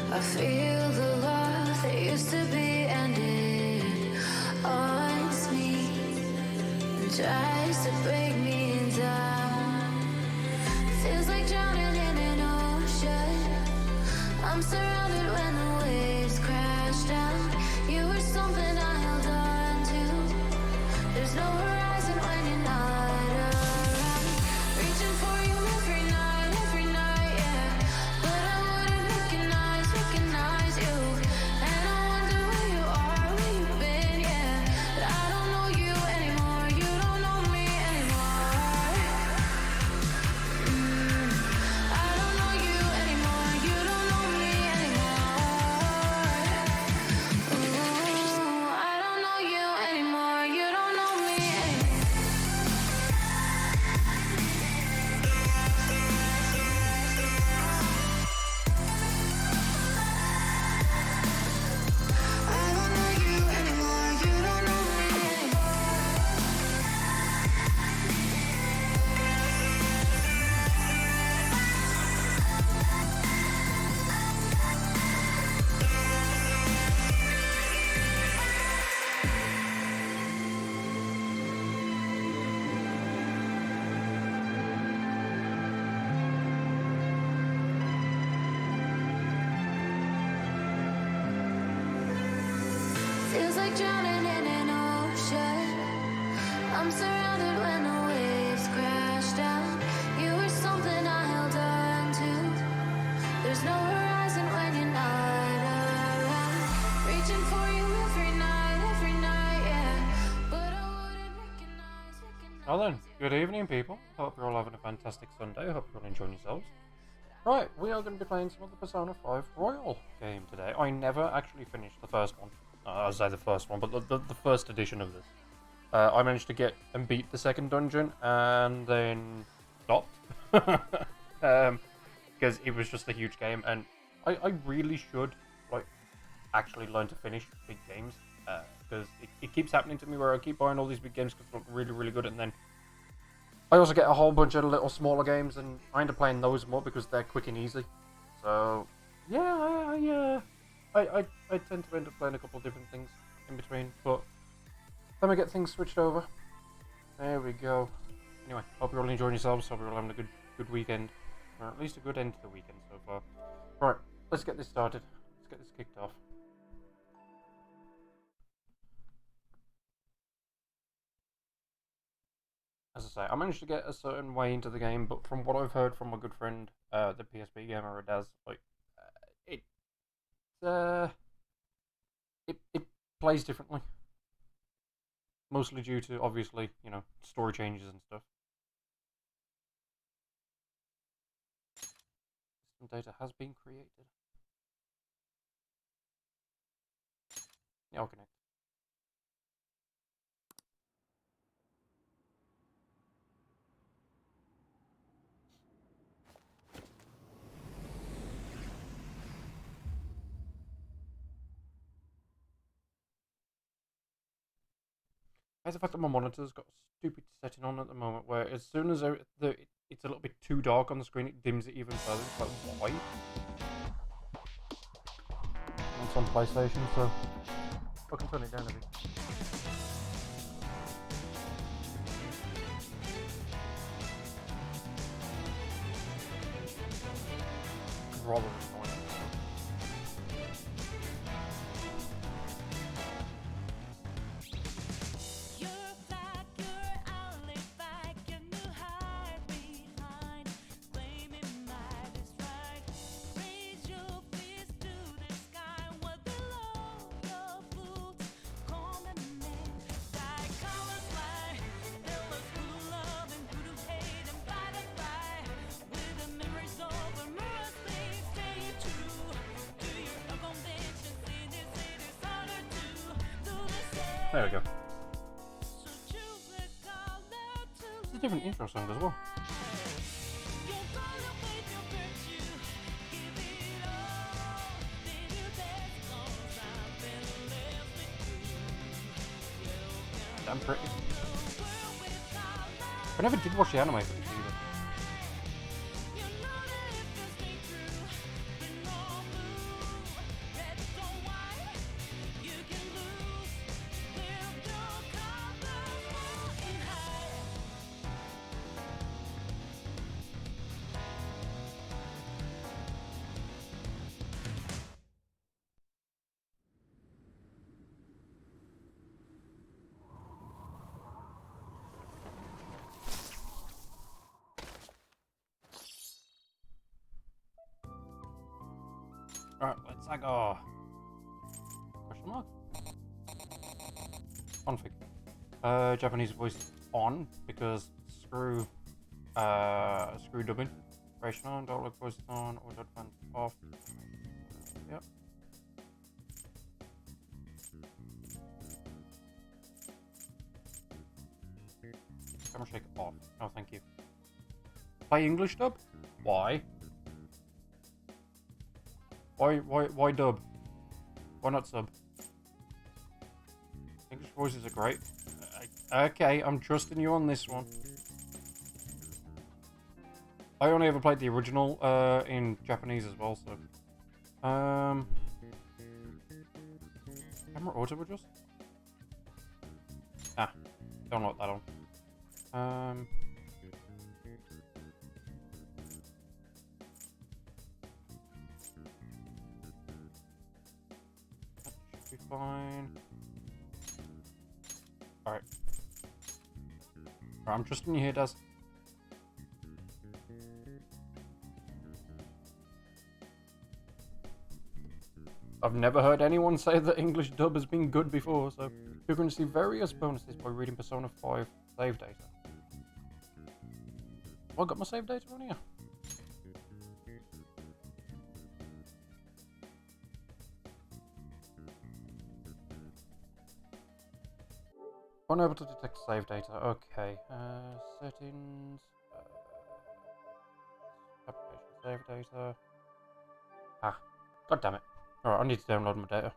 I feel the love that used to be ended haunts me and tries to break me down. Feels like drowning in an ocean. I'm surrounded when the waves crash down. You were something I held on to. There's no horizon when you're not around. Reaching for you every night, yeah. But I wouldn't recognize you. And I wonder where you are, where you've been, yeah. But I don't know you anymore, you don't know me anymore. I don't know you anymore, you don't know me anymore. Ooh, I don't know you anymore, you don't know me anymore. I don't know you anymore, you don't know me anymore. Feels like drowning in an ocean. I'm surrounded when the waves crash down. You were something I held on to. There's no horizon when you're not around. Reaching for you every night, yeah. But I wouldn't recognize Well then, good evening people. Hope you're all having a fantastic Sunday. Hope you're all enjoying yourselves. Right, we are going to be playing some of the Persona 5 Royal game today. I never actually finished the first one. I'll say the first one, but the first edition of this. I managed to get and beat the second dungeon and then stopped. Because it was just a huge game and I really should actually learn to finish big games, because it keeps happening to me where I keep buying all these big games because they look really, really good, and then I also get a whole bunch of little smaller games, and I end up playing those more because they're quick and easy. So yeah, I tend to end up playing a couple of different things in between, but let me get things switched over. There we go. Anyway, hope you're all enjoying yourselves. Hope you're all having a good weekend, or at least a good end to the weekend so far. Right, let's get this started. Let's get this kicked off. As I say, I managed to get a certain way into the game, but from what I've heard from my good friend, the PSP gamer Daz, like it, uh, it plays differently, mostly due to obviously story changes and stuff. System data has been created. Yeah, I'll connect. It's the fact that my monitor's got a stupid setting on at the moment where as soon as it's a little bit too dark on the screen, it dims it even further. It's like, why? And it's on PlayStation, so I can turn it down a bit. Rather annoying. There we go. It's a different intro song as well. Damn pretty. I never did watch the anime for this either. Alright, let's go. Question mark? Config. Japanese voice on because screw dubbing. Operation on, dialogue voice on, audio advance off. Yep. Camera shake off. No, thank you. Play English dub? Why? Why dub? Why not sub? English voices are great. Okay, I'm trusting you on this one. I only ever played the original in Japanese as well, so. Camera auto adjust? Ah, don't like that on. That should be fine. Alright. I'm trusting you here, Daz. I've never heard anyone say that English dub has been good before, so you're going to see various bonuses by reading Persona 5 save data. Well, I got my save data on here. Unable to detect save data. Okay. Settings. Application save data. Ah, god damn it. Alright, I need to download my data.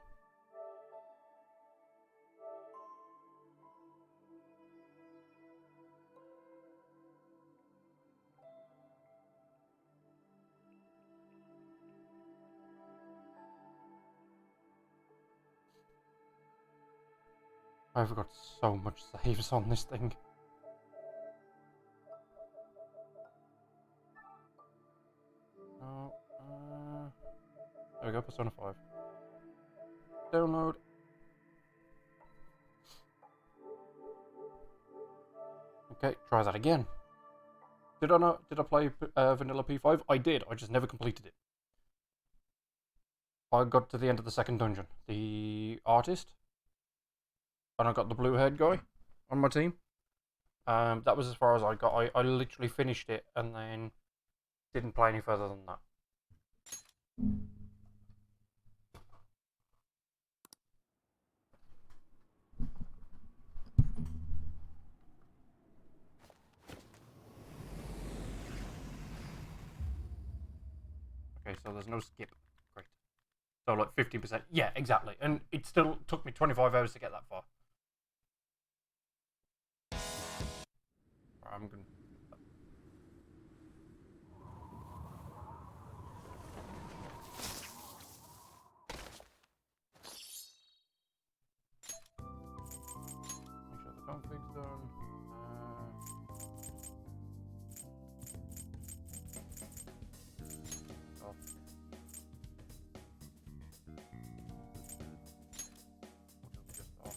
I've got so much saves on this thing. Oh, there we go, Persona 5. Download. Okay, try that again. Did I play Vanilla P5? I did, I just never completed it. I got to the end of the second dungeon. The artist. And I got the blue-haired guy on my team. That was as far as I got. I literally finished it and then didn't play any further than that. Okay, so there's no skip. Great. So like 50%. Yeah, exactly. And it still took me 25 hours to get that far. I'm gonna... Make sure the config's done. Off. Just off.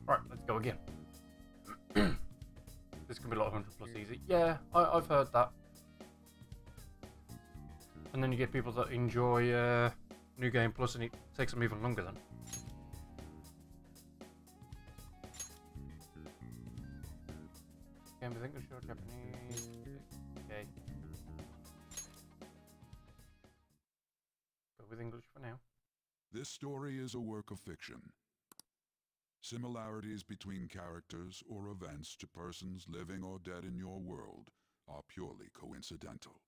Right, let's go again. This can be like 100 plus easy. Yeah, I've heard that. And then you get people that enjoy New Game Plus and it takes them even longer then. Game with English or Japanese? Okay. Go with English for now. This story is a work of fiction. Similarities between characters or events to persons living or dead in your world are purely coincidental.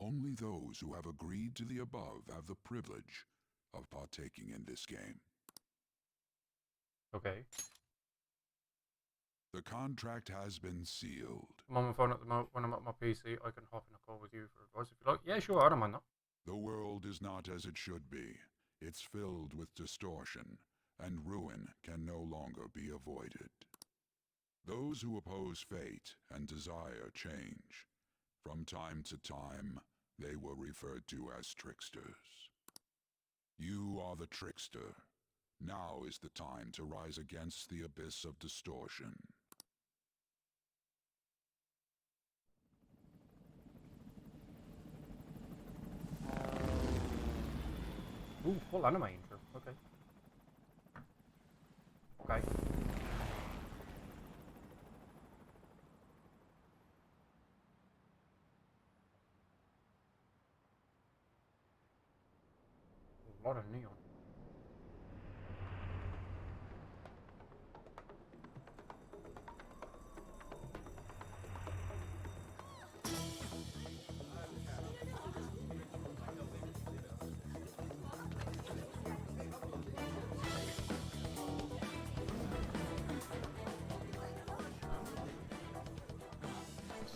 Only those who have agreed to the above have the privilege of partaking in this game. Okay. The contract has been sealed. I'm on my phone at the moment. When I'm at my PC, I can hop in a call with you for advice if you like. Yeah, sure, I don't mind that. The world is not as it should be. It's filled with distortion, and ruin can no longer be avoided. Those who oppose fate and desire change. From time to time, they were referred to as tricksters. You are the trickster. Now is the time to rise against the abyss of distortion. Ooh, full anime intro. Okay. Okay. A lot of neon.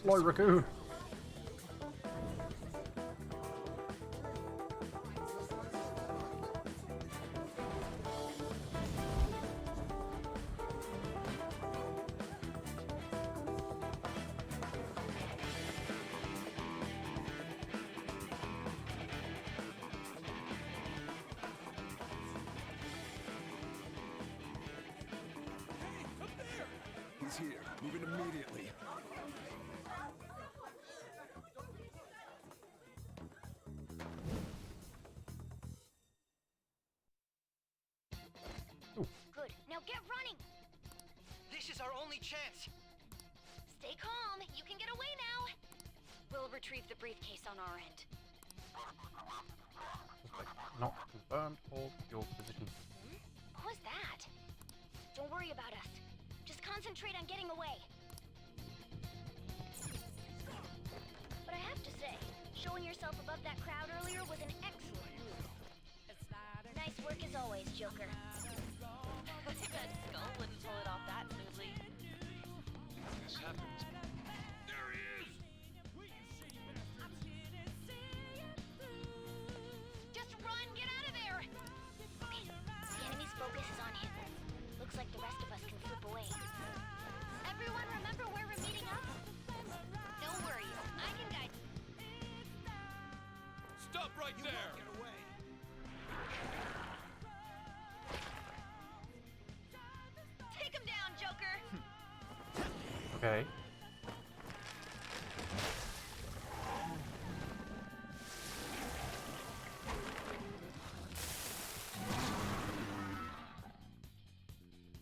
Slow raccoon. He's here. Moving immediately. Good. Now get running! This is our only chance. Stay calm. You can get away now. We'll retrieve the briefcase on our end. Suspect not confirmed. Hold your position. What was that? Don't worry about us. Just concentrate on getting away. But I have yourself above that crowd earlier was an excellent move. Nice work as always, Joker. That skull wouldn't pull it off that smoothly. This happens. There he is! Just run! Get out of there! Okay, the enemy's focus is on him. Looks like the rest of us can slip away. Everyone remember where we're meeting up? No worries, I can guide. Stop right there! Get away! Take him down, Joker! Okay.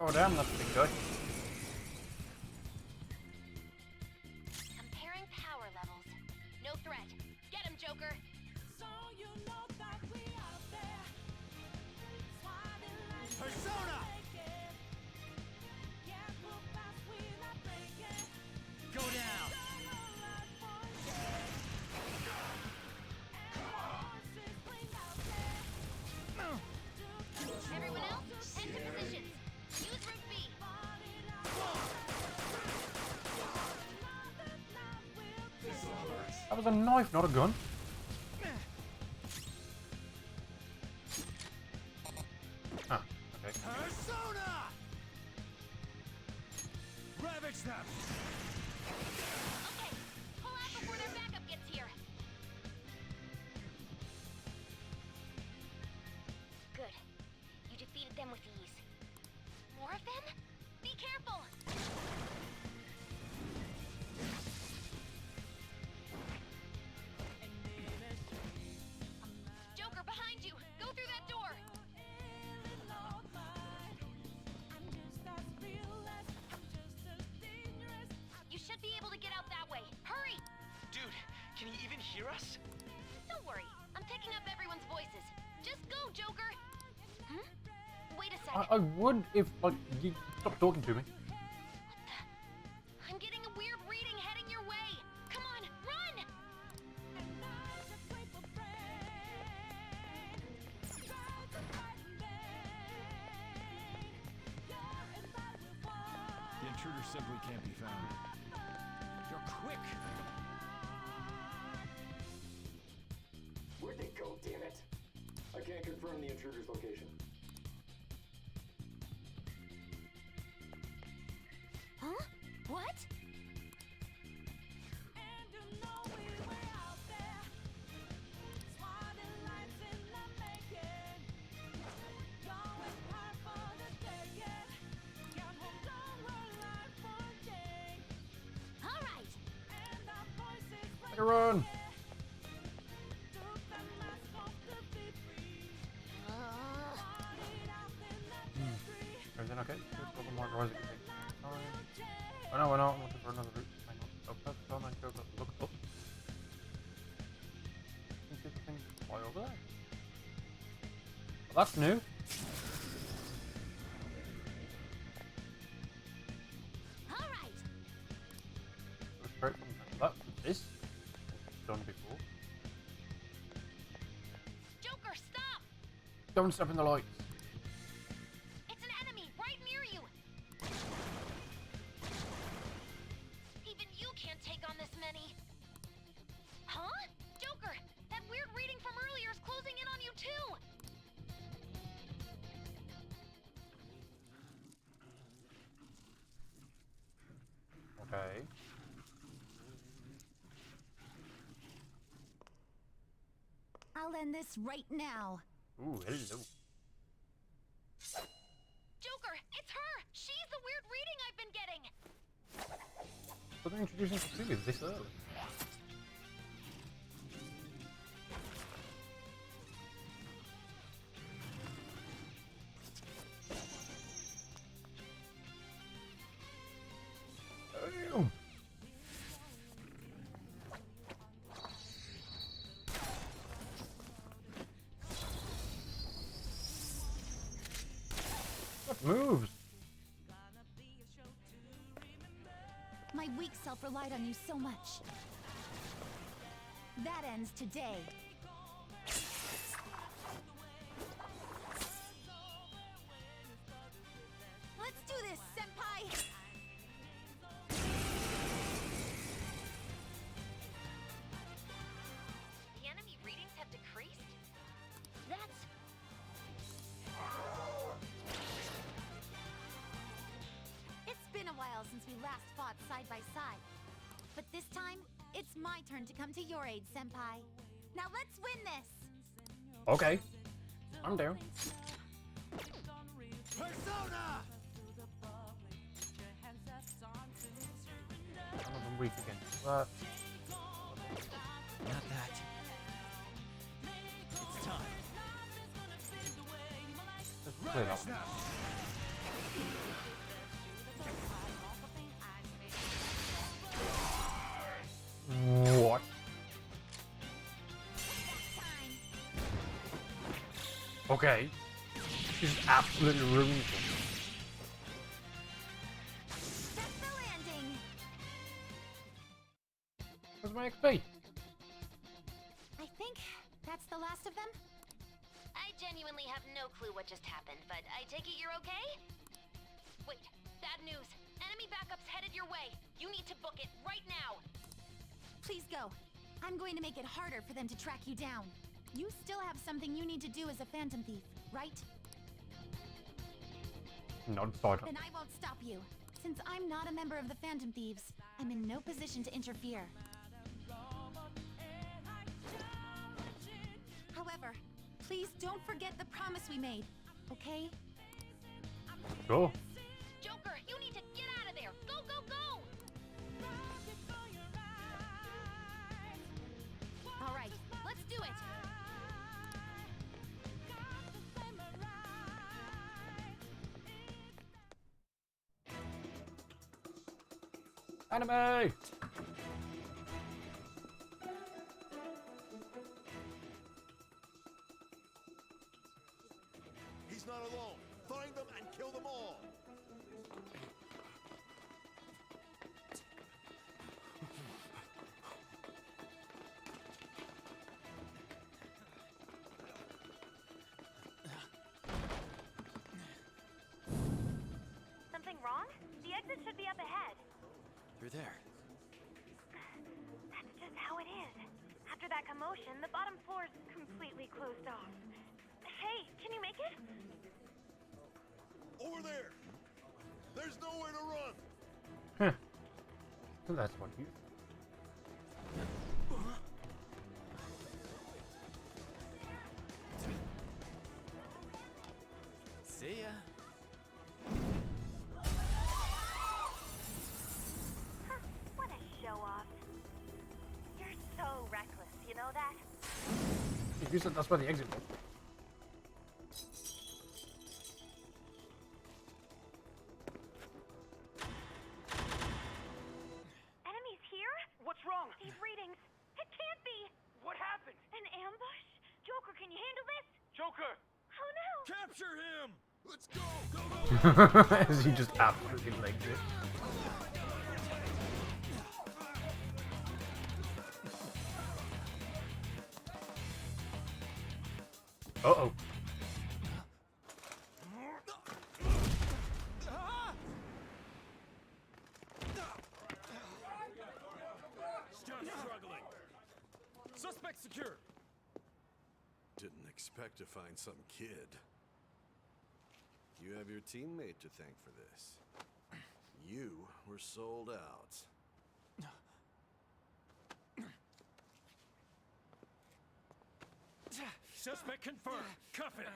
Oh damn, that's pretty good. Comparing power levels. No threat. Get him, Joker! Persona! Go down! Everyone else, head to positions. Use route B. That was a knife, not a gun. Ah, okay. Persona! Ravage them! Okay, pull out before their backup gets here. Good. You defeated them with ease. More of them? Be careful! Joker, behind you! Go through that door! You should be able to get out that way. Hurry! Dude, can he even hear us? Don't worry. I'm picking up everyone's voices. Just go, Joker! Hmm? Wait a second. I would if, like, you stopped talking to me. I'm getting a weird reading heading your way. Come on, run! The intruder simply can't be found. You're quick! Where'd they go, damn it? I can't confirm the intruder's location. Huh? What? All right. Make a run! Everything okay? There's a couple more doors that can take time. Oh no, we're not. I'm looking for another route. Hang on. Oh, that's the man Joker. Look up. You can see the things that fly over there. Well, that's new. All right. Go straight from that. This done before. Joker, stop! Don't step in the lights. It's an enemy right near you. Even you can't take on this many. Huh? Joker, that weird reading from earlier is closing in on you too. Okay. I'll end this right now. Ooh, hello. Joker, it's her! She's the weird reading I've been getting! But they're introducing Cecilia this early. Damn. What moves? My weak self relied on you so much. That ends today. Let's do this, Senpai! The enemy readings have decreased? That's... It's been a while since we last fought side by side. But this time, it's my turn to come to your aid, Senpai. Now let's win this! Okay. I'm down. Persona! I'm weak against that. Not that. It's time. Let's clear that one. What? Okay. She's absolutely ruined it. That's the landing! Where's my XP? I think that's the last of them? I genuinely have no clue what just happened, but I take it you're okay? Wait, bad news. Enemy backup's headed your way. You need to book it right now. Please go. I'm going to make it harder for them to track you down. You still have something you need to do as a Phantom Thief, right? Not started. Then I won't stop you. Since I'm not a member of the Phantom Thieves, I'm in no position to interfere. However, please don't forget the promise we made, okay? Sure. Joker, you need to get out of there. Go, go, go! All right, let's do it! Anime! He's not alone. Find them and kill them all. Something wrong? The exit should be up ahead. They're there. That's just how it is. After that commotion, the bottom floor's completely closed off. Hey, can you make it? Over there. There's nowhere to run. Huh. So that's what you. See ya. What a show-off. You're so reckless, you know that? You said that's where the exit was. Enemies here? What's wrong? These readings. It can't be. What happened? An ambush? Joker, can you handle this? Joker! Oh no! Capture him! Let's go! Go, go! As he just absolutely legs it. Uh-oh. Stop struggling! Suspect secure! Didn't expect to find some kid. You have your teammate to thank for this. You were sold out. Suspect confirmed. Cuff it.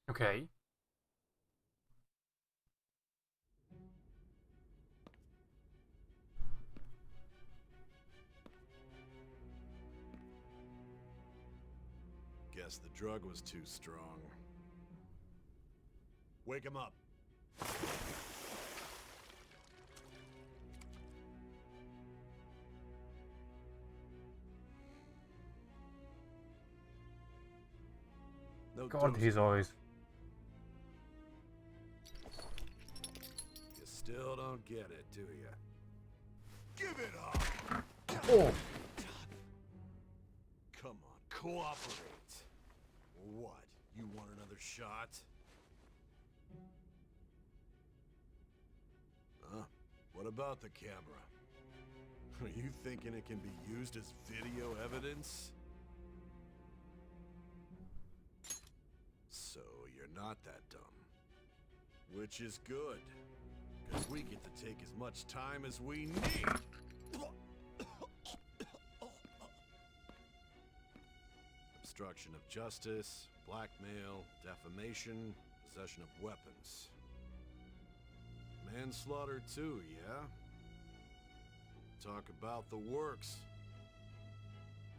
Okay. Guess the drug was too strong. Wake him up. No God, dose. his eyes. Still don't get it, do you? Give it up! Oh! Come on, cooperate. What? You want another shot? Huh? What about the camera? Are you thinking it can be used as video evidence? So you're not that dumb. Which is good. Because we get to take as much time as we need. Obstruction of justice, blackmail, defamation, possession of weapons. Manslaughter too, yeah? Talk about the works.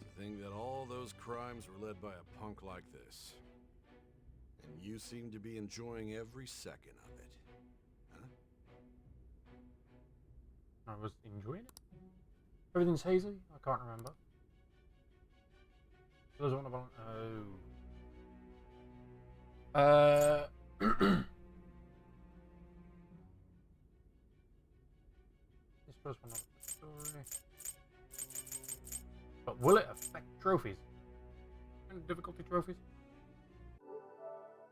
To think that all those crimes were led by a punk like this. And you seem to be enjoying every second of it. Huh? I was enjoying it. Everything's hazy? I can't remember. There's one about. Oh. This first one, not a story. But will it affect trophies? And difficulty trophies?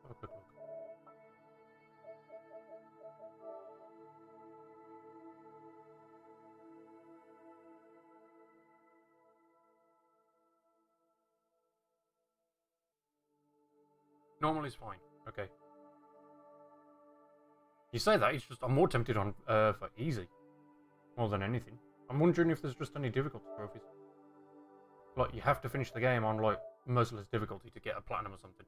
Have a quick look. Normal is fine. Okay. You say that, it's just I'm more tempted on for easy. More than anything. I'm wondering if there's just any difficulty trophies. Like, you have to finish the game on, like, merciless difficulty to get a platinum or something.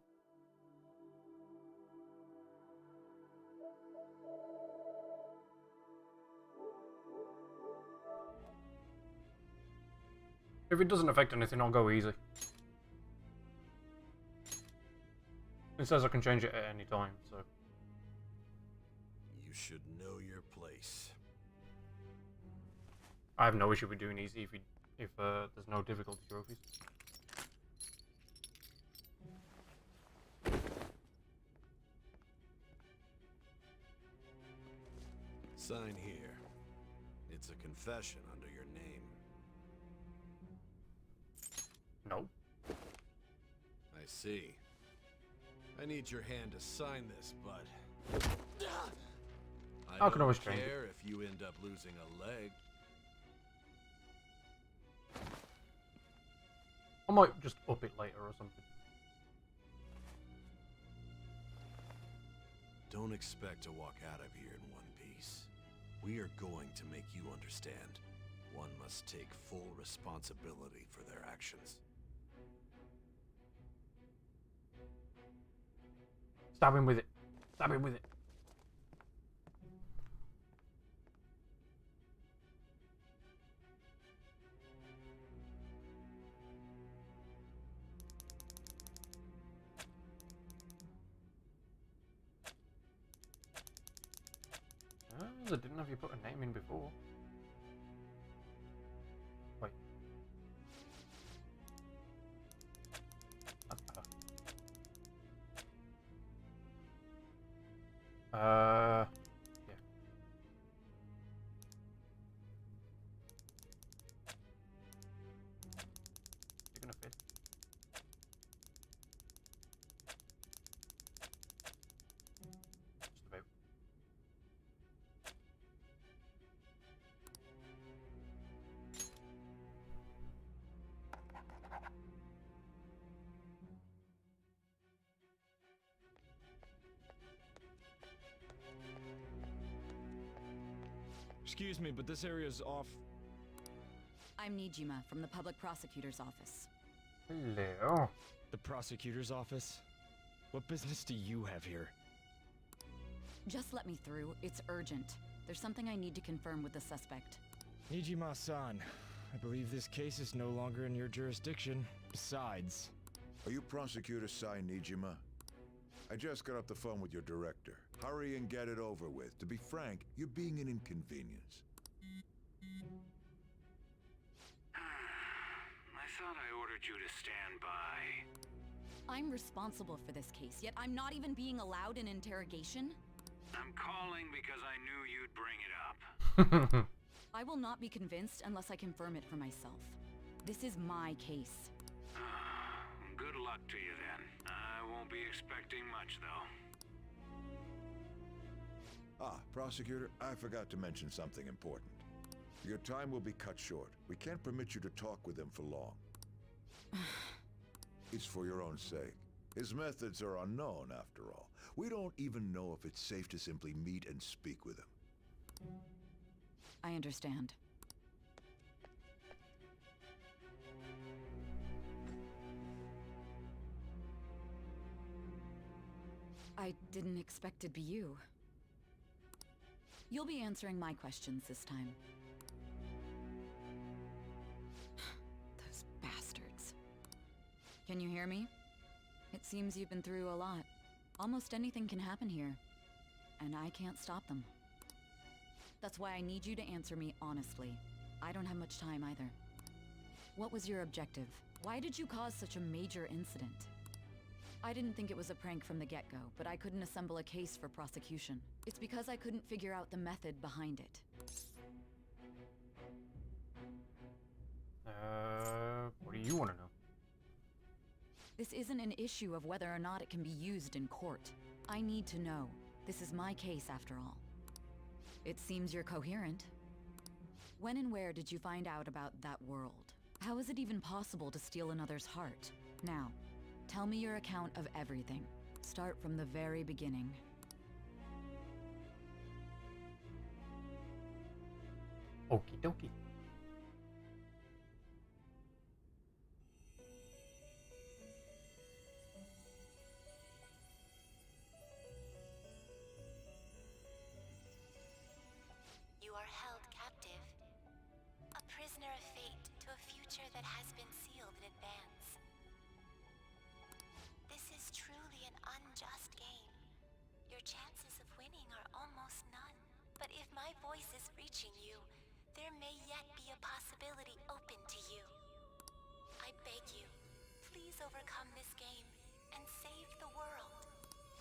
If it doesn't affect anything, I'll go easy. It says I can change it at any time, so... You should know your place. I have no issue with doing easy if there's no difficulty trophies. Sign here. It's a confession under your name. No. I see. I need your hand to sign this, but... I can always don't change it. care if you end up losing a leg. I might just up it later or something. Don't expect to walk out of here in one piece. We are going to make you understand. One must take full responsibility for their actions. Stab him with it. Stab him with it. Oh, I didn't know if you put a name in before. Wait. That's better. Yeah. You're gonna fit. Just about. Excuse me, but this area's off. I'm Nijima from the public prosecutor's office. Hello. The prosecutor's office? What business do you have here? Just let me through. It's urgent. There's something I need to confirm with the suspect. Nijima-san, I believe this case is no longer in your jurisdiction. Besides... Are you Prosecutor Sai Nijima? I just got off the phone with your director. Hurry and get it over with. To be frank, you're being an inconvenience. I thought I ordered you to stand by. I'm responsible for this case, yet I'm not even being allowed an interrogation? I'm calling because I knew you'd bring it I will not be convinced unless I confirm it for myself. This is my case. Good luck to you then. I won't be expecting much, though. Ah, Prosecutor, I forgot to mention something important. Your time will be cut short. We can't permit you to talk with him for long. It's for your own sake. His methods are unknown, after all. We don't even know if it's safe to simply meet and speak with him. I understand. I didn't expect it'd be you. You'll be answering my questions this time. Those bastards. Can you hear me? It seems you've been through a lot. Almost anything can happen here, and I can't stop them. That's why I need you to answer me honestly. I don't have much time either. What was your objective? Why did you cause such a major incident? I didn't think it was a prank from the get-go, but I couldn't assemble a case for prosecution. It's because I couldn't figure out the method behind it. What do you want to know? This isn't an issue of whether or not it can be used in court. I need to know. This is my case, after all. It seems you're coherent. When and where did you find out about that world? How is it even possible to steal another's heart? Now, tell me your account of everything. Start from the very beginning. Okie dokie. You are held captive, a prisoner of fate to a future that has been sealed in advance. This is truly an unjust game. Your chances of winning are almost none. But if my voice is reaching you, there may yet be a possibility open to you. I beg you, please overcome this game and save the world.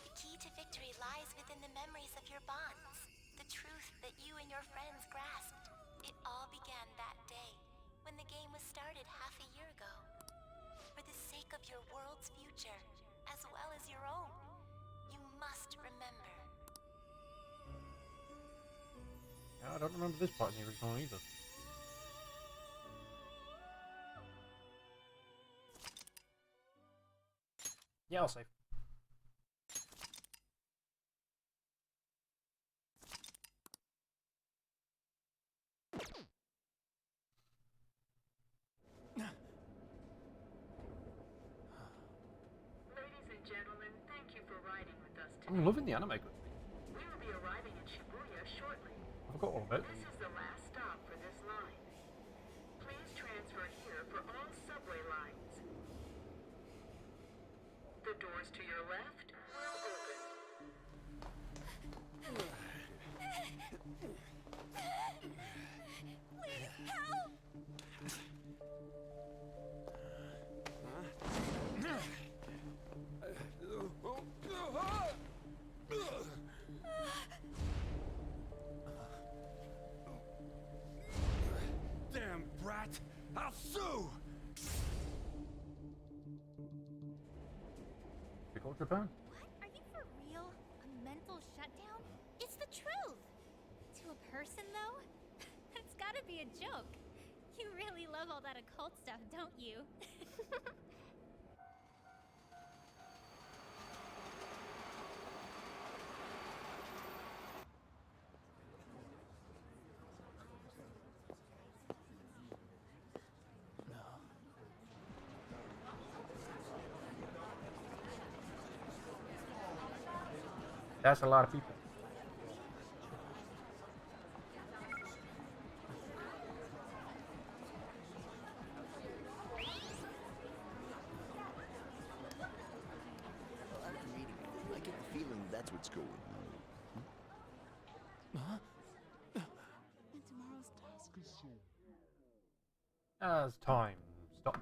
The key to victory lies within the memories of your bonds. The truth that you and your friends grasped. It all began that day, when the game was started half a year ago. For the sake of your world's future, as well as your own, you must remember. Yeah, I don't remember this part in the original either. Yeah, I'll save. Ladies and gentlemen, thank you for riding with us today. I'm loving the anime. We will be arriving in Shibuya shortly. I forgot all about it. This is the last stop for this line. Please transfer here for all subway lines. The doors to your left will open. Please help! Damn brat! I'll sue! Big old Japan. What? Are you for real? A mental shutdown? It's the truth! To a person, though? That's gotta be a joke. You really love all that occult stuff, don't you? That's a lot of people. After meeting you, I get the feeling that's what's going on. Huh? And tomorrow's task is soon. As time stops.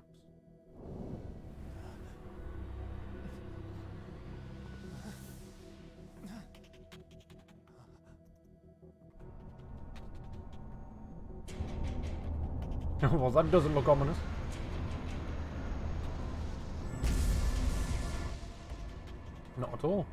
Well, that doesn't look ominous. Not at all.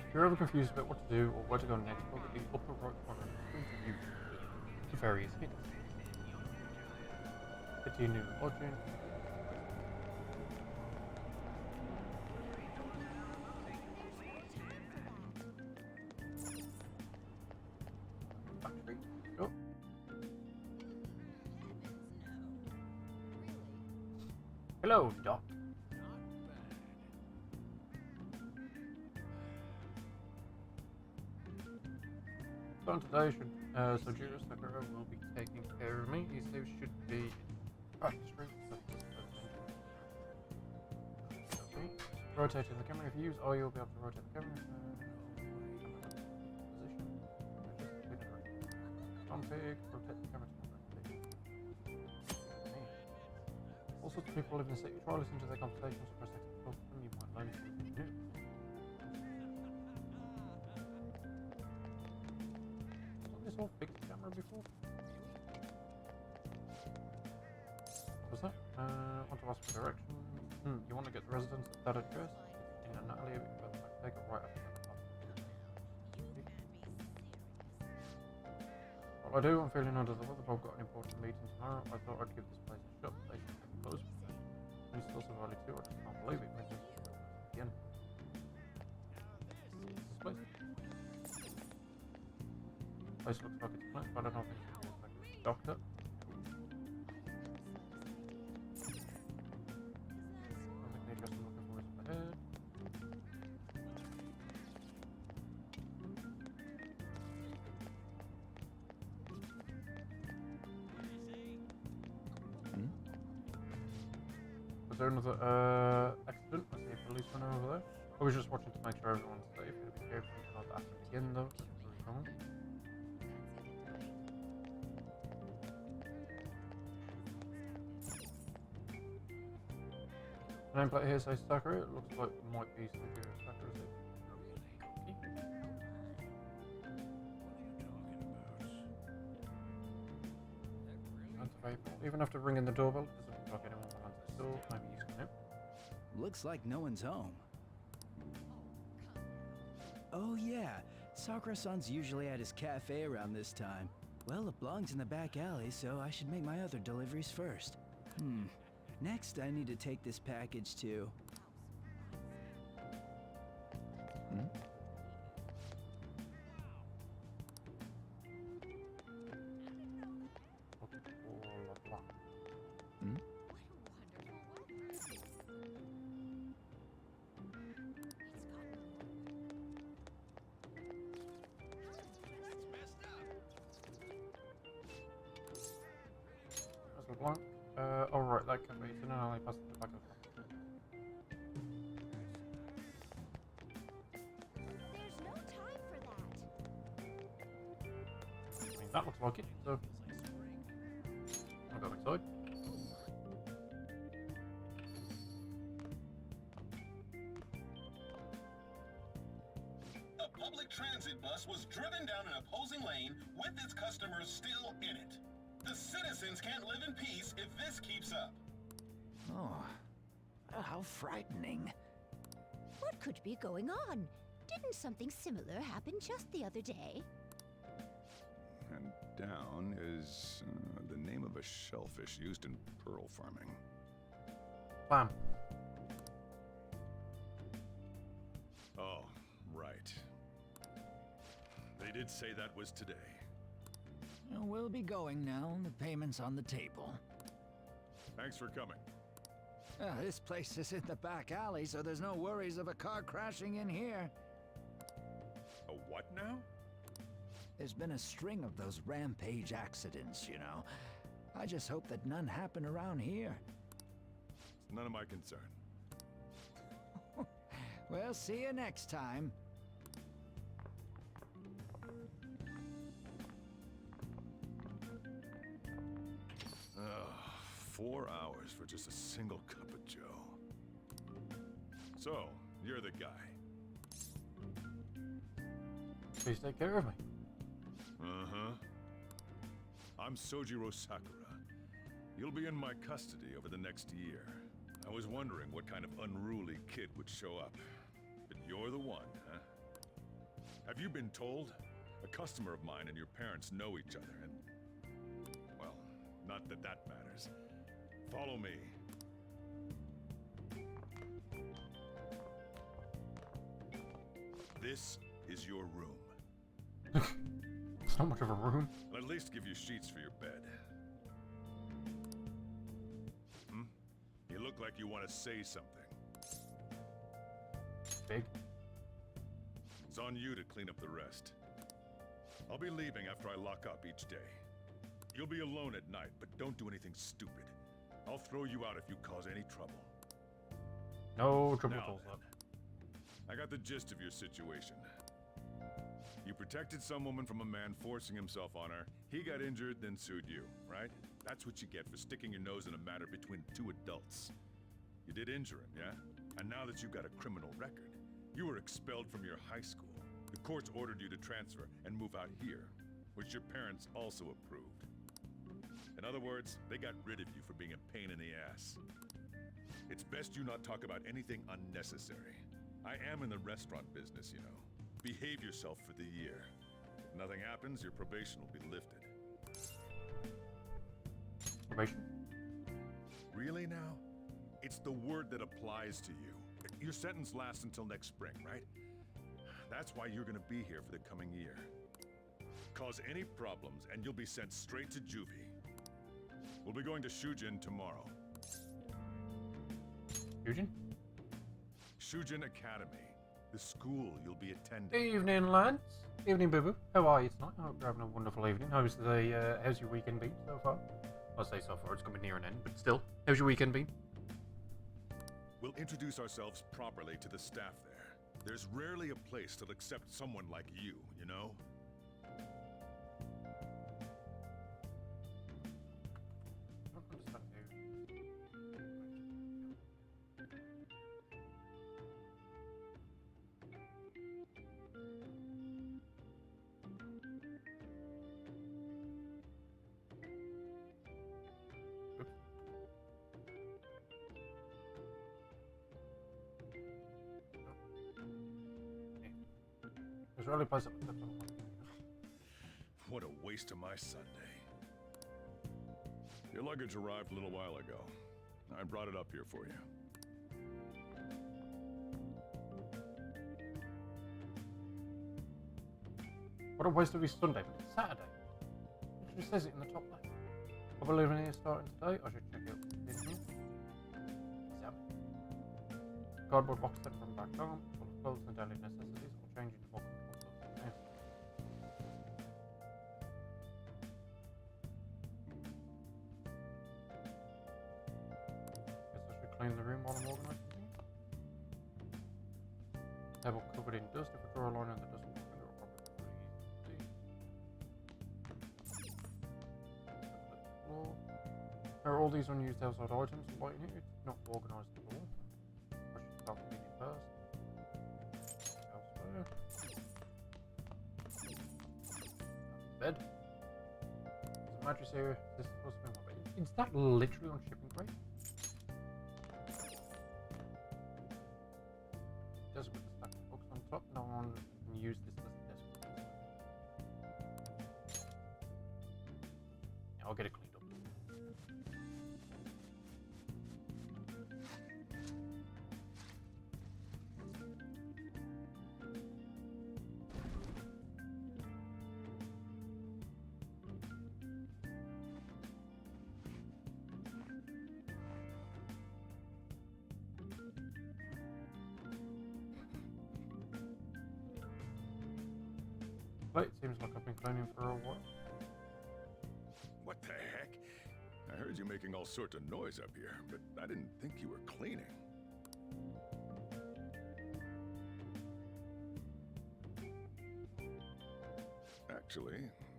If you're ever confused about what to do or where to go next, look at the upper right corner of the screen to view the various hints. Get to your new lodging. Factory. Go. Hello, Doc. So today so Julius Sakura will be taking care of me. He says should be in practice room. Rotating the camera. If you use O, you'll be able to rotate the camera. Position. Config. Rotate the camera to config. All sorts of people live in the city. Try listening to their conversations for a second. Talk to them. You might learn something new. All fixed camera before? What was that? Want to ask for directions. You want to get the residence at that address? In an alley, but take it right after the pub. Well, I do. I'm feeling under the weather, but I've got an important meeting tomorrow. I thought I'd give this place a shot. They should have closed. And it's still so early too. I just can't believe it. Maybe again. This place. Place looks like it's clean, but I don't think it's like a doctor. I think the address I'm looking for is up ahead. Was there another accident? I see a policeman over there. I was just watching to make sure everyone's safe. It'll be careful not to happen again though. Nameplate here says Sakura. It looks like it might be Sakura. Sakura, is it? Even after ringing the doorbell, it doesn't look like anyone will answer the door. Maybe he's gone out. Looks like no one's home. Oh yeah, Sakura-san's usually at his cafe around this time. Well, it belongs in the back alley, so I should make my other deliveries first. Next, I need to take this package to... Oh right, that can be. So now I pass the back of the There's no time for that. I mean, that looks like it, so I'll go inside. A public transit bus was driven down an opposing lane with its customers still in it. The citizens can't live in peace if this keeps up. Oh, how frightening. What could be going on? Didn't something similar happen just the other day? And down is the name of a shellfish used in pearl farming. Bam. Oh, right. They did say that was today. We'll be going now. The payment's on the table. Thanks for coming. This place is in the back alley, so there's no worries of a car crashing in here. A what now? There's been a string of those rampage accidents, you know. I just hope that none happen around here. It's none of my concern. Well, see you next time. Ugh, 4 hours for just a single cup of joe. So, you're the guy. Please take care of me. Uh-huh. I'm Sojiro Sakura. You'll be in my custody over the next year. I was wondering what kind of unruly kid would show up. But you're the one, huh? Have you been told? A customer of mine and your parents know each other, and... well, not that that matters. Follow me. This is your room. It's not much of a room. I'll at least give you sheets for your bed. You look like you want to say something. Big. It's on you to clean up the rest. I'll be leaving after I lock up each day. You'll be alone at night, but don't do anything stupid. I'll throw you out if you cause any trouble. No trouble Now calls then, up. I got the gist of your situation. You protected some woman from a man forcing himself on her. He got injured, then sued you, right? That's what you get for sticking your nose in a matter between two adults. You did injure him, yeah? And now that you've got a criminal record, you were expelled from your high school. The courts ordered you to transfer and move out here, which your parents also approved. In other words, they got rid of you for being a pain in the ass. It's best you not talk about anything unnecessary. I am in the restaurant business, you know. Behave yourself for the year. If nothing happens, your probation will be lifted. Probation? Really now? It's the word that applies to you. Your sentence lasts until next spring, right? That's why you're gonna be here for the coming year. Cause any problems and you'll be sent straight to juvie. We'll be going to Shujin tomorrow. Shujin? Shujin Academy. The school you'll be attending. Evening, lads. Evening, Boo Boo. How are you tonight? I hope you're having a wonderful evening. How's your weekend been so far? I'll say so far, it's coming near an end, but still. How's your weekend been? We'll introduce ourselves properly to the staff there. There's rarely a place that'll accept someone like you, you know? It's really pleasant. What a waste of my Sunday. Your luggage arrived a little while ago. I brought it up here for you. What a waste of his Sunday, but it's Saturday. It just says it in the top left. I'll be leaving here starting today. I should check out in here. Exam. Cardboard box set from back home, full of clothes and daily necessities. I'll change into more comfortable clothes. Yeah. Guess I should clean the room while I'm organising things. Table covered in dust. If I draw a line on the dust, there are all these unused household items lighting it. It's not organised at all. I should start cleaning first. Elsewhere. Bed. There's a mattress here. This is supposed to be my bed. Is that literally on shipping crate? Desk with a stack of books on top. No one can use this as a desk. Yeah, I'll get it cleaned up. But it seems like I've been cleaning for a while. What the heck? I heard you making all sorts of noise up here, but I didn't think you were cleaning. Actually,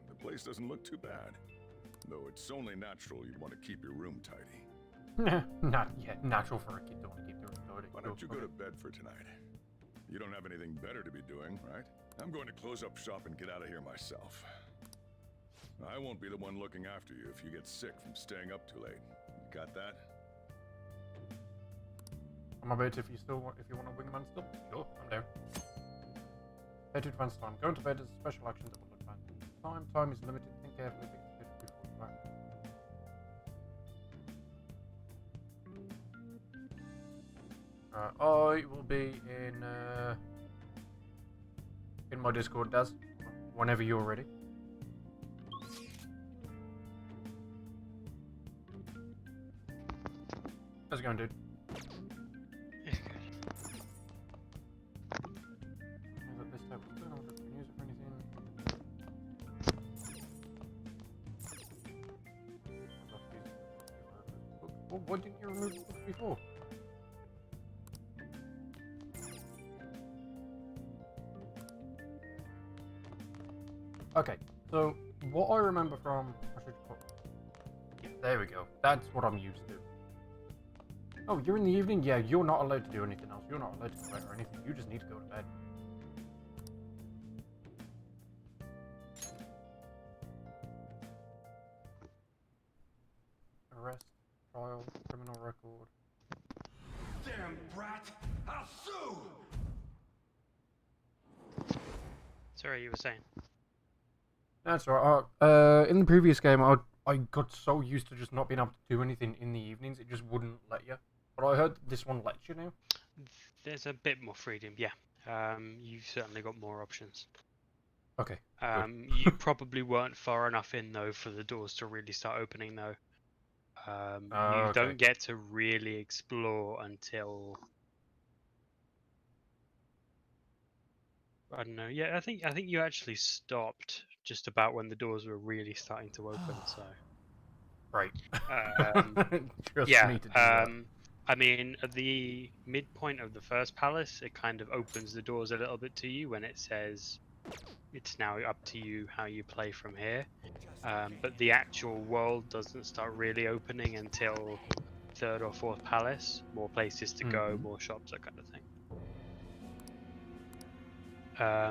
the place doesn't look too bad. Though it's only natural you'd want to keep your room tidy. Not yet. Natural for a kid to want to keep their room tidy. Why don't you go to bed for tonight? You don't have anything better to be doing, right? I'm going to close up shop and get out of here myself. I won't be the one looking after you if you get sick from staying up too late. You got that? I'm a bit if you want to wingman still. Sure, I'm there. Head to advance time. Going to bed is a special action that will advance. Time is limited. Think carefully before you act. I will be in my Discord, Daz, whenever you're ready. How's it going, dude? Yeah, good. This type of thing, I wonder if I can use it for anything. Well, why didn't you remove the book before? Okay, so what I remember from... Yeah, there we go. That's what I'm used to. Oh, you're in the evening? Yeah, you're not allowed to do anything else. You're not allowed to go out or anything. You just need to go to bed. Arrest, trial, criminal record. Damn brat! I'll sue! Sorry, you were saying. That's right. In the previous game, I got so used to just not being able to do anything in the evenings, it just wouldn't let you. But I heard this one lets you now. There's a bit more freedom, yeah. You've certainly got more options. Okay. You probably weren't far enough in though for the doors to really start opening though. You okay. don't get to really explore until I don't know. Yeah, I think you actually stopped just about when the doors were really starting to open. So right. Just yeah. Need to do that. I mean, at the midpoint of the first palace, it kind of opens the doors a little bit to you when it says it's now up to you how you play from here. But the actual world doesn't start really opening until third or fourth palace. More places to go, more shops, that kind of thing.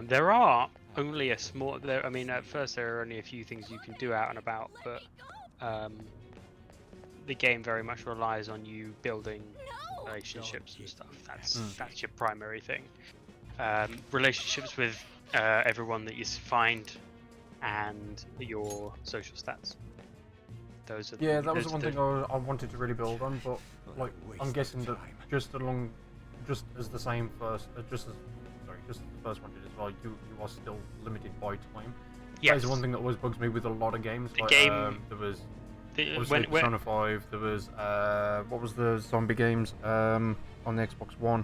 There are only a small. I mean, at first there are only a few things you can do out and about, but the game very much relies on you building relationships and stuff. That's your primary thing. Relationships with everyone that you find, and your social stats. Those are that was the one thing I wanted to really build on, but like I'm guessing that just as the same first, just as the first one did as well, you are still limited by time. Yes. That's one thing that always bugs me with a lot of games. The like, game. There was Persona 5. There was what was the zombie games on the Xbox One?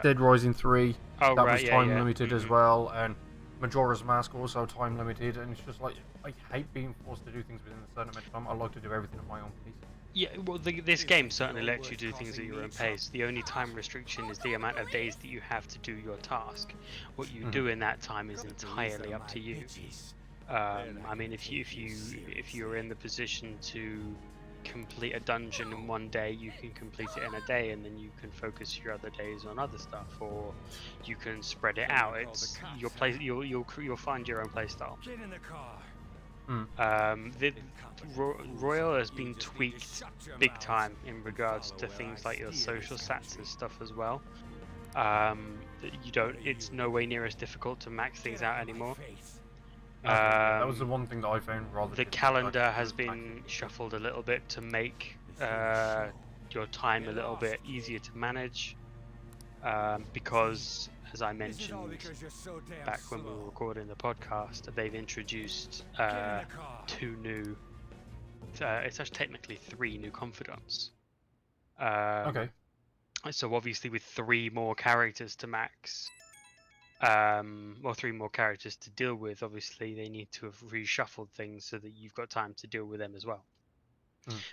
Dead Rising 3. Oh, that right, was time limited as well, and Majora's Mask also time limited. And it's just like I hate being forced to do things within a certain amount of time. I like to do everything at my own pace. Yeah, well, this game certainly lets you do things at your own pace. The only time restriction is the amount of days that you have to do your task. What you do in that time is entirely up to you. I mean, if you're in the position to complete a dungeon in one day, you can complete it in a day, and then you can focus your other days on other stuff, or you can spread it out. It's your play. You'll find your own play style. Get in the car. The Royal has been tweaked big time in regards to things like your social stats and stuff as well. It's no way near as difficult to max things out anymore. That was the one thing that I found rather. The calendar has been shuffled a little bit to make your time a little bit easier to manage, because, as I mentioned back when we were recording the podcast, they've introduced 2 new. It's actually technically 3 new confidants. Okay. So obviously, with 3 more characters to max, or 3 more characters to deal with, obviously they need to have reshuffled things so that you've got time to deal with them as well.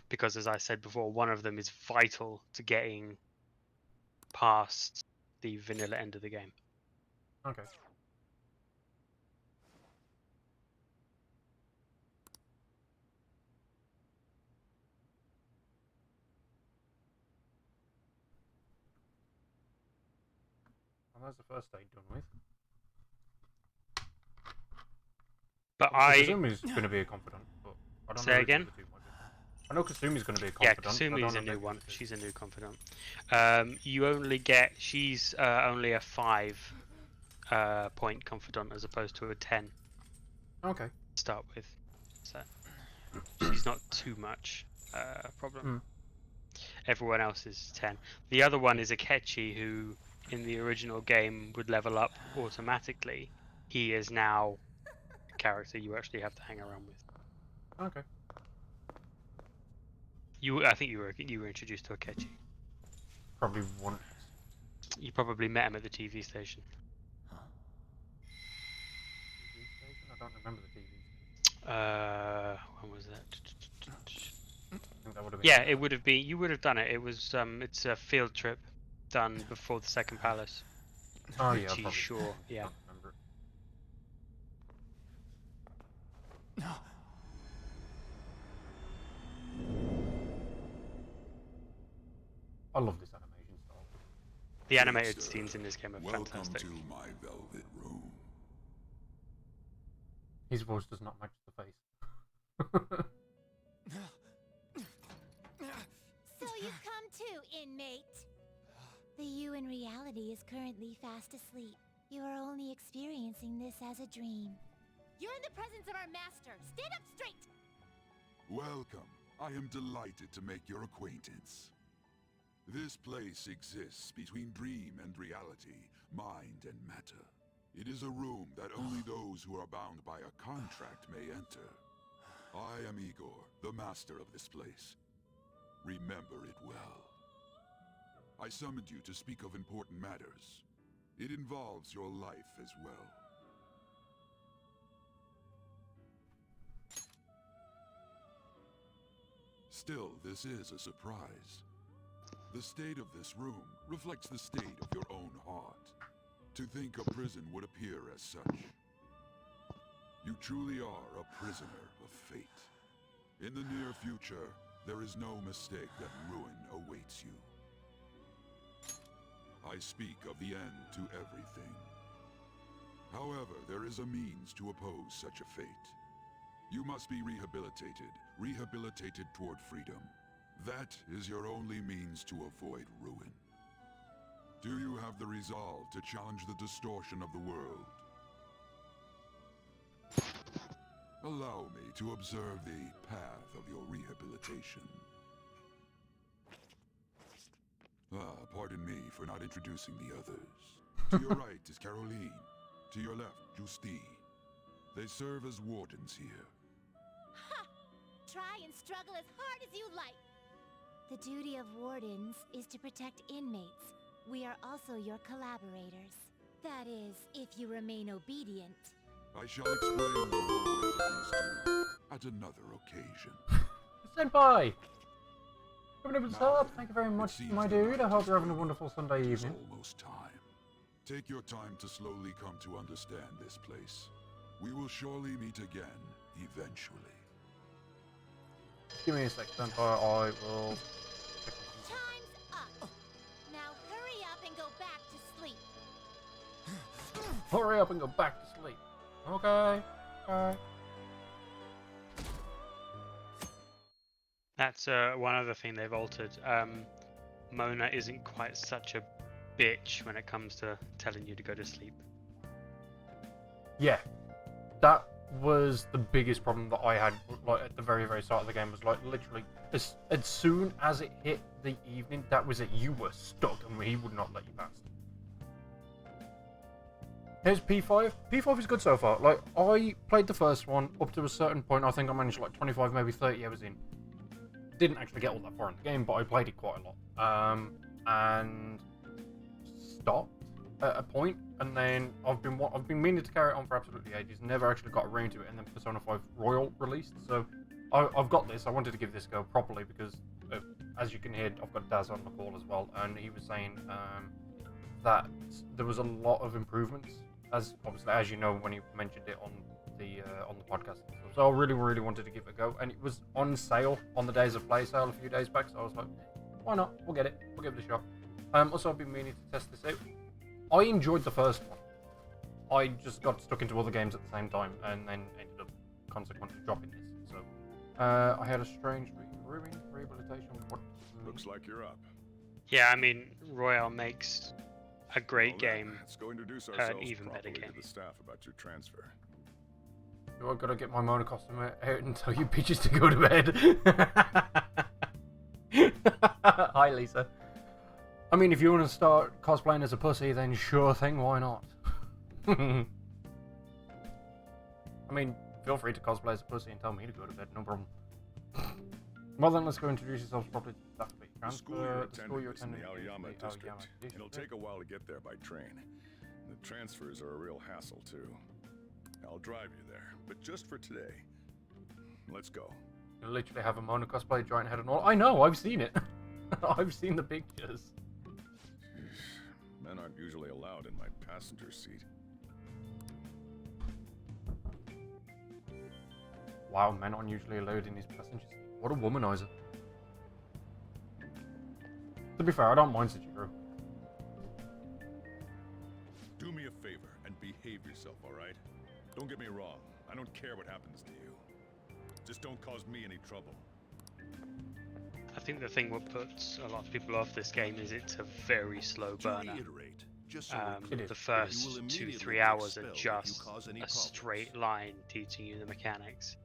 Because as I said before, one of them is vital to getting past the vanilla end of the game. Okay. Well, that's the first stage done with. But Kasumi's going to be a confidant, but I don't know Say who the again? other two might be. I know Kasumi's going to be a Yeah, confidant. but I Kasumi's don't a know new who the one. other two. She's a new confidant. You only get she's only a 5 point confidant as opposed to a 10. Okay. To start with, so she's not too much problem. Everyone else is 10. The other one is Akechi, who in the original game would level up automatically. He is now a character you actually have to hang around with. Okay. I think you were introduced to Akechi. Probably once. You probably met him at the TV station. TV station? I don't remember the TV. When was that? I think that would have been. Yeah, it would have been. You would have done it. It was. It's a field trip done before the second palace. Oh yeah, Pretty probably. sure. Yeah. Don't remember it. I love this animation style. The animated scenes in this game are fantastic. Welcome to my velvet room. His voice does not match the face. So you've come too, inmate. The you in reality is currently fast asleep. You are only experiencing this as a dream. You're in the presence of our master. Stand up straight! Welcome. I am delighted to make your acquaintance. This place exists between dream and reality, mind and matter. It is a room that only those who are bound by a contract may enter. I am Igor, the master of this place. Remember it well. I summoned you to speak of important matters. It involves your life as well. Still, this is a surprise. The state of this room reflects the state of your own heart. To think a prison would appear as such. You truly are a prisoner of fate. In the near future, there is no mistake that ruin awaits you. I speak of the end to everything. However, there is a means to oppose such a fate. You must be rehabilitated toward freedom. That is your only means to avoid ruin. Do you have the resolve to challenge the distortion of the world? Allow me to observe the path of your rehabilitation. Pardon me for not introducing the others. To your right is Caroline. To your left, Justine. They serve as wardens here. Ha! Try and struggle as hard as you like. The duty of wardens is to protect inmates. We are also your collaborators. That is, if you remain obedient. I shall explain the roles of these two at another occasion. Senpai! Coming up top, thank you very much, my dude. I hope you're having a wonderful Sunday evening. It's almost time. Take your time to slowly come to understand this place. We will surely meet again, eventually. Give me a sec, Senpai. I will... Time's up. Now hurry up and go back to sleep. Hurry up and go back to sleep. Okay. Okay. That's one other thing they've altered. Mona isn't quite such a bitch when it comes to telling you to go to sleep. Yeah. That was the biggest problem that I had, like, at the very, very start of the game. Was like, literally, as soon as it hit the evening, that was it. You were stuck, and he would not let you pass. Here's P5. P5 is good so far. Like, I played the first one up to a certain point. I think I managed like 25, maybe 30 hours in. Didn't actually get all that far in the game, but I played it quite a lot. And stopped. at a point, and then I've been meaning to carry it on for absolutely ages. Never actually got around to it, and then Persona 5 Royal released. So I've got this. I wanted to give this a go properly because, as you can hear, I've got Daz on the call as well, and he was saying that there was a lot of improvements, as obviously as you know when you mentioned it on the podcast. So I really wanted to give it a go, and it was on sale on the Days of Play sale a few days back. So I was like, why not? We'll get it. We'll give it a shot. Also, I've been meaning to test this out. I enjoyed the first one. I just got stuck into other games at the same time, and then ended up consequently dropping this. So I had a strange rehabilitation. What Looks like you're up. Yeah, I mean, Royale makes a great game, Let's go introduce an ourselves even better properly game. to the staff about your transfer. I gotta get my Mona costume out and tell you bitches to go to bed. Hi, Lisa. I mean, if you want to start cosplaying as a pussy, then sure thing, why not? I mean, feel free to cosplay as a pussy and tell me to go to bed, no problem. Well then, let's go introduce yourselves properly to the staff. The school you're attending is in the Aoyama district. It'll take a while to get there by train. The transfers are a real hassle, too. I'll drive you there, but just for today. Let's go. You literally have a Mona cosplay, giant head and all. I know, I've seen it. I've seen the pictures. Men aren't usually allowed in my passenger seat. Wow, men aren't usually allowed in his passenger seat. What a womanizer. To be fair, I don't mind Sachiro. Do me a favor and behave yourself, alright? Don't get me wrong, I don't care what happens to you. Just don't cause me any trouble. I think the thing what puts a lot of people off this game is it's a very slow burner. The first 2-3 hours are just a straight line teaching you the mechanics.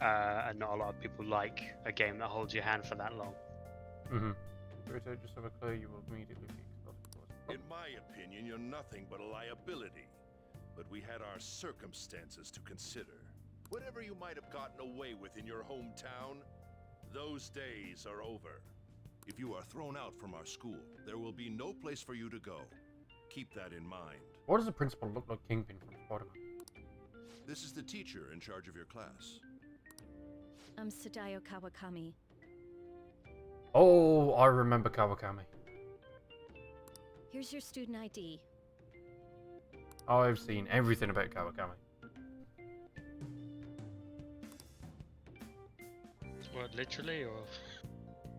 And not a lot of people like a game that holds your hand for that long. Just so we're clear, you will immediately be exposed. In my opinion, you're nothing but a liability. But we had our circumstances to consider. Whatever you might have gotten away with in your hometown, those days are over. If you are thrown out from our school, there will be no place for you to go. Keep that in mind. Why does the principal look like Kingpin from Spider-Man? This is the teacher in charge of your class. I'm Sadayo Kawakami. Oh, I remember Kawakami. Here's your student ID. I've seen everything about Kawakami. What, literally, or?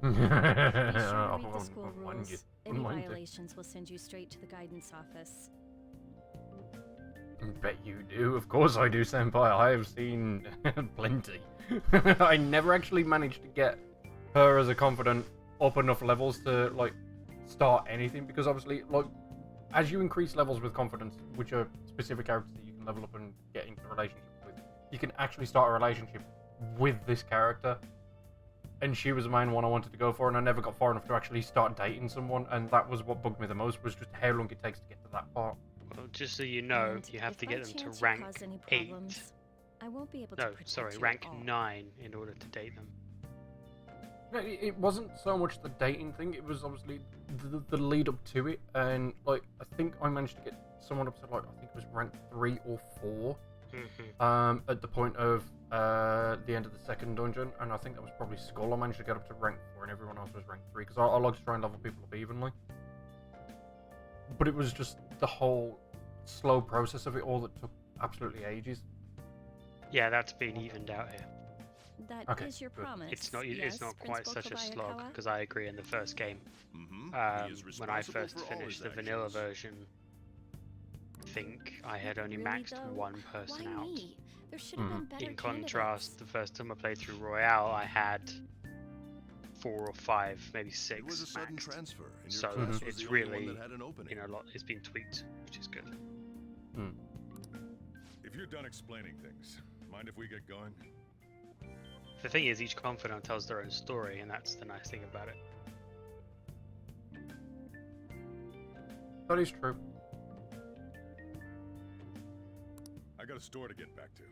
Be sure to read the school rules. Any violations will send you straight to the guidance office. Bet you do. Of course I do, Senpai. I have seen plenty. I never actually managed to get her as a confidant up enough levels to, like, start anything, because obviously, like, as you increase levels with confidence, which are specific characters that you can level up and get into a relationship with, you can actually start a relationship with this character. And she was the main one I wanted to go for, and I never got far enough to actually start dating someone, and that was what bugged me the most, was just how long it takes to get to that part. Well, just so you know, you have to get them to rank 8. I won't be able No, to sorry, rank 9 in order to date them. No, it wasn't so much the dating thing, it was obviously the lead up to it, and like I think I managed to get someone up to, like, I think it was rank 3 or 4 at the point of the end of the second dungeon, and I think that was probably Skull. I managed to get up to rank 4 and everyone else was rank 3, because I like to try and level people up evenly. But it was just the whole slow process of it all that took absolutely ages. Yeah, that's been evened out here. That is your promise. It's not. Yes, It's not quite Principal such a slog, Kobayakawa? because I agree. In the first game, when I first finished the vanilla version, I think I had only Really, maxed though? one person Why out. me? There should have been better In contrast, the first time I played through Royale, I had 4 or 5, maybe 6. It was a sudden maxed. transfer, and your So class was it's the only really, one that had an opening. you know, it's been tweaked, which is good. If you're done explaining things, mind if we get going? The thing is, each confidant tells their own story, and that's the nice thing about it. That is true. I got a store to get back to.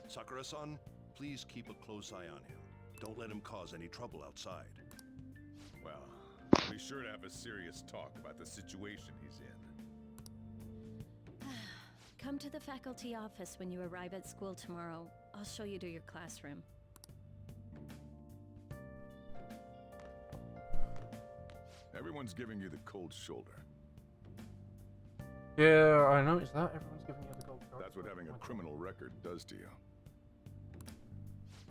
Sakura-san, please keep a close eye on him. Don't let him cause any trouble outside. Well, be sure to have a serious talk about the situation he's in. Come to the faculty office when you arrive at school tomorrow. I'll show you to your classroom. Everyone's giving you the cold shoulder. Yeah, I noticed that. Everyone's giving you the gold card. That's what having a criminal record does to you.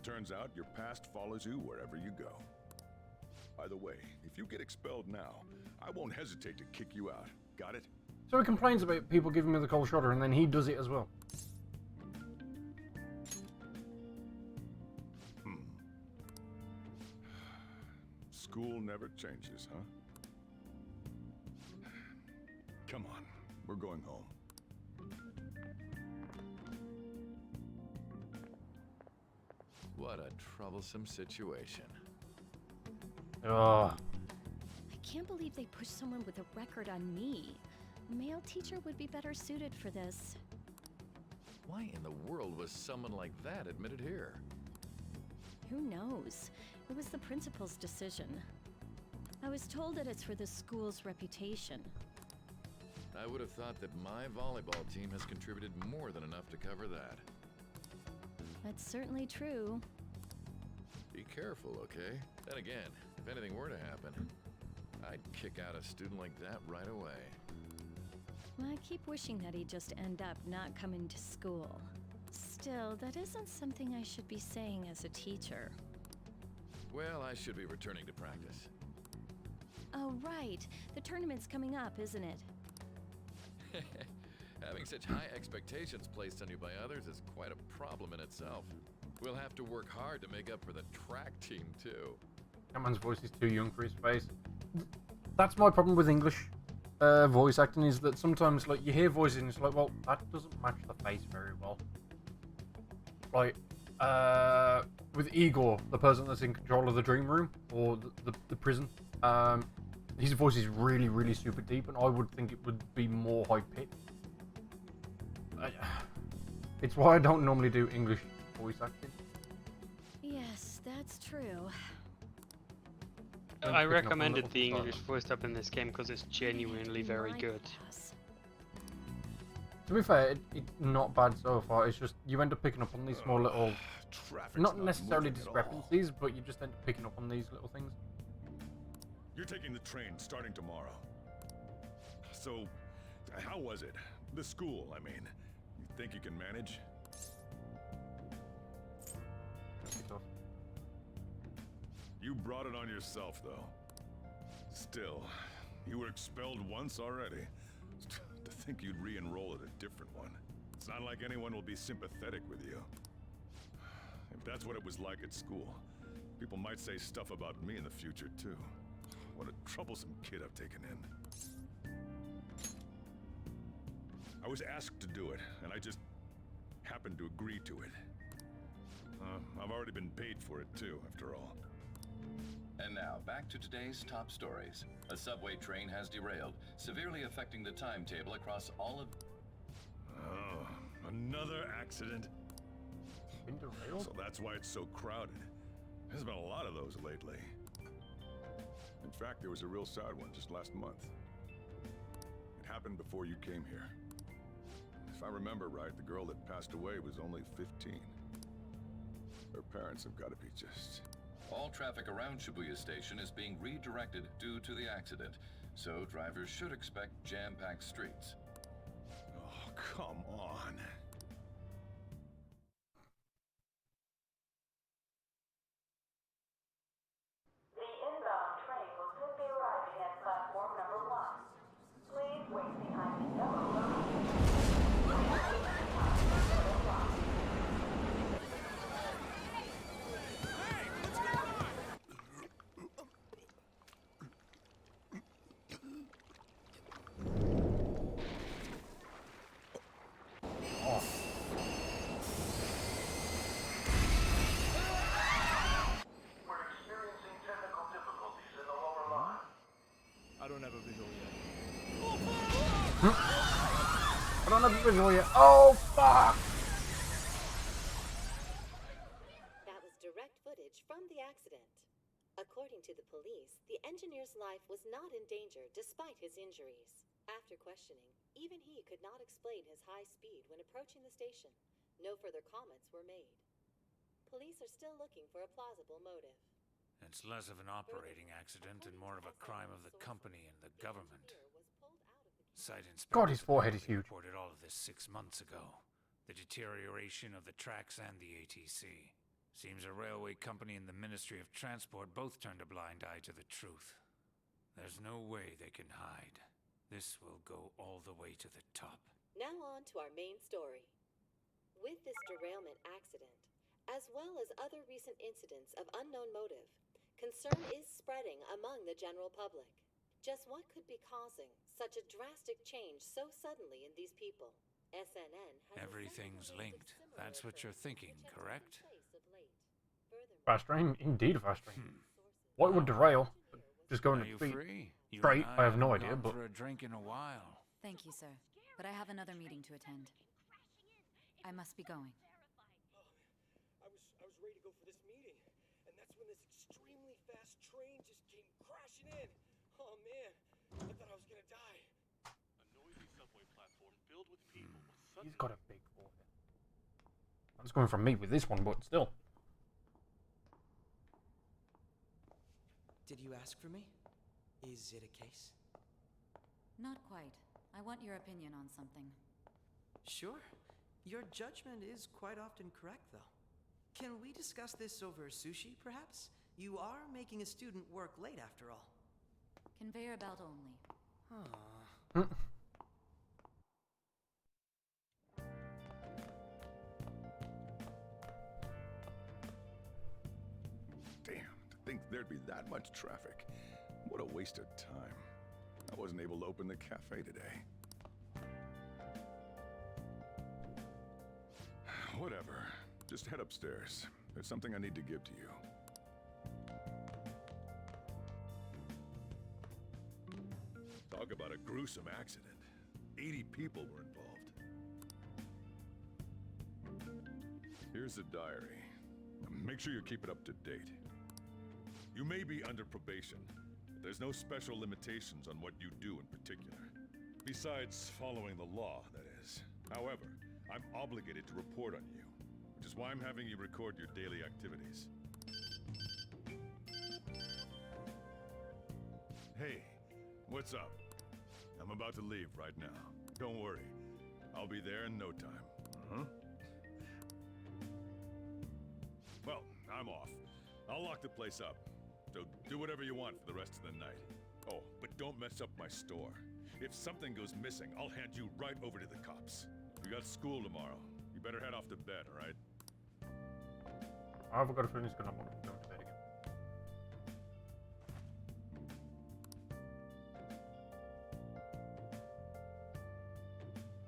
Turns out your past follows you wherever you go. By the way, if you get expelled now, I won't hesitate to kick you out. Got it? So he complains about people giving me the cold shoulder, and then he does it as well. School never changes, huh? Come on, we're going home. What a troublesome situation. Ugh. I can't believe they pushed someone with a record on me. A male teacher would be better suited for this. Why in the world was someone like that admitted here? Who knows? It was the principal's decision. I was told that it's for the school's reputation. I would have thought that my volleyball team has contributed more than enough to cover that. That's certainly true. Be careful, okay? Then again, if anything were to happen, I'd kick out a student like that right away. I keep wishing that he'd just end up not coming to school. Still, that isn't something I should be saying as a teacher. Well, I should be returning to practice. Oh, right. The tournament's coming up, isn't it? Having such high expectations placed on you by others is quite a problem in itself. We'll have to work hard to make up for the track team, too. That man's voice is too young for his face. That's my problem with English voice acting, is that sometimes, like, you hear voices and it's like, well, that doesn't match the face very well. Like, with Igor, the person that's in control of the dream room, or the prison, his voice is really, really super deep, and I would think it would be more high-pitched. It's why I don't normally do English voice acting. Yes, that's true. I recommended the English voice dub in this game because it's genuinely very good. To be fair, it's not bad so far. It's just you end up picking up on these small little, not necessarily discrepancies, but you just end up picking up on these little things. You're taking the train starting tomorrow. So, how was it? The school, I mean. You think you can manage? You brought it on yourself, though. Still, you were expelled once already. To think you'd re-enroll at a different one. It's not like anyone will be sympathetic with you. If that's what it was like at school, people might say stuff about me in the future, too. What a troublesome kid I've taken in. I was asked to do it, and I just happened to agree to it. I've already been paid for it, too, after all. And now, back to today's top stories. A subway train has derailed, severely affecting the timetable across all of... Oh, another accident? Been derailed? So that's why it's so crowded. There's been a lot of those lately. In fact, there was a real sad one just last month. It happened before you came here. If I remember right, the girl that passed away was only 15. Her parents have got to be just... All traffic around Shibuya Station is being redirected due to the accident, so drivers should expect jam-packed streets. Oh, come on. The inbound train will soon be arriving at platform number 1. Please wait behind the yellow line. I don't have a visual yet. I don't have a visual yet. Oh, fuck! That was direct footage from the accident. According to the police, the engineer's life was not in danger despite his injuries. After questioning, even he could not explain his high speed when approaching the station. No further comments were made. Police are still looking for a plausible motive. It's less of an operating accident and more of a crime of the company and the government. Site God, his inspectors forehead is huge. reported all of this 6 months ago. The deterioration of the tracks and the ATC. Seems a railway company and the Ministry of Transport both turned a blind eye to the truth. There's no way they can hide. This will go all the way to the top. Now on to our main story. With this derailment accident, as well as other recent incidents of unknown motive, concern is spreading among the general public. Just what could be causing such a drastic change so suddenly in these people? SNN has Everything's linked. That's what you're thinking, correct? Fast train? Indeed a fast train. What would derail? Just going Are to you speed free? You straight? and I have no haven't idea, gone but... for a drink in a while. Thank you, sir. But I have another meeting to attend. I must be going. I was ready to go for this meeting, and that's when this extremely fast train just came crashing in. Oh man, I thought I was gonna die. A noisy subway platform filled with people was suddenly... He's got a big forehead. That's coming from me with this one, but still. Did you ask for me? Is it a case? Not quite. I want your opinion on something. Sure. Your judgment is quite often correct, though. Can we discuss this over sushi, perhaps? You are making a student work late, after all. Conveyor belt only. Aww. Damn, to think there'd be that much traffic. What a waste of time. I wasn't able to open the cafe today. Whatever. Just head upstairs. There's something I need to give to you. Talk about a gruesome accident. 80 people were involved. Here's the diary. Make sure you keep it up to date. You may be under probation, but there's no special limitations on what you do in particular. Besides following the law, that is. However, I'm obligated to report on you, which is why I'm having you record your daily activities. Hey, what's up? I'm about to leave right now. Don't worry. I'll be there in no time. Well, I'm off. I'll lock the place up. So do whatever you want for the rest of the night. Oh, but don't mess up my store. If something goes missing, I'll hand you right over to the cops. You got school tomorrow. You better head off to bed, all right? I've got a feeling he's gonna want to go to bed again.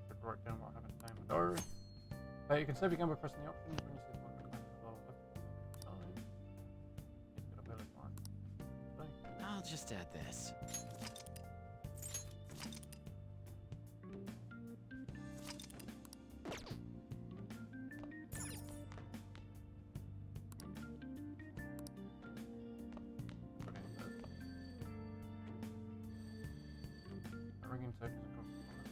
Should write down what I haven't done in my diary. You can save your game by pressing the options when you see the button behind the bottom left side. It's got a bell icon. I'll just add this. Ringing searches across the front.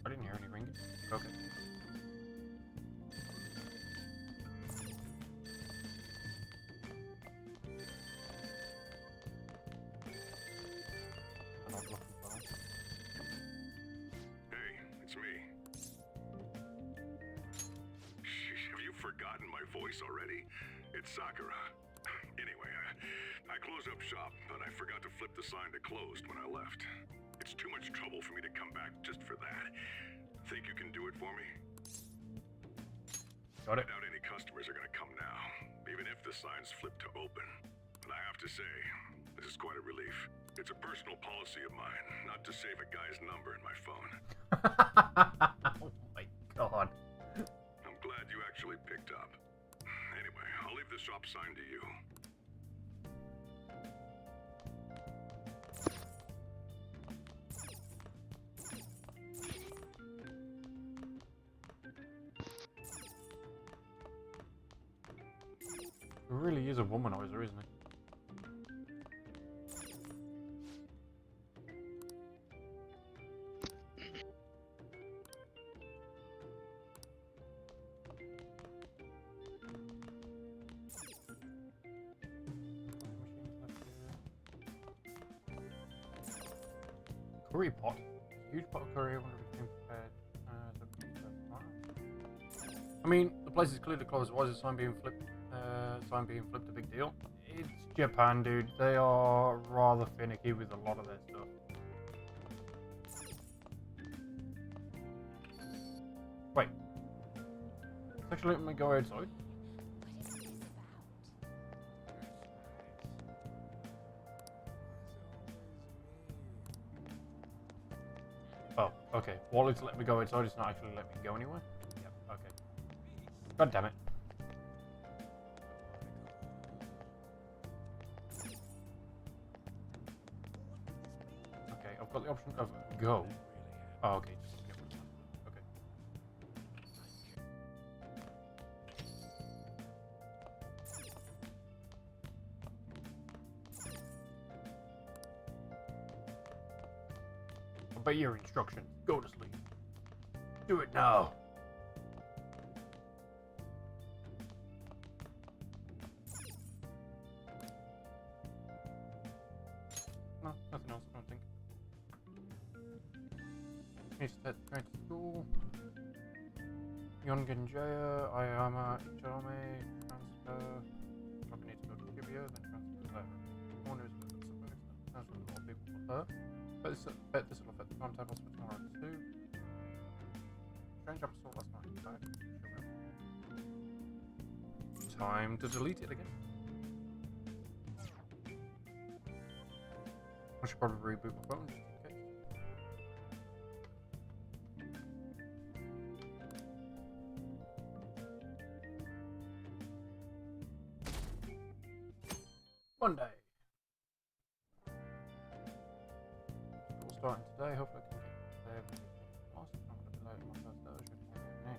I didn't hear any ringing. Okay. Hey, it's me. Sheesh, have you forgotten my voice already? It's Sakura. Anyway, I closed up shop, but I forgot to flip the sign to closed when I left. It's too much trouble for me to come back just for that. Think you can do it for me? Got it. I doubt any customers are gonna come now, even if the sign's flipped to open. But I have to say, this is quite a relief. It's a personal policy of mine, not to save a guy's number in my phone. Oh my god. I'm glad you actually picked up. Anyway, I'll leave the shop sign to you. He really is a womanizer, isn't he? curry pot. Huge pot of curry. I wonder if it came prepared. I mean, the place is clearly closed. Why is the sign being flipped? Sign being flipped a big deal? It's Japan, dude. They are rather finicky with a lot of their stuff. Wait. Actually, let me go outside. Oh, okay. While it's letting me go outside, it's not actually letting me go anywhere. Yep, okay. God damn it. Okay, I've got the option of go. Oh, okay. Okay. Obey your instructions. Go to sleep. Do it now. No, nothing else, I don't think. Needs to go to school. Yongenjaya, Ayama, Ichome, transfer. Probably need to go to Shibuya, then transfer there. Corners, transfer a lot of people for her. Bet this will affect the timetables for tomorrow too. Strange episode last night. Time to delete it again. I should probably reboot my phone just in case. Monday. School starting today. Hopefully I can get there everything lost. I'm going to be late on my first day. I should have it now.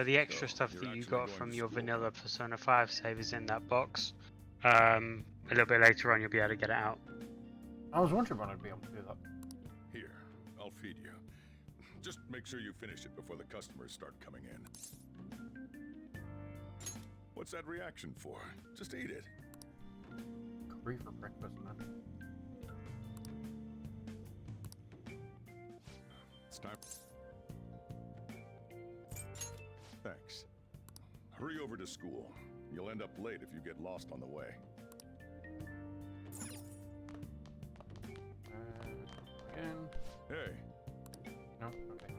The extra stuff that you got from your vanilla Persona 5 save is in that box. A little bit later on you'll be able to get it out. I was wondering when I'd be able to do that. Here, I'll feed you. Just make sure you finish it before the customers start coming in. What's that reaction for? Just eat it. Curry for breakfast, man. It's time. Thanks. Hurry over to school. You'll end up late if you get lost on the way. Again. Hey. No? Okay.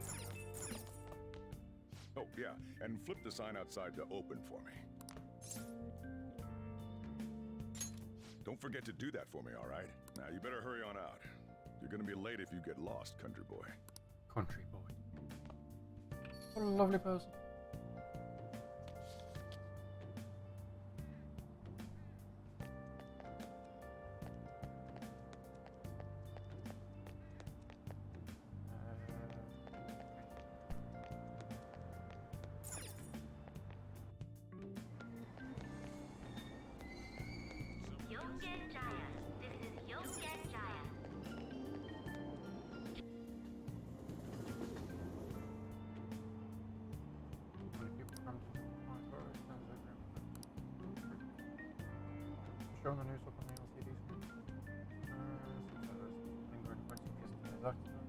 Oh, yeah, and flip the sign outside to open for me. Don't forget to do that for me, all right? Now, you better hurry on out. You're gonna be late if you get lost, country boy. Country boy. What a lovely person. Showing the news up on the LCD screen. Lingering effects of yesterday's accident.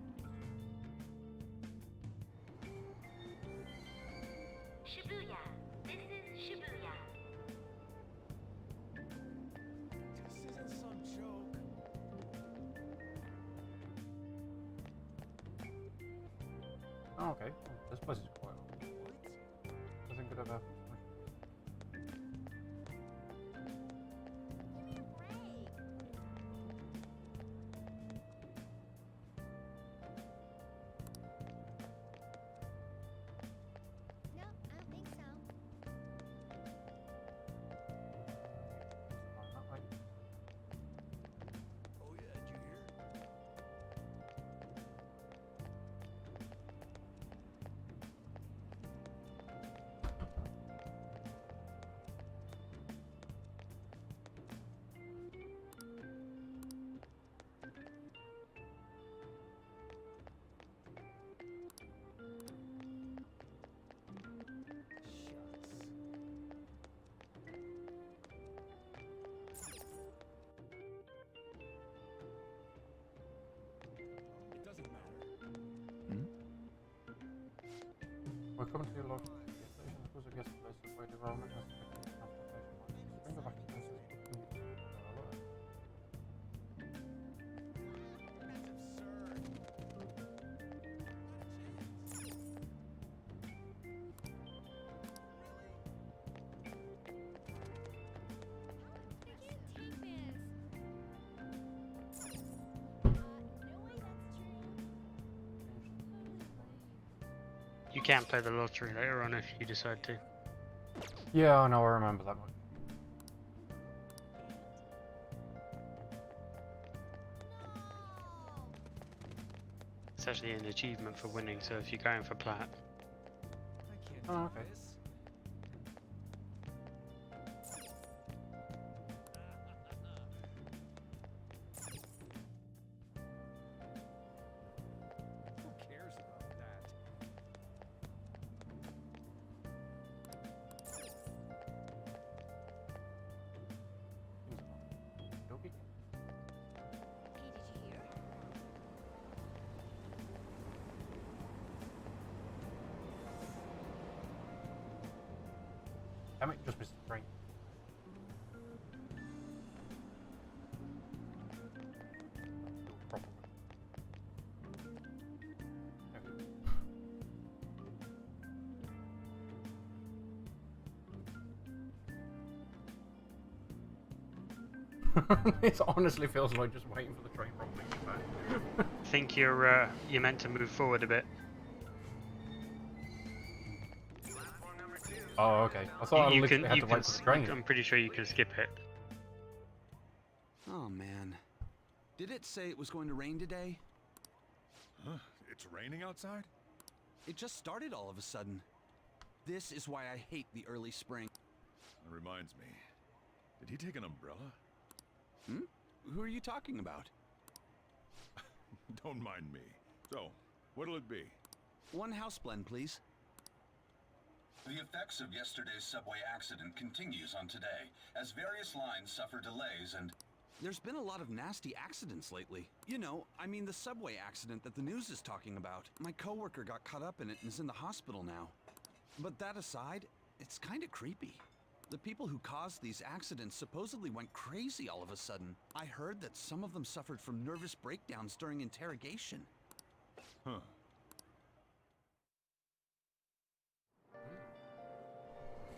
Shibuya. This is Shibuya. This isn't some joke. Oh, okay. Well, this place is quite old. Nothing good ever. coming to your local gas station. Of course, I guess the subway derailment has affected transportation lines. String of accidents is looking to alert. You can play the lottery later on if you decide to. Yeah, I know, I remember that much. It's actually an achievement for winning, so if you're going for plat. Oh, okay. Who cares about that? Okay. I might just miss the train. It honestly feels like just waiting for the train properly to get back. I think you're meant to move forward a bit. Oh, okay. I thought I literally had to wait for the train. I'm pretty sure you can skip it. Oh man. Did it say it was going to rain today? Huh? It's raining outside? It just started all of a sudden. This is why I hate the early spring. That reminds me. Did he take an umbrella? Hmm? Who are you talking about? Don't mind me. So, what'll it be? One house blend, please. The effects of yesterday's subway accident continues on today, as various lines suffer delays and... There's been a lot of nasty accidents lately. You know, I mean the subway accident that the news is talking about. My coworker got caught up in it and is in the hospital now. But that aside, it's kinda creepy. The people who caused these accidents supposedly went crazy all of a sudden. I heard that some of them suffered from nervous breakdowns during interrogation. Huh.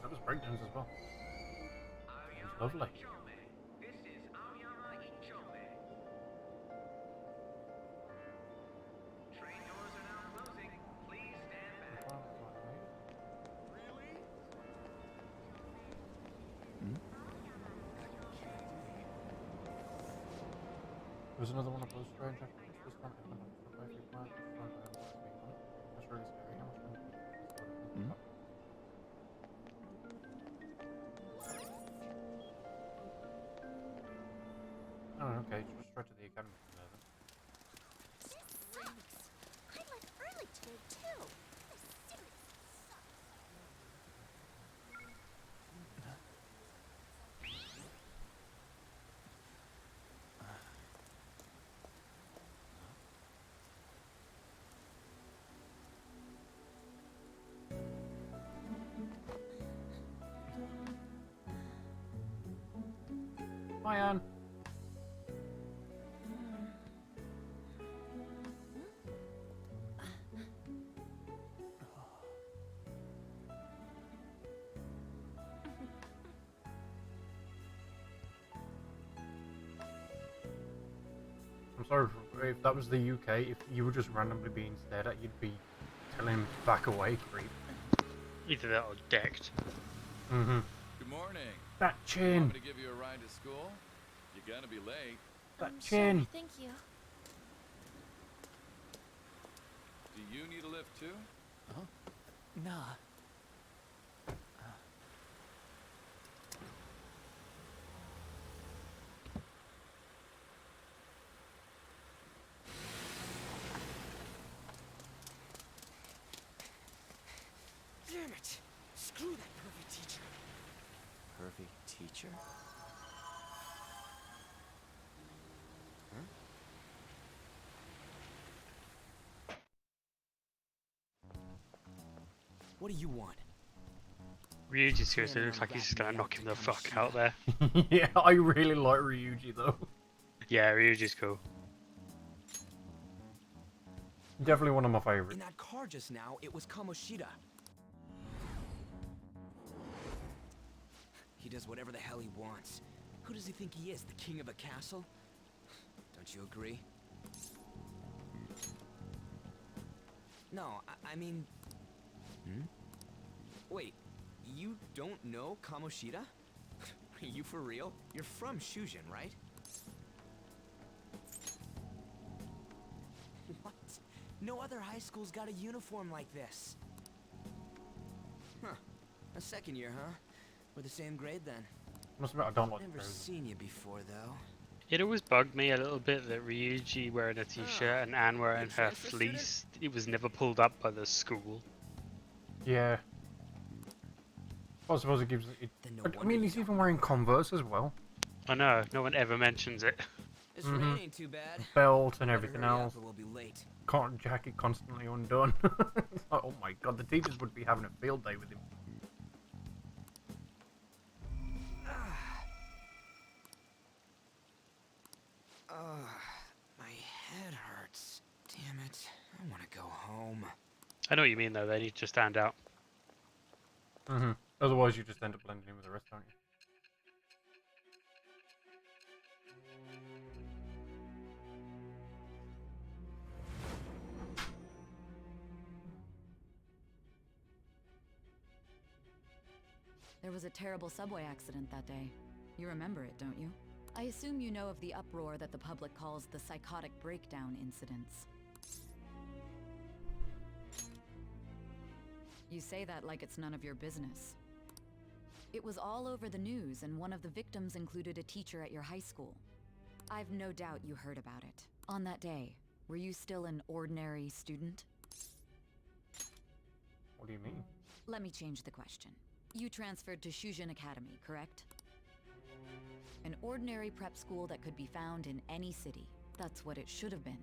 Nervous breakdowns as well. Lovely. There's another one of those strange accidents. This one happened on the subway through plant. That's really scary. How much money did you spend? Oh, okay. Just straight to the academy from there then. I left early today too. I seriously suck. Hi, Anne. I'm sorry if that was the UK, if you were just randomly being stared at, you'd be telling him to back away, creep. Either that or decked. Mm-hmm. Good morning. That chin. Want me to give you a ride to school? You're gonna be late. That chin. Sorry, thank you. Do you need a lift too? Huh? Nah. Damn it! Screw that perfect teacher. Perfect teacher? Huh? What do you want? Ryuji seriously looks like he's just gonna knock him the fuck out there. Yeah, I really like Ryuji though. Yeah, Ryuji's cool. Definitely one of my favorites. In that car just now, it was Kamoshida. He does whatever the hell he wants. Who does he think he is, the king of a castle? Don't you agree? No, I mean... Hmm? Wait, you don't know Kamoshida? Are you for real? You're from Shujin, right? What? No other high school's got a uniform like this. Huh. A second year, huh? We're the same grade then. Must admit, I don't like Never seen you before, though. It always bugged me a little bit that Ryuji wearing a t-shirt and Anne wearing her fleece. It was never pulled up by the school. Yeah. I suppose it gives it. I mean, he's even wearing Converse as well. I know, no one ever mentions it. This rain ain't too bad. Belt and everything else. We'll be late. Jacket constantly undone. Oh my god, the teachers would be having a field day with him. My head hurts. Damn it. I want to go home. I know what you mean though, they need to stand out. Otherwise you just end up blending in with the rest, don't you? There was a terrible subway accident that day. You remember it, don't you? I assume you know of the uproar that the public calls the psychotic breakdown incidents. You say that like it's none of your business. It was all over the news, and one of the victims included a teacher at your high school. I've no doubt you heard about it. On that day, were you still an ordinary student? What do you mean? Let me change the question. You transferred to Shujin Academy, correct? An ordinary prep school that could be found in any city. That's what it should have been.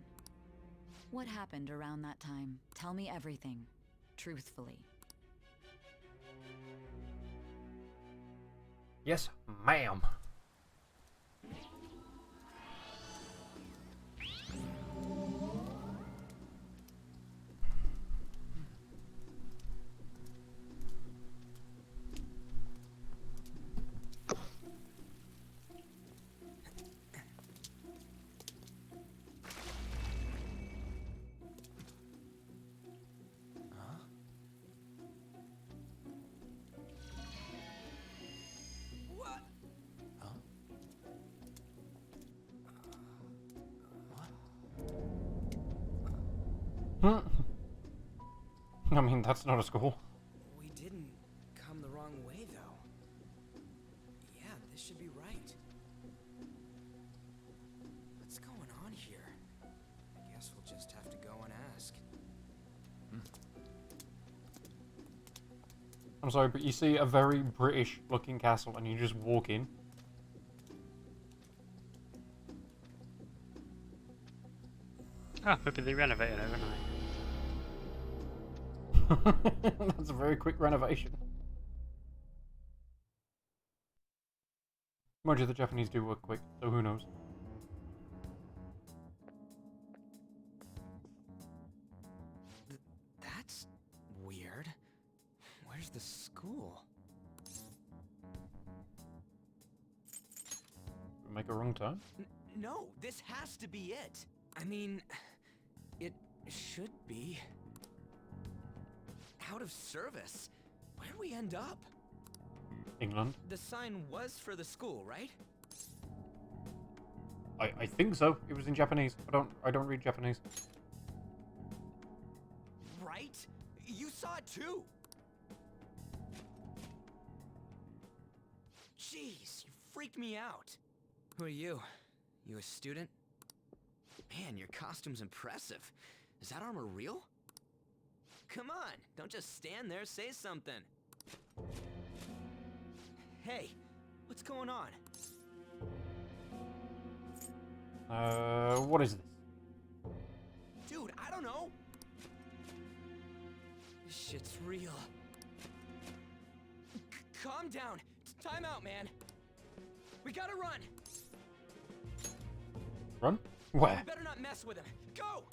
What happened around that time? Tell me everything. Truthfully. Yes, ma'am. I mean, that's not a school. We didn't come the wrong way, though. Yeah, this should be right. What's going on here? I guess we'll just have to go and ask. I'm sorry, but you see a very British-looking castle and you just walk in. Ah, maybe they renovated overnight. That's a very quick renovation. Mind you, the Japanese do work quick, so who knows? That's weird. Where's the school? Make a wrong turn? No, this has to be it. I mean, it should be. Out of service? Where'd we end up? England. The sign was for the school, right? I think so. It was in Japanese. I don't read Japanese. Right? You saw it too. Jeez, you freaked me out. Who are you? You a student? Man, your costume's impressive. Is that armor real? Come on, don't just stand there, say something. Hey, what's going on? What is this? Dude, I don't know. This shit's real. Calm down. Time out, man. We gotta run. Run? Where? We better not mess with him. Go!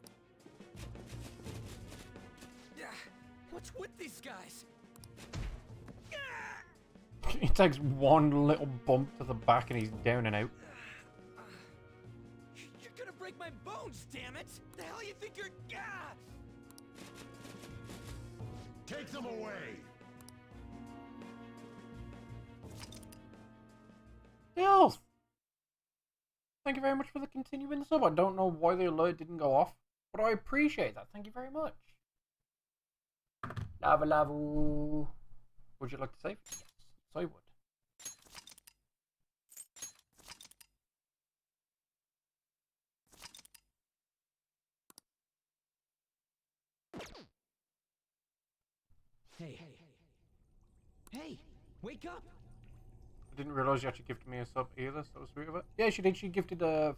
What's with these guys? He takes one little bump to the back and he's down and out. You're gonna break my bones, damn it! The hell you think you're... Take them away! Stealth! Thank you very much for the continuing sub. I don't know why the alert didn't go off, but I appreciate that. Thank you very much. Lava lava. Would you like to save? Yes, I would. Hey. Hey, wake up! I didn't realise you actually gifted me a sub either, so that was sweet of it. Yeah, she did. She gifted 2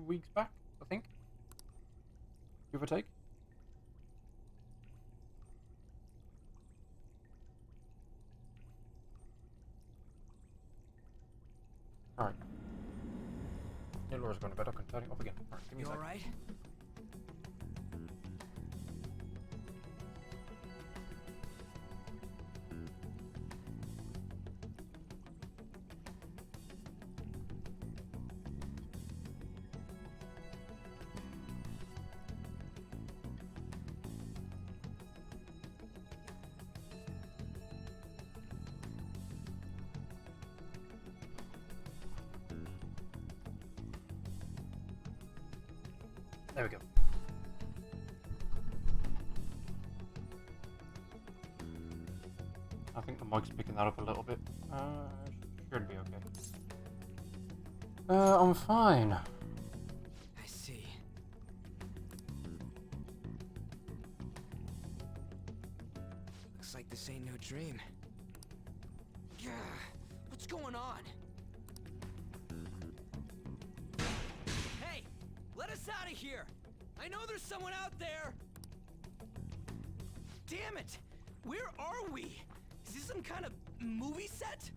weeks back, I think. Give or take. Alright. Yeah, Laura's going to bed. I can turn it off again. Alright, give me a You second. alright? There we go. I think the mic's picking that up a little bit. Should be okay. I'm fine. I see. Looks like this ain't no dream. Gah, what's going on? Hey, let us out of here! I know there's someone out there! Damn it! Where are we? Is this some kind of movie set?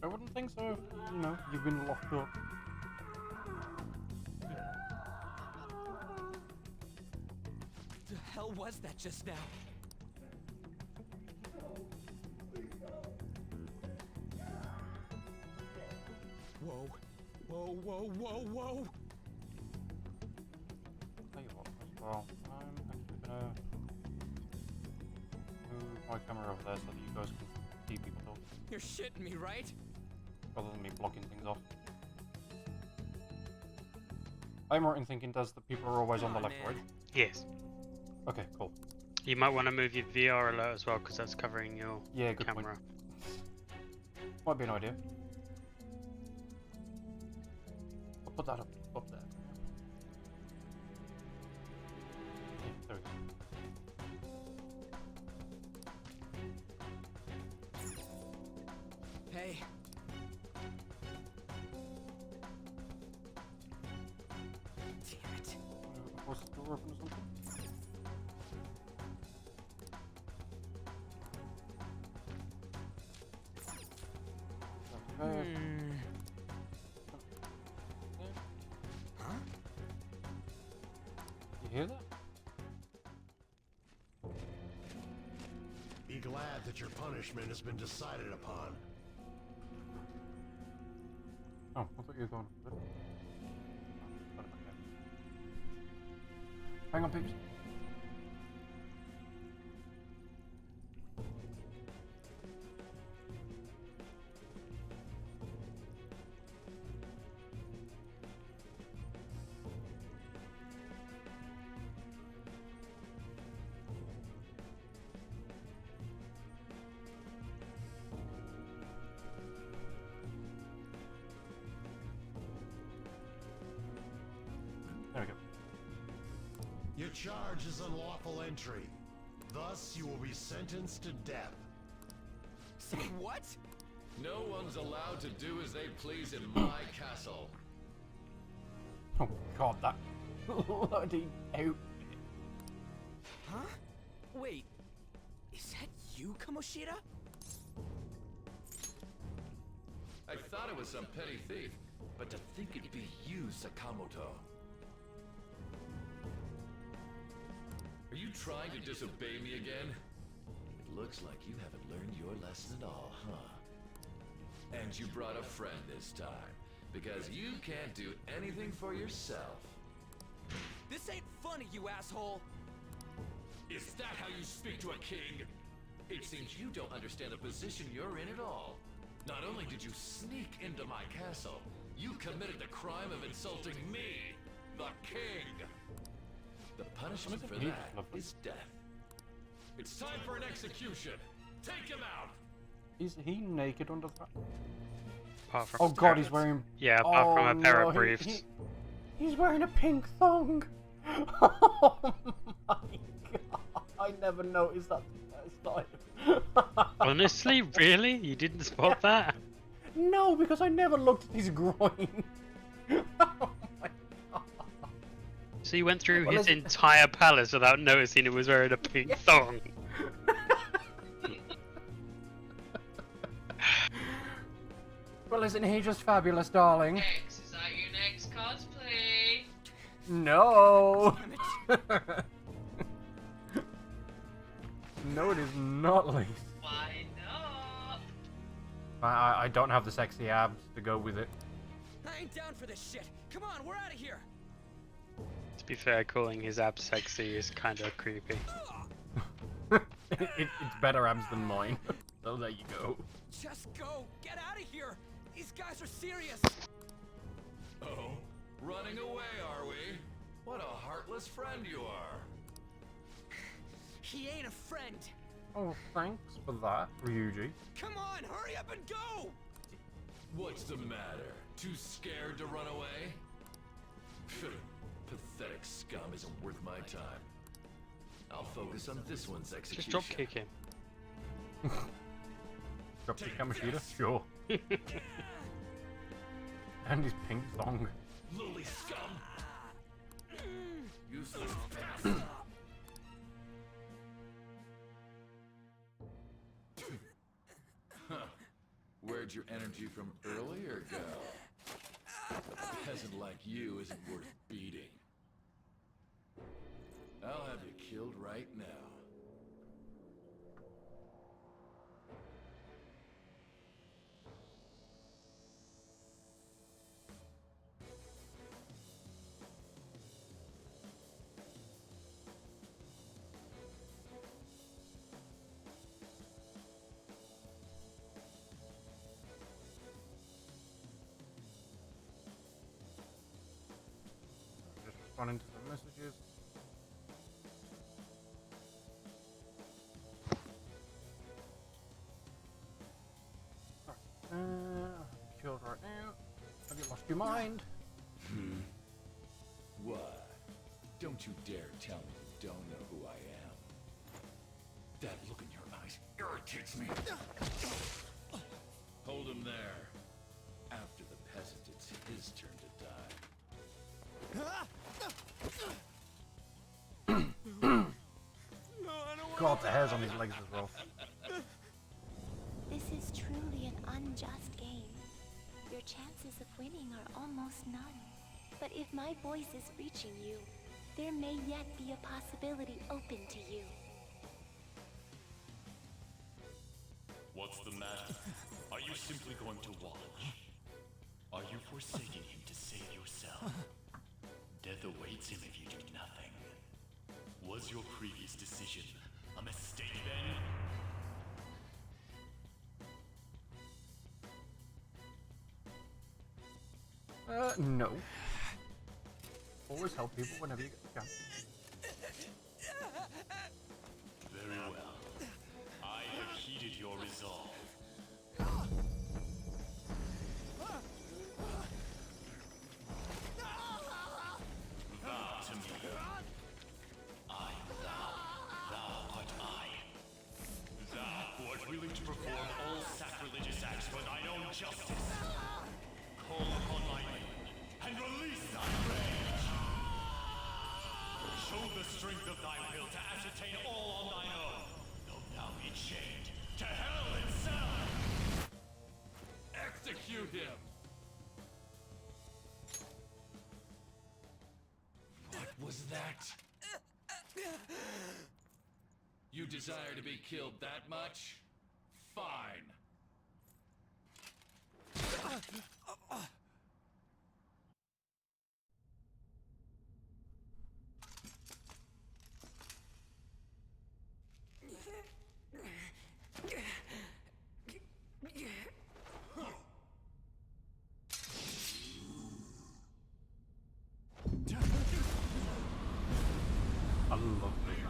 I wouldn't think so if, you know, you've been locked up. The hell was that just now? Whoa. Whoa, whoa, whoa, whoa! Tell you what, as well, I'm actually gonna move my camera over there so that you guys can see people talk, You're shitting me, right? rather than me blocking things off. I'm right in thinking, does the people are always on the left, right? Yes. Okay, cool. You might want to move your VR alert as well, because that's covering your Yeah, good camera. point. Might be an idea. I'll put that up there. Yeah, there we go. Hey. Damn it. Force the door open or something? Okay. Huh? You hear that? Be glad that your punishment has been decided upon. Oh, I thought you were going. Good. Hang on, peeps. There we go. Your charge is unlawful entry. Thus, you will be sentenced to death. Say what? No one's allowed to do as they please in my castle. Oh god, that bloody out. Huh? Wait, is that you, Kamoshida? I thought it was some petty thief, but to think it'd be you, Sakamoto. Are you trying to disobey me again? It looks like you haven't learned your lesson at all, huh? And you brought a friend this time, because you can't do anything for yourself. This ain't funny, you asshole! Is that how you speak to a king? It seems you don't understand the position you're in at all. Not only did you sneak into my castle, you committed the crime of insulting me, the king. The punishment for that is death. It's time for an execution. Take him out. Is he naked under that? Apart from Oh god, he's wearing... Yeah, apart from a pair of no, briefs. He's wearing a pink thong. Oh my god. I never noticed that the first time. Honestly, really? You didn't spot that? No, because I never looked at his groin. So you went through his entire palace without noticing he was wearing a pink thong. Well, isn't he just fabulous, darling? X, is that your next cosplay? No! No, it is not, Lise. Why not? I don't have the sexy abs to go with it. I ain't down for this shit. Come on, we're out of here. To be fair, calling his abs sexy is kind of creepy. It's better abs than mine. So there you go. Just go. Get out of here. These guys are serious. Oh, running away, are we? What a heartless friend you are. He ain't a friend. Oh, thanks for that, Ryuji. Come on, hurry up and go. What's the matter? Too scared to run away? Pathetic scum isn't worth my time. I'll focus on this one's execution. Just drop kick him. Drop kick Kamoshida? Sure. And his pink thong. Lily scum! Useless Where'd your energy from earlier go? A peasant like you isn't worth beating. I'll have you killed right now. Just responding to some messages. Killed right now. Have you lost your mind? What? Don't you dare tell me you don't know who I am. That look in your eyes irritates me. Hold him there. After the peasant, it's his turn to die. God, the hairs on his legs as well. This is truly an unjust game. Your chances of winning are almost none. But if my voice is reaching you, there may yet be a possibility open to you. What's the matter? Are you simply going to watch? Are you forsaking him to save yourself? Death awaits him if you do nothing. Was your previous decision a mistake then? No. Always help people whenever you get the chance. Very well. I have heeded your resolve. Vow to me. I am thou, thou art I. Thou who art willing to perform all sacrilegious acts for thine own justice. Call upon my name and release thy rage. Show the strength of thy will to ascertain all on thine own, though thou be chained. that? You desire to be killed that much? Fine. I love this animation.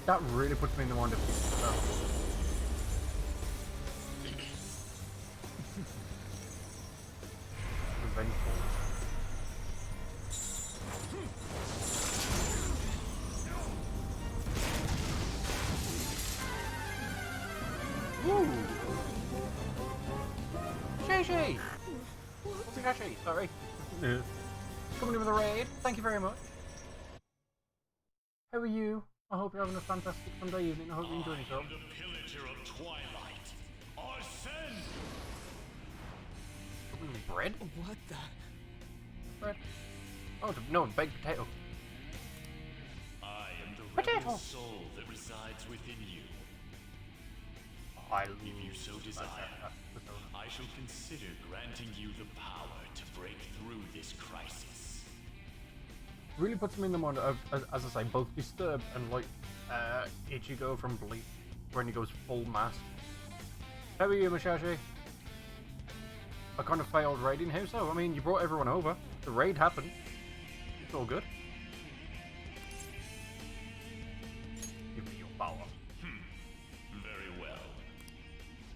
That really puts me in the mind of Revengeful. Woo! Shay! Shay, sorry. Coming in with a raid. Thank you very much. How are you? I hope you're having a fantastic Sunday evening. I hope you're enjoying yourself. The pillager of Twilight. Ascend! Bread? What the? Bread? Oh, no, baked potato. I am the Potato. rebel soul that resides within you. If you so desire, I shall consider granting you the power to break through this crisis. Really puts me in the mind of, as I say, both Disturbed and like Ichigo from Bleach when he goes full mask. How are you, Mashashi? I kind of failed raiding. How so? I mean, you brought everyone over. The raid happened. It's all good. Give me your power. Very well.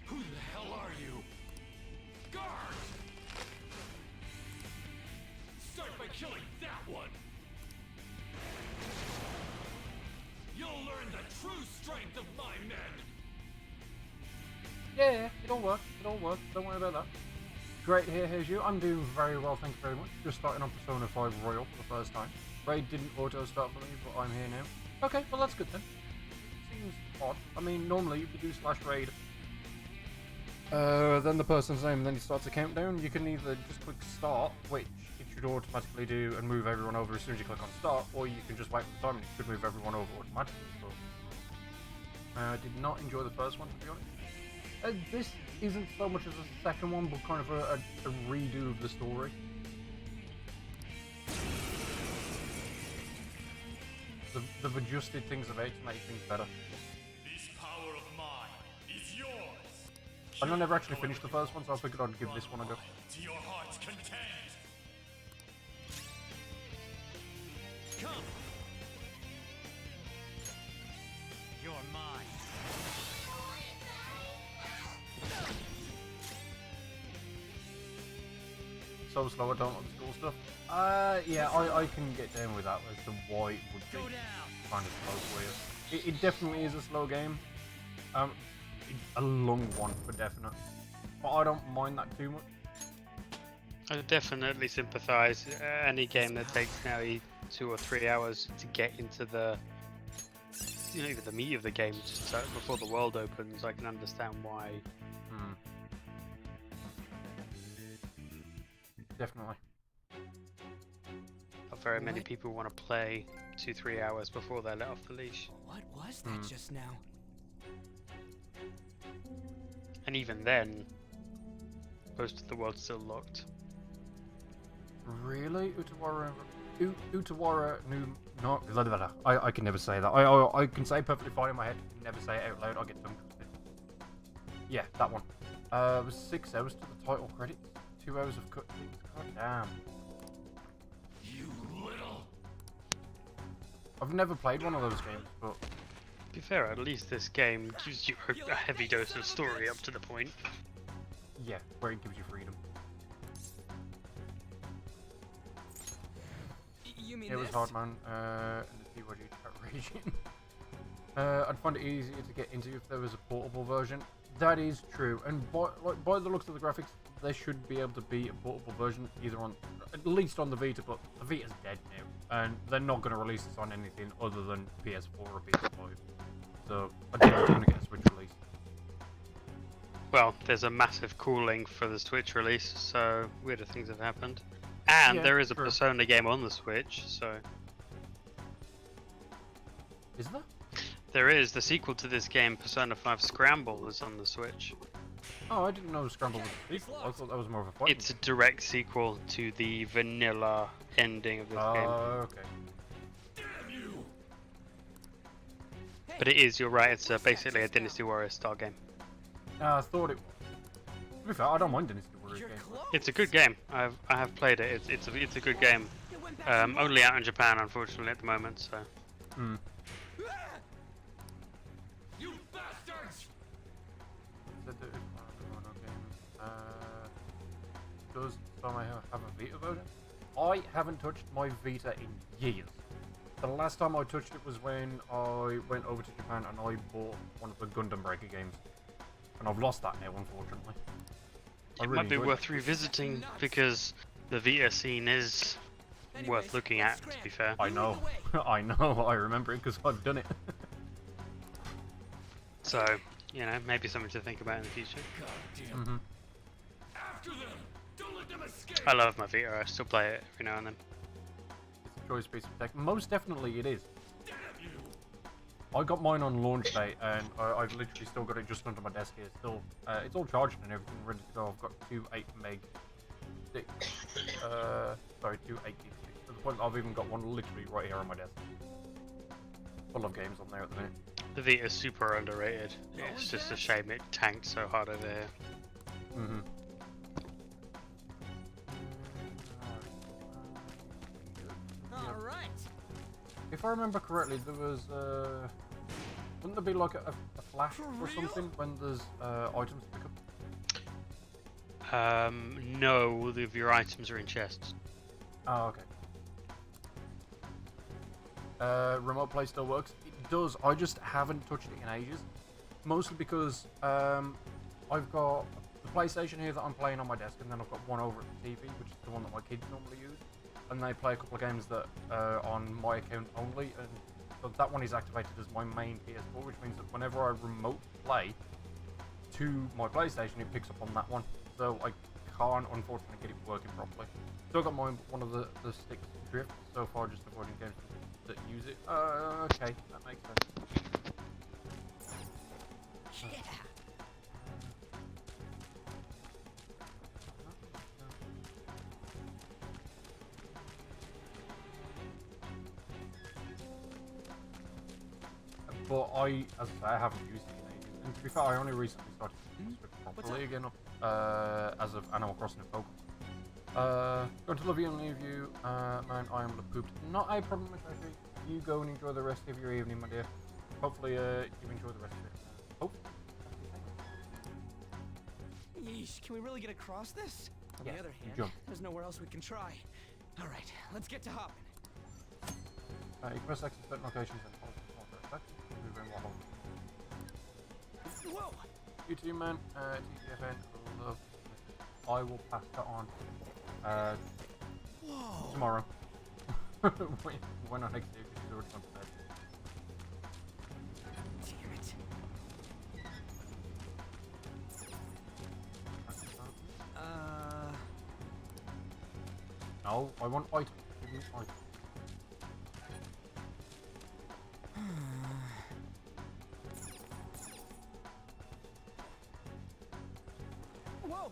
Who the hell are you? Guard! Start by killing that one! You'll learn the true strength of my men! Yeah, it'll work. It'll work. Don't worry about that. Great, here's you. I'm doing very well, thank you very much. Just starting on Persona 5 Royal for the first time. Raid didn't auto-start for me, but I'm here now. Okay, well that's good then. Seems odd. I mean, normally if you do /raid, then the person's name, and then it starts a countdown. You can either just click start, which it should automatically do and move everyone over as soon as you click on start, or you can just wait for the time and it should move everyone over automatically. But I did not enjoy the first one, to be honest. This isn't so much as a second one, but kind of a redo of the story. They've adjusted things about to make things better. This power of mine is yours. And I never actually finished the first one, so I figured I'd give this one a go. To your heart's content. Come! You're mine. So slow, I don't like the school stuff. Yeah, I can get down with that, as the white would be kind of slow for you. It definitely is a slow game. A long one for definite. But I don't mind that too much. I definitely sympathise. Any game that takes nearly 2 or 3 hours to get into the, even the meat of the game, just before the world opens, I can understand why. Definitely. Not very many people want to play 2-3 hours before they're let off the leash. What was that just now? And even then, most of the world's still locked. Really? Utawara no, I can never say that. I can say perfectly fine in my head, never say it out loud, I'll get them. Yeah, that one. It was 6 hours to the title credits, 2 hours of cutscenes. God damn. You little... I've never played one of those games, but be fair, at least this game gives you a heavy dose of story up to the point. Yeah, where it gives you freedom. You mean It was this? hard, man. And the TYG chat raging. I'd find it easier to get into if there was a portable version. That is true, and by the looks of the graphics, there should be able to be a portable version, either on, at least on the Vita, but the Vita's dead now, and they're not going to release this on anything other than PS4 or PS5. So I think it's going to get a Switch release. Well, there's a massive cooling for the Switch release, so weirder things have happened. And Yeah, there is a true. Persona game on the Switch, so... Is there? There is. The sequel to this game, Persona 5 Scramble, is on the Switch. Oh, I didn't know Scramble was a sequel. I thought that was more of a fight. It's a direct sequel to the vanilla ending of this game. Okay. But it is, you're right, it's basically a Dynasty Warriors style game. I thought it was. To be fair, I don't mind Dynasty Warriors games. It's a good game. I have played it. It's a good game. Only out in Japan, unfortunately, at the moment. So. Hmm. You bastards! Does Soma have a Vita version? I haven't touched my Vita in years. The last time I touched it was when I went over to Japan and I bought one of the Gundam Breaker games. And I've lost that now, unfortunately. It might be worth revisiting because the Vita scene is worth looking at, to be fair. I know. I know. I remember it because I've done it. So, you know, maybe something to think about in the future. Mm-hmm. After them! Don't let them escape! I love my Vita. I still play it every now and then. It's a choice piece of tech. Most definitely it is. I got mine on launch day, and I've literally still got it just under my desk here. Still, it's all charged and everything ready to go. I've got two 8 meg sticks. Sorry, two 8 gig sticks. To the point that I've even got one literally right here on my desk. Full of games on there at the minute. The Vita's super underrated. It's just a shame it tanked so hard over here. Mm-hmm. All right. If I remember correctly, there was wouldn't there be like a flash or something when there's items to pick up? No, all of your items are in chests. Oh, okay. Remote play still works. It does. I just haven't touched it in ages. Mostly because I've got the PlayStation here that I'm playing on my desk, and then I've got one over at the TV, which is the one that my kids normally use. And they play a couple of games that are on my account only, and so that one is activated as my main PS4, which means that whenever I remote play to my PlayStation, it picks up on that one. So I can't, unfortunately, get it working properly. Still got one of the sticks drift so far, just avoiding games that use it. Okay, that makes sense. Yeah. But as I say, I haven't used it in ages. And to be fair, I only recently started using it properly again as of Animal Crossing and Pokemon. Going to love you and leave you, man. I am pooped. Not a problem, Miss. You go and enjoy the rest of your evening, my dear. Hopefully, you enjoy the rest of it. Hopefully. Yeesh, can we really get across this? On the other hand, jump. there's nowhere else we can try. All right, let's get to hopping. You can press X in certain locations and hold the effect. Whoa! You too, man. TTFN, love. I will pass that on tomorrow. when I next day, because she's already gone to bed. Damn it. No, I want items. Give me items. Whoa!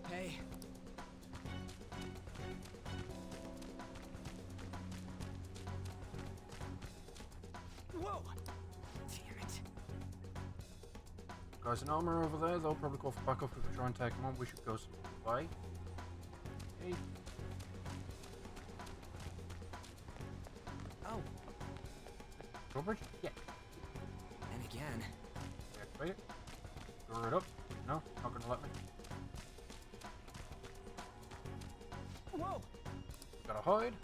Hey. guys in armor over there. They'll probably call for backup if we try and take them on. We should go some way. Hey. Oh. Drawbridge? Yeah. And again. Deactivate it. Draw it up. No, not gonna let me. Whoa! Gotta hide.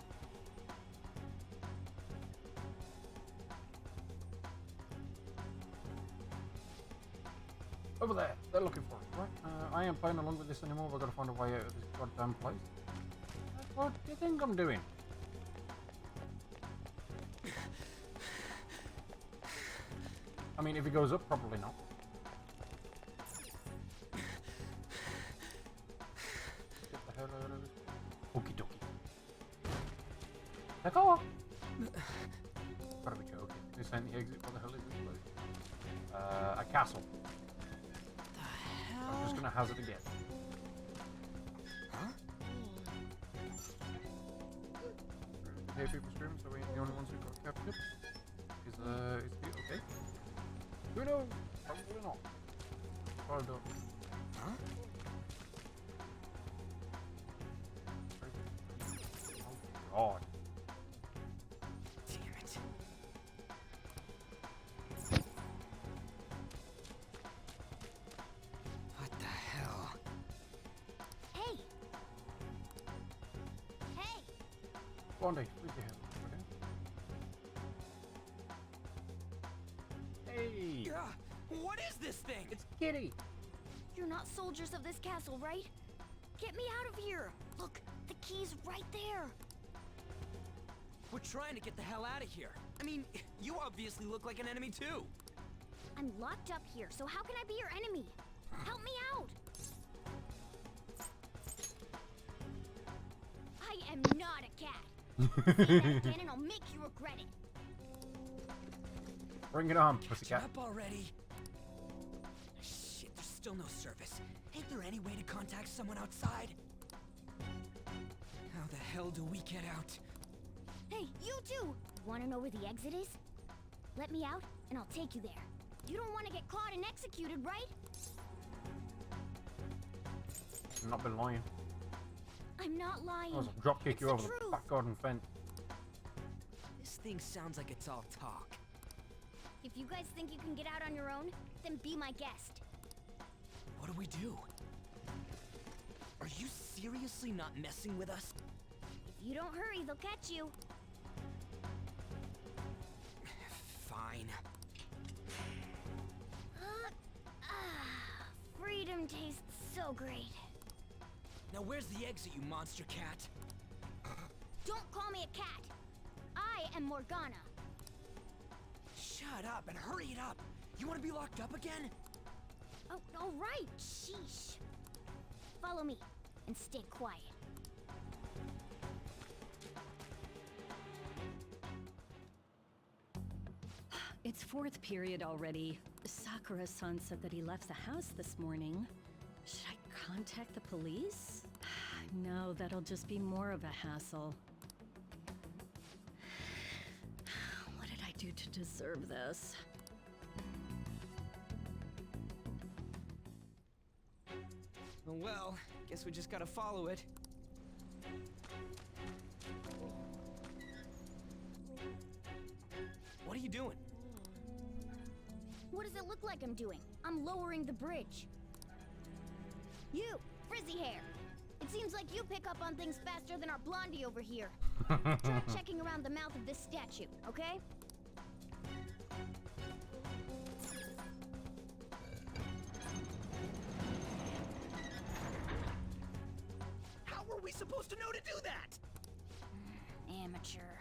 Over there, they're looking for it, right? I ain't playing along with this anymore. We've got to find a way out of this goddamn place. What do you think I'm doing? I mean, if he goes up, probably not. Get the hell out of this. Okie dokie. Heck off! Gotta be joking. This ain't the exit. What the hell is this place? A castle. I'm just gonna hazard again. Huh? Hear people screaming, so we ain't the only ones who got captured. Is he okay? Who knows? Probably not. Probably not. Huh? Oh god. Damn it. What the hell? Hey! Hey! Bondi, leave your hand. Okay. Hey! What is this thing? It's Kitty! You're not soldiers of this castle, right? Get me out of here! Look, the key's right there! We're trying to get the hell out of here. I mean, you obviously look like an enemy too. I'm locked up here, so how can I be your enemy? Help me out! I am not a cat! Say that again and I'll make you regret it! Bring it on, Catch pussycat. up already. Shit, there's still no service. Ain't there any way to contact someone outside? How the hell do we get out? Hey, you too! Wanna know where the exit is? Let me out, and I'll take you there. You don't want to get caught and executed, right? I've not been lying. I'm not lying. I'll drop kick It's you the over the truth. back garden fence. This thing sounds like it's all talk. If you guys think you can get out on your own, then be my guest. What do we do? Are you seriously not messing with us? If you don't hurry, they'll catch you. Fine. Freedom tastes so great. Now where's the exit, you monster cat? Don't call me a cat. I am Morgana. Shut up and hurry it up. You want to be locked up again? Oh, all right. Sheesh. Follow me and stay quiet. It's fourth period already. Sakura-san said that he left the house this morning. Should I contact the police? No, that'll just be more of a hassle. What did I do to deserve this? Well, guess we just gotta follow it. What are you doing? What does it look like I'm doing? I'm lowering the bridge. You, frizzy hair. It seems like you pick up on things faster than our blondie over here. Try checking around the mouth of this statue, okay? How were we supposed to know to do that? Amateur.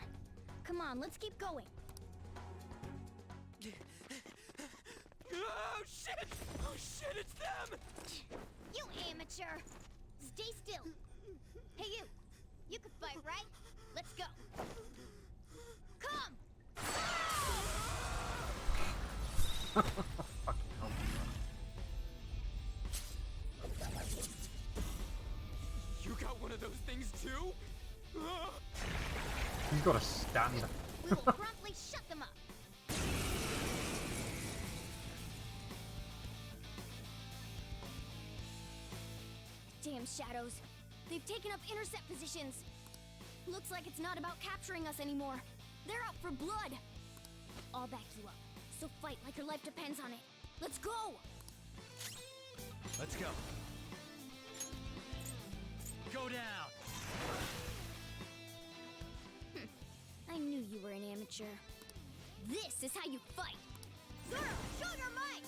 Come on, let's keep going. Oh shit! Oh shit, it's them! You amateur! Stay still. Hey you! You can fight, right? Let's go. Come! You got one of those things too? He's got a stand. We will promptly shut them up. damn shadows. They've taken up intercept positions. Looks like it's not about capturing us anymore. They're out for blood. I'll back you up. So fight like your life depends on it. Let's go! Let's go. Go down! I knew you were an amateur. This is how you fight! Zoro, show your might!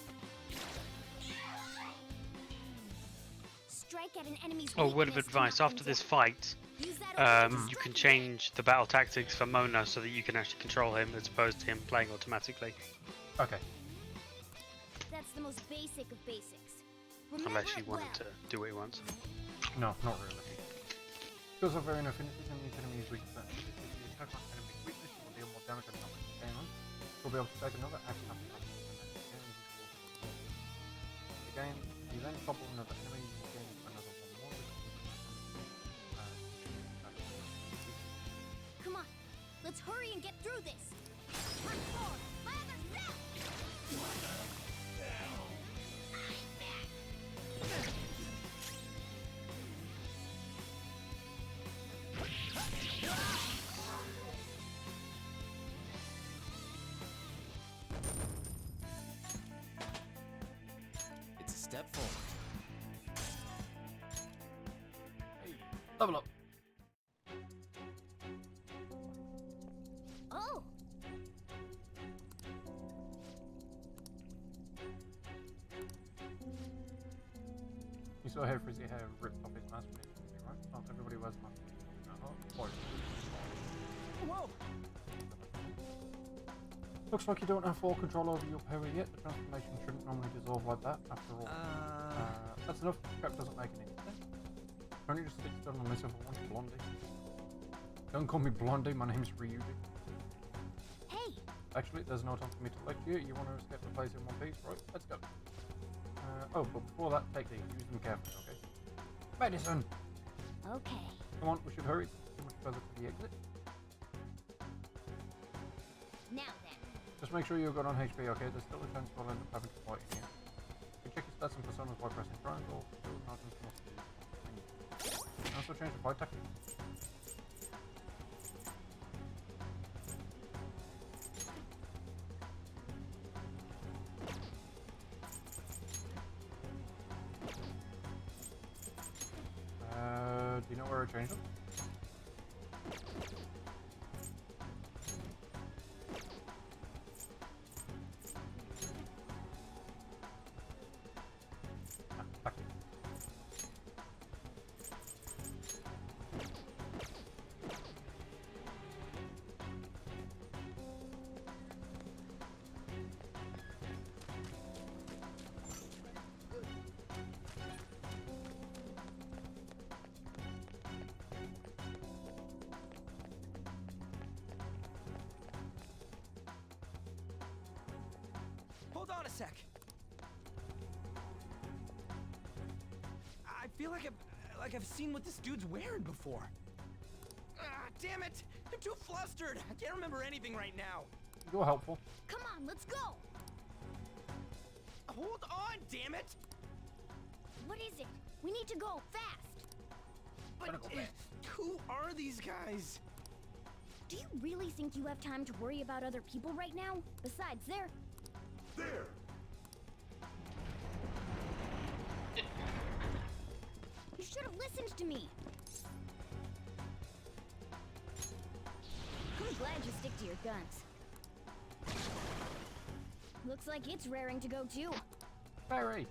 Strike at an enemy's Oh, word of weakness to advice: knock after them this down. fight, Use that you can change the battle tactics for Mona so that you can actually control him as opposed to him playing automatically. Okay. That's the most basic of basics. Unless you wanted to do what he wants. No, not really. Because of varying affinities and each enemy's weak point, if you attack on enemy's weakness, you will deal more damage and knock it down. You'll be able to take another action after knocking the next again. Again, you then topple another enemy, you gain another one more. Come on, let's hurry and get through this. Run forward, my other self! It's a step forward. Level up. Oh! You saw how Frizzy hair ripped off his mask when he was moving, right? Not everybody wears a mask. Whoa! Looks like you don't have full control over your power yet. The transformation shouldn't normally dissolve like that, after all. That's enough. Prep doesn't make any sense. Don't you just stick still and listen for once, Blondie? Don't call me Blondie, my name's Ryuji. Hey! Actually, there's no time for me to lecture you. You want to escape the place in one piece, right? Let's go. Oh, but before that, take these. Use them carefully, okay? Medicine! Okay. Come on, we should hurry. Too much further to the exit. Now then. Just make sure you're good on HP, okay? There's still a chance we'll end up having to fight in here. You can check your stats and personas by pressing triangle. Also change the fight tactic. Do you know where I changed them? Hold on a sec. I feel like I've seen what this dude's wearing before. Ah, damn it! I'm too flustered. I can't remember anything right now. You're helpful. Come on, let's go! Hold on, damn it! What is it? We need to go fast. But who are these guys? Do you really think you have time to worry about other people right now? Besides, they're... There! You should have listened to me. I'm glad you stick to your guns. Looks like it's raring to go too. Very.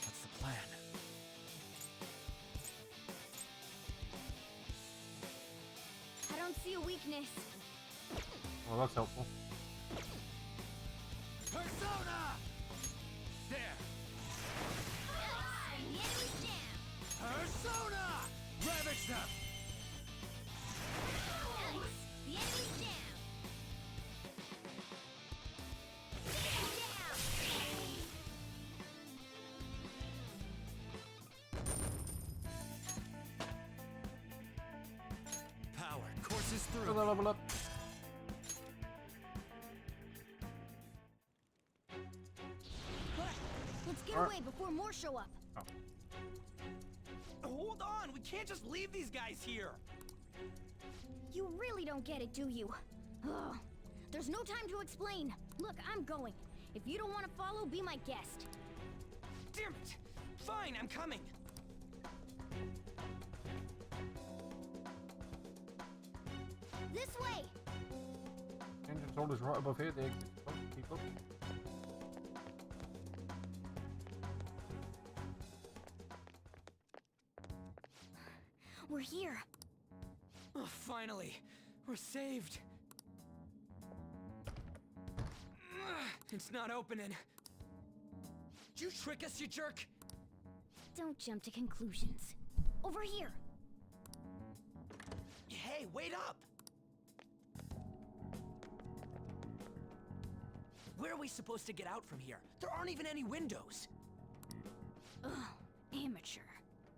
What's the plan? I don't see a weakness. Well, that's helpful. Persona! There! The enemy's down. Persona! Ravage them! Nice. The enemy's down. Power courses through. Level up. away before more show up. Oh. Hold on, we can't just leave these guys here. You really don't get it, do you? Ugh. There's no time to explain. Look, I'm going. If you don't want to follow, be my guest. Damn it! Fine, I'm coming. This way! Engine told us right above here, the exit. Keep up. We're here. Oh, finally, we're saved. It's not opening. Did you trick us, you jerk? Don't jump to conclusions. Over here. Hey, wait up! Where are we supposed to get out from here? There aren't even any windows. Ugh, amateur.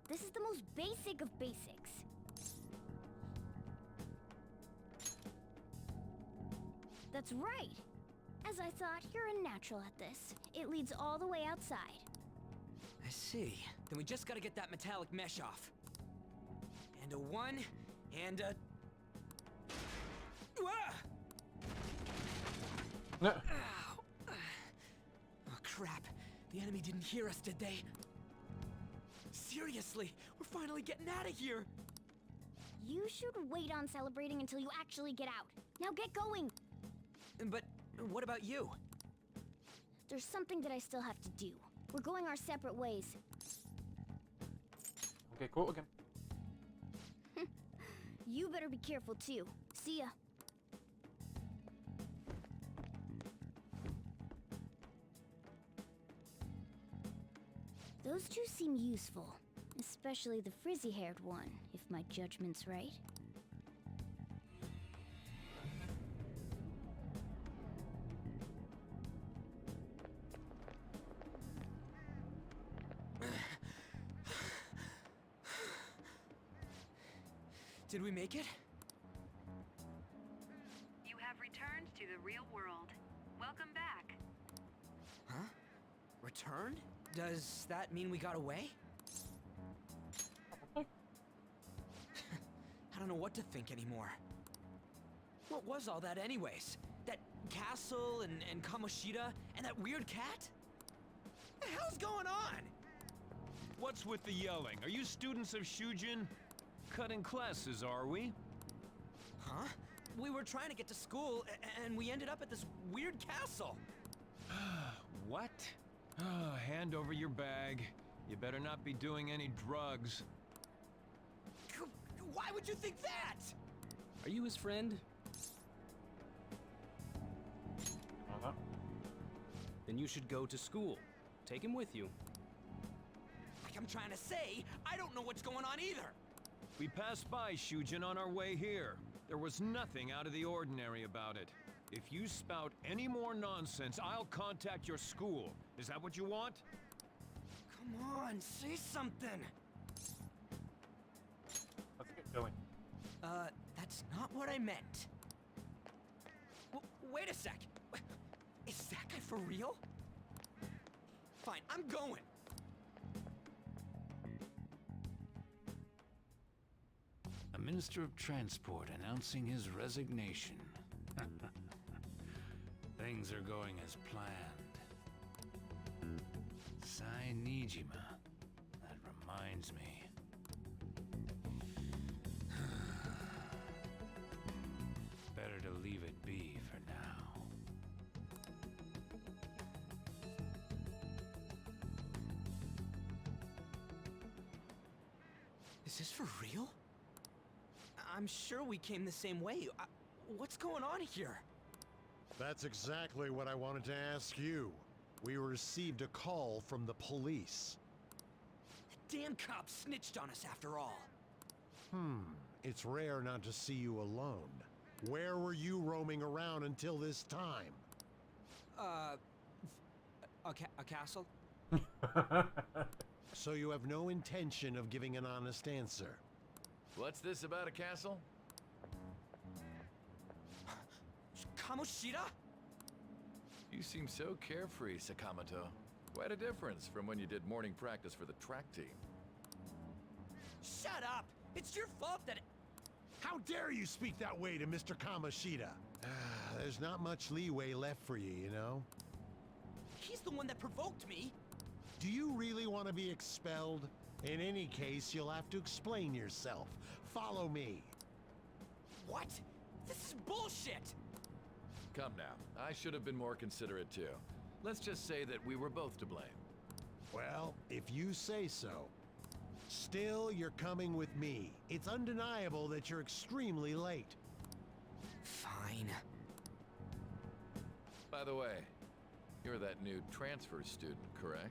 This is the most basic of basics. That's right. As I thought, you're a natural at this. It leads all the way outside. I see. Then we just gotta get that metallic mesh off. And a 1, and a... Ah! No. Ow. Oh, crap. The enemy didn't hear us, did they? Seriously, we're finally getting out of here! You should wait on celebrating until you actually get out. Now get going! But what about you? There's something that I still have to do. We're going our separate ways. Okay, cool again. You better be careful too. See ya. Those two seem useful. Especially the frizzy-haired one, if my judgment's right. Did we make it? You have returned to the real world. Welcome back. Huh? Returned? Does that mean we got away? I don't know what to think anymore. What was all that anyways? That castle and Kamoshida and that weird cat? What the hell's going on? What's with the yelling? Are you students of Shujin? Cutting classes, are we? Huh? We were trying to get to school and we ended up at this weird castle. What? Oh, hand over your bag. You better not be doing any drugs. Why would you think that? Are you his friend? Then you should go to school. Take him with you. Like I'm trying to say, I don't know what's going on either. We passed by Shujin on our way here. There was nothing out of the ordinary about it. If you spout any more nonsense, I'll contact your school. Is that what you want? Come on, say something. Let's get going. That's not what I meant. Wait a sec. Is that guy for real? Fine, I'm going. A Minister of Transport announcing his resignation. Things are going as planned. Sai Nijima. That reminds me. Better to leave it be for now. Is this for real? I'm sure we came the same way. What's going on here? That's exactly what I wanted to ask you. We received a call from the police. The damn cops snitched on us after all. It's rare not to see you alone. Where were you roaming around until this time? A castle? So you have no intention of giving an honest answer? What's this about a castle? Kamoshida? You seem so carefree, Sakamoto. Quite a difference from when you did morning practice for the track team. Shut up! It's your fault that... How dare you speak that way to Mr. Kamoshida? There's not much leeway left for you, you know? He's the one that provoked me! Do you really want to be expelled? In any case, you'll have to explain yourself. Follow me. What? This is bullshit! Come now, I should have been more considerate too. Let's just say that we were both to blame. Well, if you say so. Still, you're coming with me. It's undeniable that you're extremely late. Fine. By the way, you're that new transfer student, correct?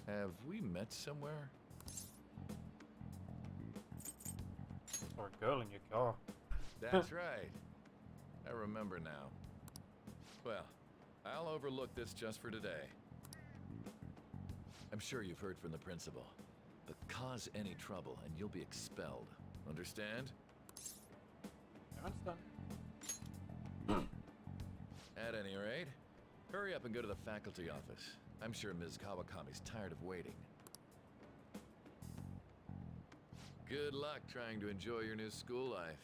Have we met somewhere? Or a girl in your car. That's right. I remember now. Well, I'll overlook this just for today. I'm sure you've heard from the principal. But cause any trouble and you'll be expelled. Understand? I understand. At any rate, hurry up and go to the faculty office. I'm sure Ms. Kawakami's tired of waiting. Good luck trying to enjoy your new school life.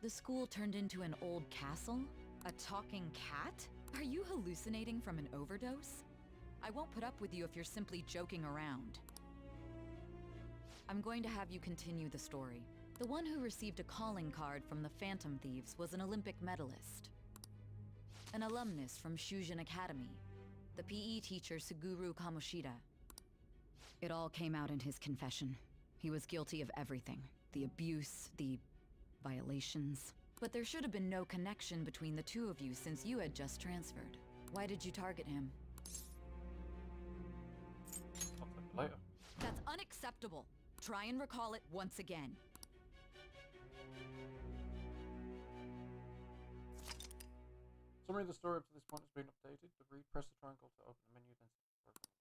The school turned into an old castle? A talking cat? Are you hallucinating from an overdose? I won't put up with you if you're simply joking around. I'm going to have you continue the story. The one who received a calling card from the Phantom Thieves was an Olympic medalist. An alumnus from Shujin Academy. The PE teacher Suguru Kamoshida. It all came out in his confession. He was guilty of everything. The abuse, the violations. But there should have been no connection between the two of you since you had just transferred. Why did you target him? Later. That's unacceptable. Try and recall it once again. Summary of the story up to this point has been updated. To read, press the triangle to open the menu, then select the okay.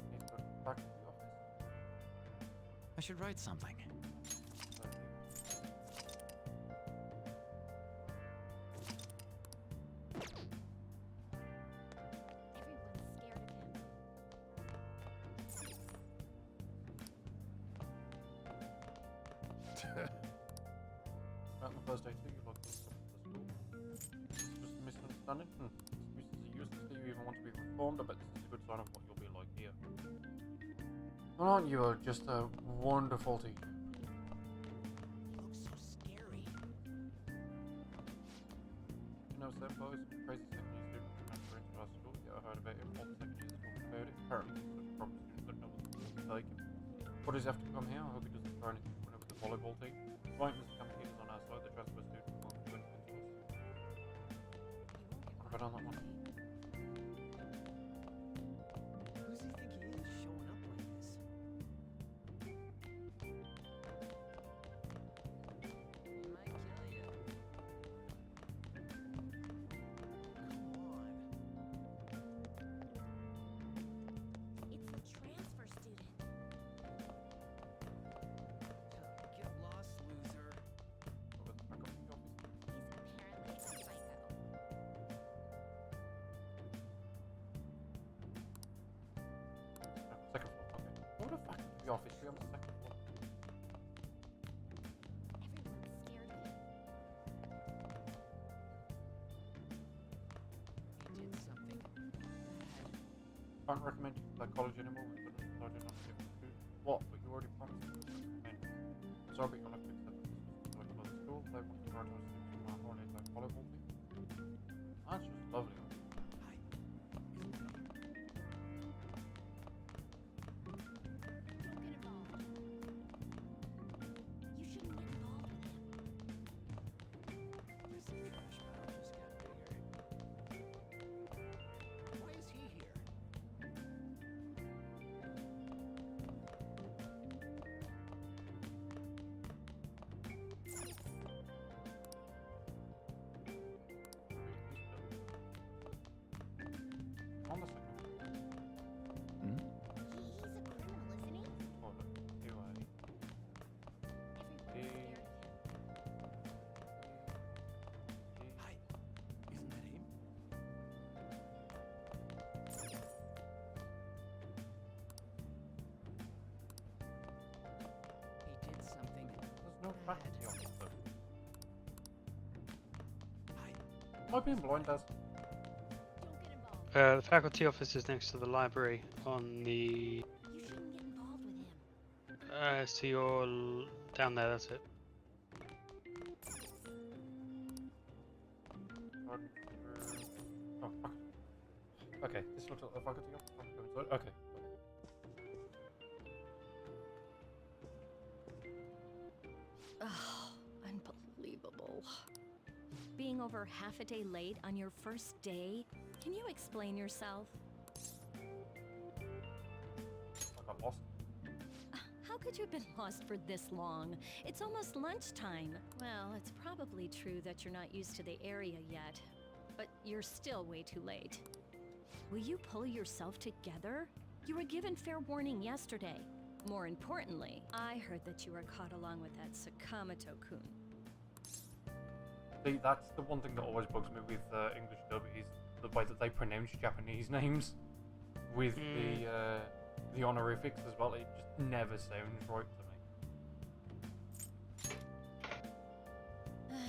Need to go back to the office. I should write something. Right on the first day too, you logged into the school. It's just a misunderstanding. Excuses are useless. Do you even want to be reformed? I bet this is a good sign of what you'll be like here. Well, aren't you just a wonderful teacher? He looks so scary. You know, Sam Boy, some crazy second year student transfer into our school. Yeah, I heard about it. All the second years talking about it. Apparently, the proper student couldn't know what to take him. What does he have to come here? I hope he doesn't try anything to win over the volleyball team. Right, Mr. Kamakita's on our side. The transfer student won't do anything to us. I'll bet on that one. Who's he think he is showing up like this? He might kill you. Come on. It's the transfer student. Get lost, loser. Over the back of the office. He's apparently a psycho. Second floor, okay. What the fuck is the office? We're on the second floor. Everyone's scared of him. He did something bad. Can't recommend you play college anymore. We've been decided on a different school. What? But you already promised me. Sorry, but you'll have to accept that this was like another school. They want to prioritize students from our holiday like volleyball team. That's just lovely. Don't get involved. You shouldn't get involved with him. faculty officer. Am I being blind, Daz? The faculty office is next to the library on the. You shouldn't get involved with him. So you're down there. That's it. Oh, fuck. Okay, this looks like the faculty office. Okay. Oh, unbelievable. Being over half a day late on your first day? Can you explain yourself? I got lost. How could you have been lost for this long? It's almost lunchtime. Well, it's probably true that you're not used to the area yet, but you're still way too late. Will you pull yourself together? You were given fair warning yesterday. More importantly, I heard that you were caught along with that Sakamoto-kun. See, that's the one thing that always bugs me with English dub is the way that they pronounce Japanese names with the honorifics as well. It just never sounds right to me.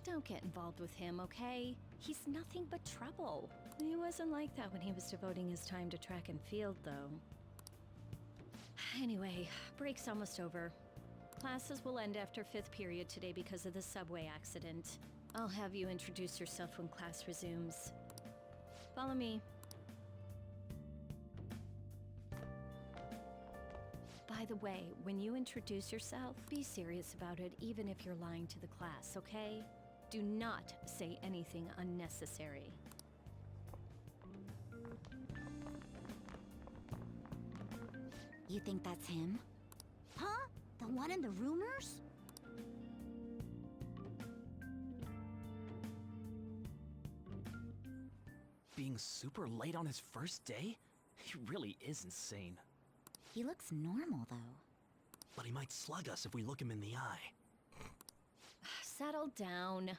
Don't get involved with him, okay? He's nothing but trouble. He wasn't like that when he was devoting his time to track and field, though. Anyway, break's almost over. Classes will end after 5th period today because of the subway accident. I'll have you introduce yourself when class resumes. Follow me. By the way, when you introduce yourself, be serious about it even if you're lying to the class, okay? Do not say anything unnecessary. You think that's him? Huh? The one in the rumors? Being super late on his first day? He really is insane. He looks normal, though. But he might slug us if we look him in the eye. Settle down.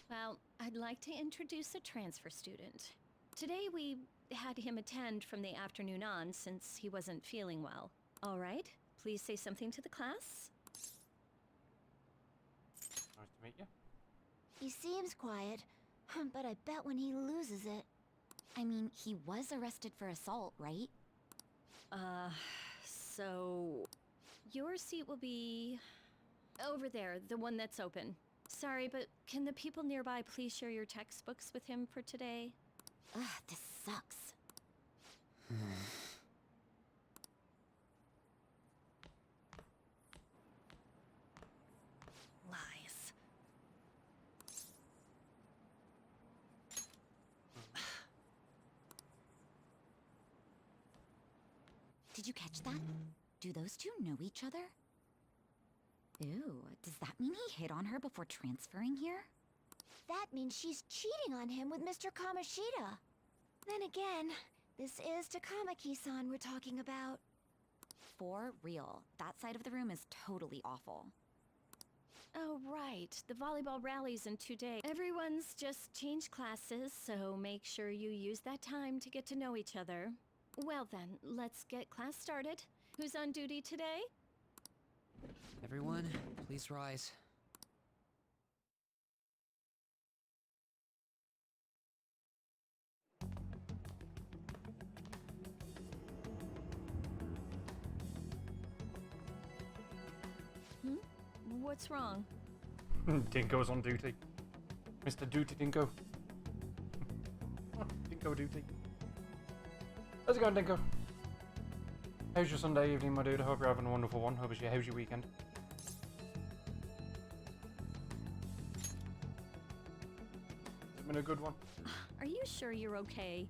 Well, I'd like to introduce a transfer student. Today we had him attend from the afternoon on since he wasn't feeling well. All right, please say something to the class. Nice to meet you. He seems quiet, but I bet when he loses it... I mean, he was arrested for assault, right? So... Your seat will be... over there, the one that's open. Sorry, but can the people nearby please share your textbooks with him for today? Ugh, this sucks. Lies. Did you catch that? Do those two know each other? Ew, does that mean he hit on her before transferring here? That means she's cheating on him with Mr. Kamoshida. Then again, this is Takamaki-san we're talking about. For real, that side of the room is totally awful. Oh, right. The volleyball rally's in 2 days. Everyone's just changed classes, so make sure you use that time to get to know each other. Well then, let's get class started. Who's on duty today? Everyone, please rise. What's wrong? Dinko's on duty. Mr. Duty Dinko. Dinko duty. How's it going, Dinko? How's your Sunday evening, my dude? I hope you're having a wonderful one. How's your weekend? Has it been a good one? Are you sure you're okay?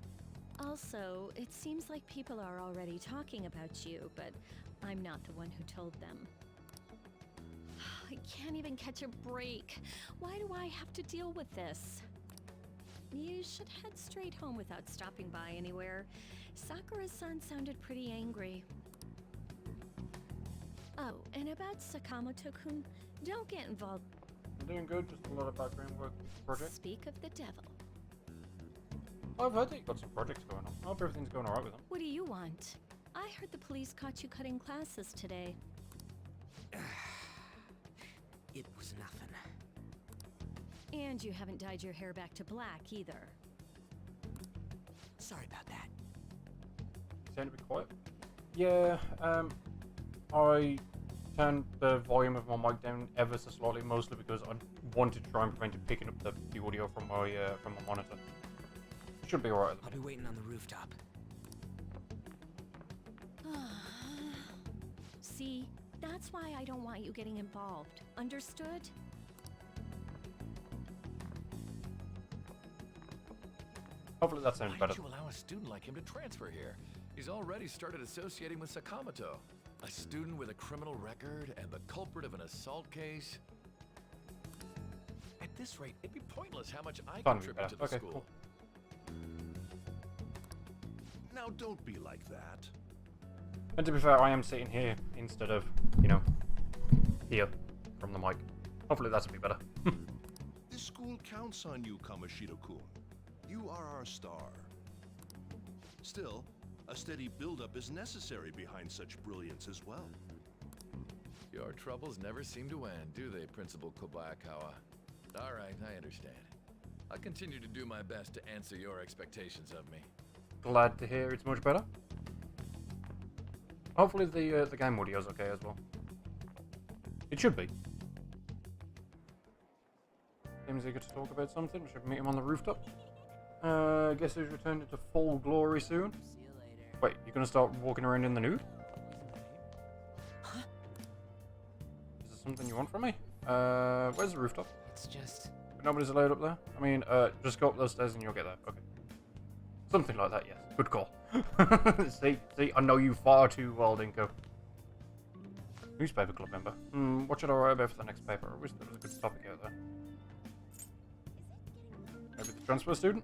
Also, it seems like people are already talking about you, but I'm not the one who told them. I can't even catch a break. Why do I have to deal with this? You should head straight home without stopping by anywhere. Sakura-san sounded pretty angry. Oh, and about Sakamoto-kun, don't get involved. I'm doing good, just a lot of background work project. Speak of the devil. I've heard that you've got some projects going on. I hope everything's going alright with them. What do you want? I heard the police caught you cutting classes today. It was nothing. And you haven't dyed your hair back to black either. Sorry about that. Sound a bit quiet? Yeah, I turned the volume of my mic down ever so slightly, mostly because I wanted to try and prevent it picking up the audio from my monitor. Should be alright. I'll be waiting on the rooftop. See, that's why I don't want you getting involved. Understood? Hopefully that sounds Why better. did you allow a student like him to transfer here? He's already started associating with Sakamoto. A student with a criminal record and the culprit of an assault case. At this rate, it'd be pointless how much I contribute to the Okay, school. cool. Now don't be like that. And to be fair, I am sitting here instead of, you know, here from the mic. Hopefully that'll be better. This school counts on you, Kamoshida-kun. You are our star. Still, a steady build-up is necessary behind such brilliance as well. Your troubles never seem to end, do they, Principal Kobayakawa? All right, I understand. I'll continue to do my best to answer your expectations of me. Glad to hear it's much better. Hopefully the game audio is okay as well. It should be. Seems eager to talk about something. Should meet him on the rooftop. Guess who's returning to full glory soon? See you later. Wait, you're gonna start walking around in the nude? Huh? Is there something you want from me? Where's the rooftop? It's just... But nobody's allowed up there? I mean, just go up those stairs and you'll get there. Okay. Something like that, yes. Good call. see, I know you far too well, Dinko. Newspaper club member. What should I write about for the next paper? I wish there was a good topic out there. Maybe the transfer student?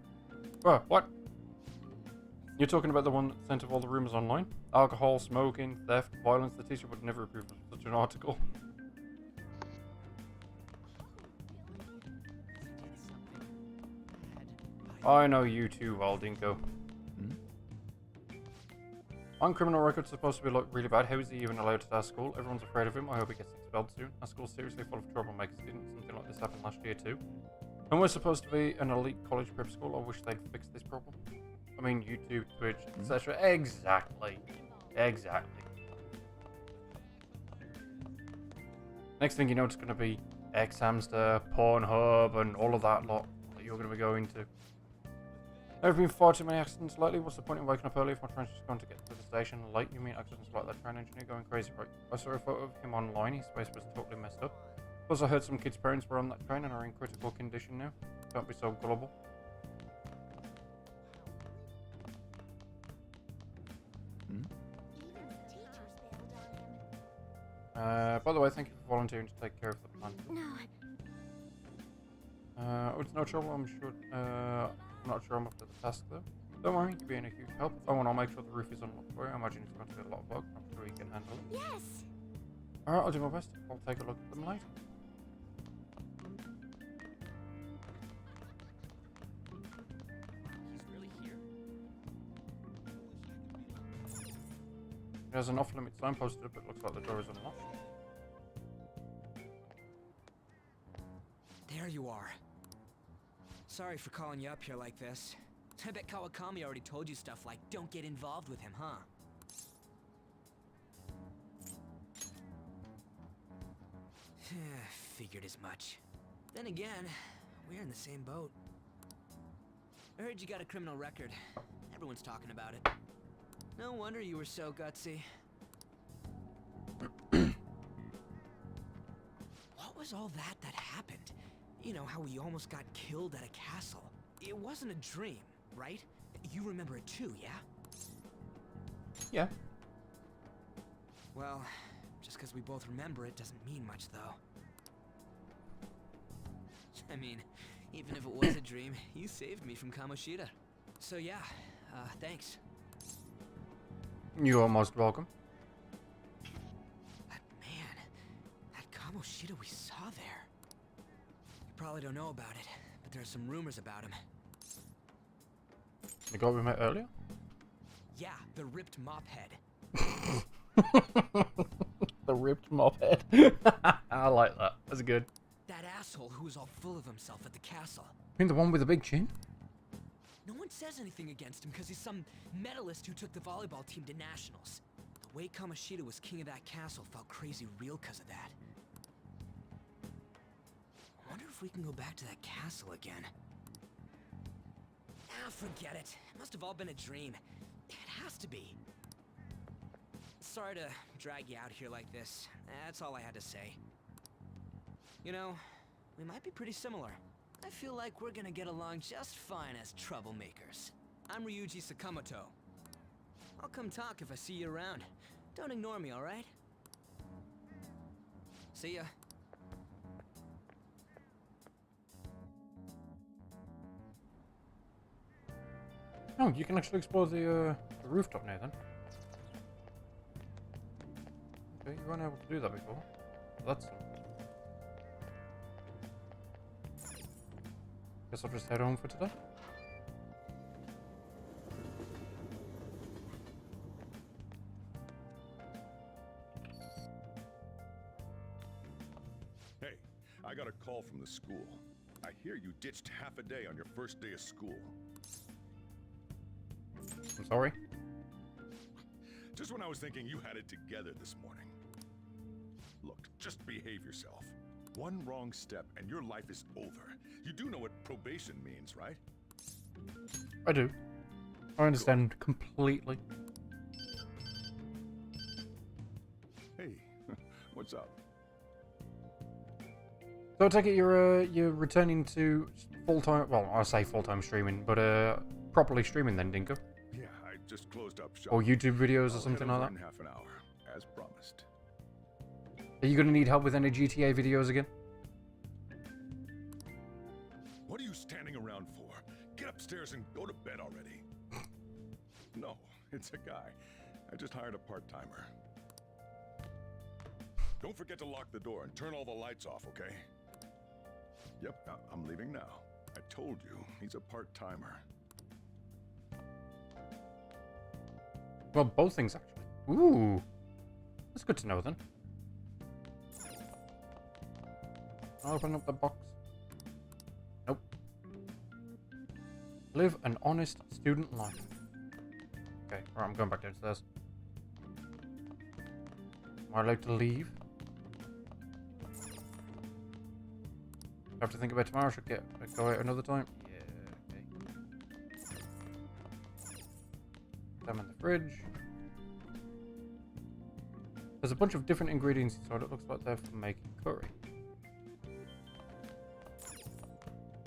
Oh, what? You're talking about the one that sent of all the rumours online? Alcohol, smoking, theft, violence. The teacher would never approve of such an article. I know you too well, Dinko. On criminal record's supposed to be like really bad. How is he even allowed to our school? Everyone's afraid of him. I hope he gets expelled soon. Our school's seriously full of troublemakers. Didn't something like this happen last year too? And we're supposed to be an elite college prep school. I wish they'd fix this problem. I mean, YouTube, Twitch, etc. Exactly. Next thing you know, it's going to be X-Hamster, Pornhub, and all of that lot that you're going to be going to. There have been far too many accidents lately. What's the point in waking up early if my train's just going to get to the station late? You mean accidents like that train engineer going crazy, right? I saw a photo of him online. His face was totally messed up. Plus, I heard some kids' parents were on that train and are in critical condition now. Don't be so gullible. By the way, thank you for volunteering to take care of the plant. No. Oh, it's no trouble, I'm sure. I'm not sure I'm up to the task though. Don't worry, you're being a huge help. Oh, and I'll make sure the roof is unlocked for you. I imagine it's going to be a lot of work. I'm sure you can handle it. Yes. Alright, I'll do my best. I'll take a look at them later. He's really here? There's an off-limit sign posted up, it looks like the door is unlocked. There you are. Sorry for calling you up here like this. I bet Kawakami already told you stuff like, don't get involved with him, huh? Figured as much. Then again, we're in the same boat. I heard you got a criminal record. Everyone's talking about it. No wonder you were so gutsy. What was all that happened? You know, how we almost got killed at a castle. It wasn't a dream, right? You remember it too, yeah? Yeah. Well, just because we both remember it doesn't mean much, though. I mean, even if it was a dream, you saved me from Kamoshida. So yeah, thanks. You're almost welcome. But man, that Kamoshida we saw there. You probably don't know about it, but there are some rumors about him. The guy we met earlier? Yeah, the ripped mop head. the ripped moped. I like that. That's good. That asshole who was all full of himself at the castle. You mean the one with the big chin? No one says anything against him because he's some medalist who took the volleyball team to nationals. The way Kamoshida was king of that castle felt crazy real because of that. I wonder if we can go back to that castle again. Ah, forget it. It must have all been a dream. It has to be. Sorry to drag you out here like this. That's all I had to say. You know, we might be pretty similar. I feel like we're gonna get along just fine as troublemakers. I'm Ryuji Sakamoto. I'll come talk if I see you around. Don't ignore me, alright? See ya. Oh, you can actually explore the rooftop now then. Okay, you weren't able to do that before. That's something. Guess I'll just head home for today. Hey, I got a call from the school. I hear you ditched half a day on your first day of school. I'm sorry. Just when I was thinking you had it together this morning. Look, just behave yourself. One wrong step and your life is over. You do know what probation means, right? I do. I understand completely. Hey, what's up? So I take it you're returning to full-time, well, I say full-time streaming, but properly streaming then, Dinko? Yeah, I just closed up shop. Or YouTube videos or I'll something head like over that? in half an hour, as promised. Are you going to need help with any GTA videos again? What are you standing around for? Get upstairs and go to bed already. No, it's a guy. I just hired a part-timer. Don't forget to lock the door and turn all the lights off, okay? Yep, I'm leaving now. I told you, he's a part-timer. Well, both things actually. Ooh. That's good to know then. I'll open up the box. Nope. Live an honest student life. Okay, right, I'm going back downstairs. Am I allowed to leave? I have to think about tomorrow. Should go out another time. Yeah, okay. Them in the fridge. There's a bunch of different ingredients inside. It looks like they're for making curry.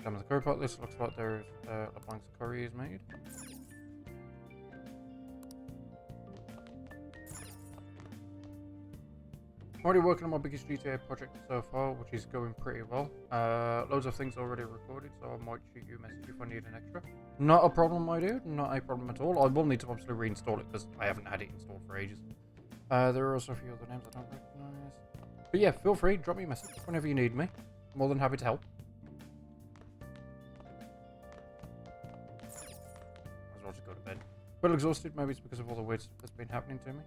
Them in the curry pot. This looks like there's Lapang's curry is made. I'm already working on my biggest GTA project so far, which is going pretty well. Loads of things already recorded, so I might shoot you a message if I need an extra. Not a problem, my dude. Not a problem at all. I will need to obviously reinstall it because I haven't had it installed for ages. There are also a few other names I don't recognize. But yeah, feel free. Drop me a message whenever you need me. More than happy to help. Might as well just go to bed. A bit exhausted. Maybe it's because of all the weird stuff that's been happening to me.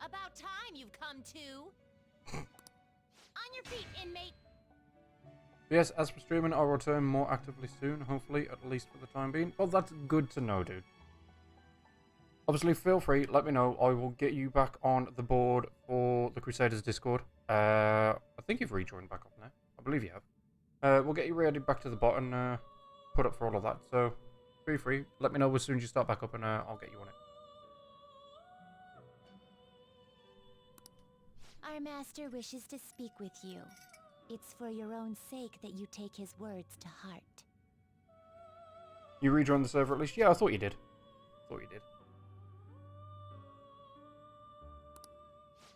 About time you've come to. On your feet, inmate. Yes, as for streaming, I'll return more actively soon, hopefully, at least for the time being. Well, that's good to know, dude. Obviously, feel free, let me know. I will get you back on the board for the Crusaders Discord. I think you've rejoined back up now. I believe you have. We'll get you ready back to the bot and put up for all of that. So, feel free. Let me know as soon as you start back up and I'll get you on it. Our master wishes to speak with you. It's for your own sake that you take his words to heart. You rejoined the server at least? Yeah, I thought you did. Thought you did.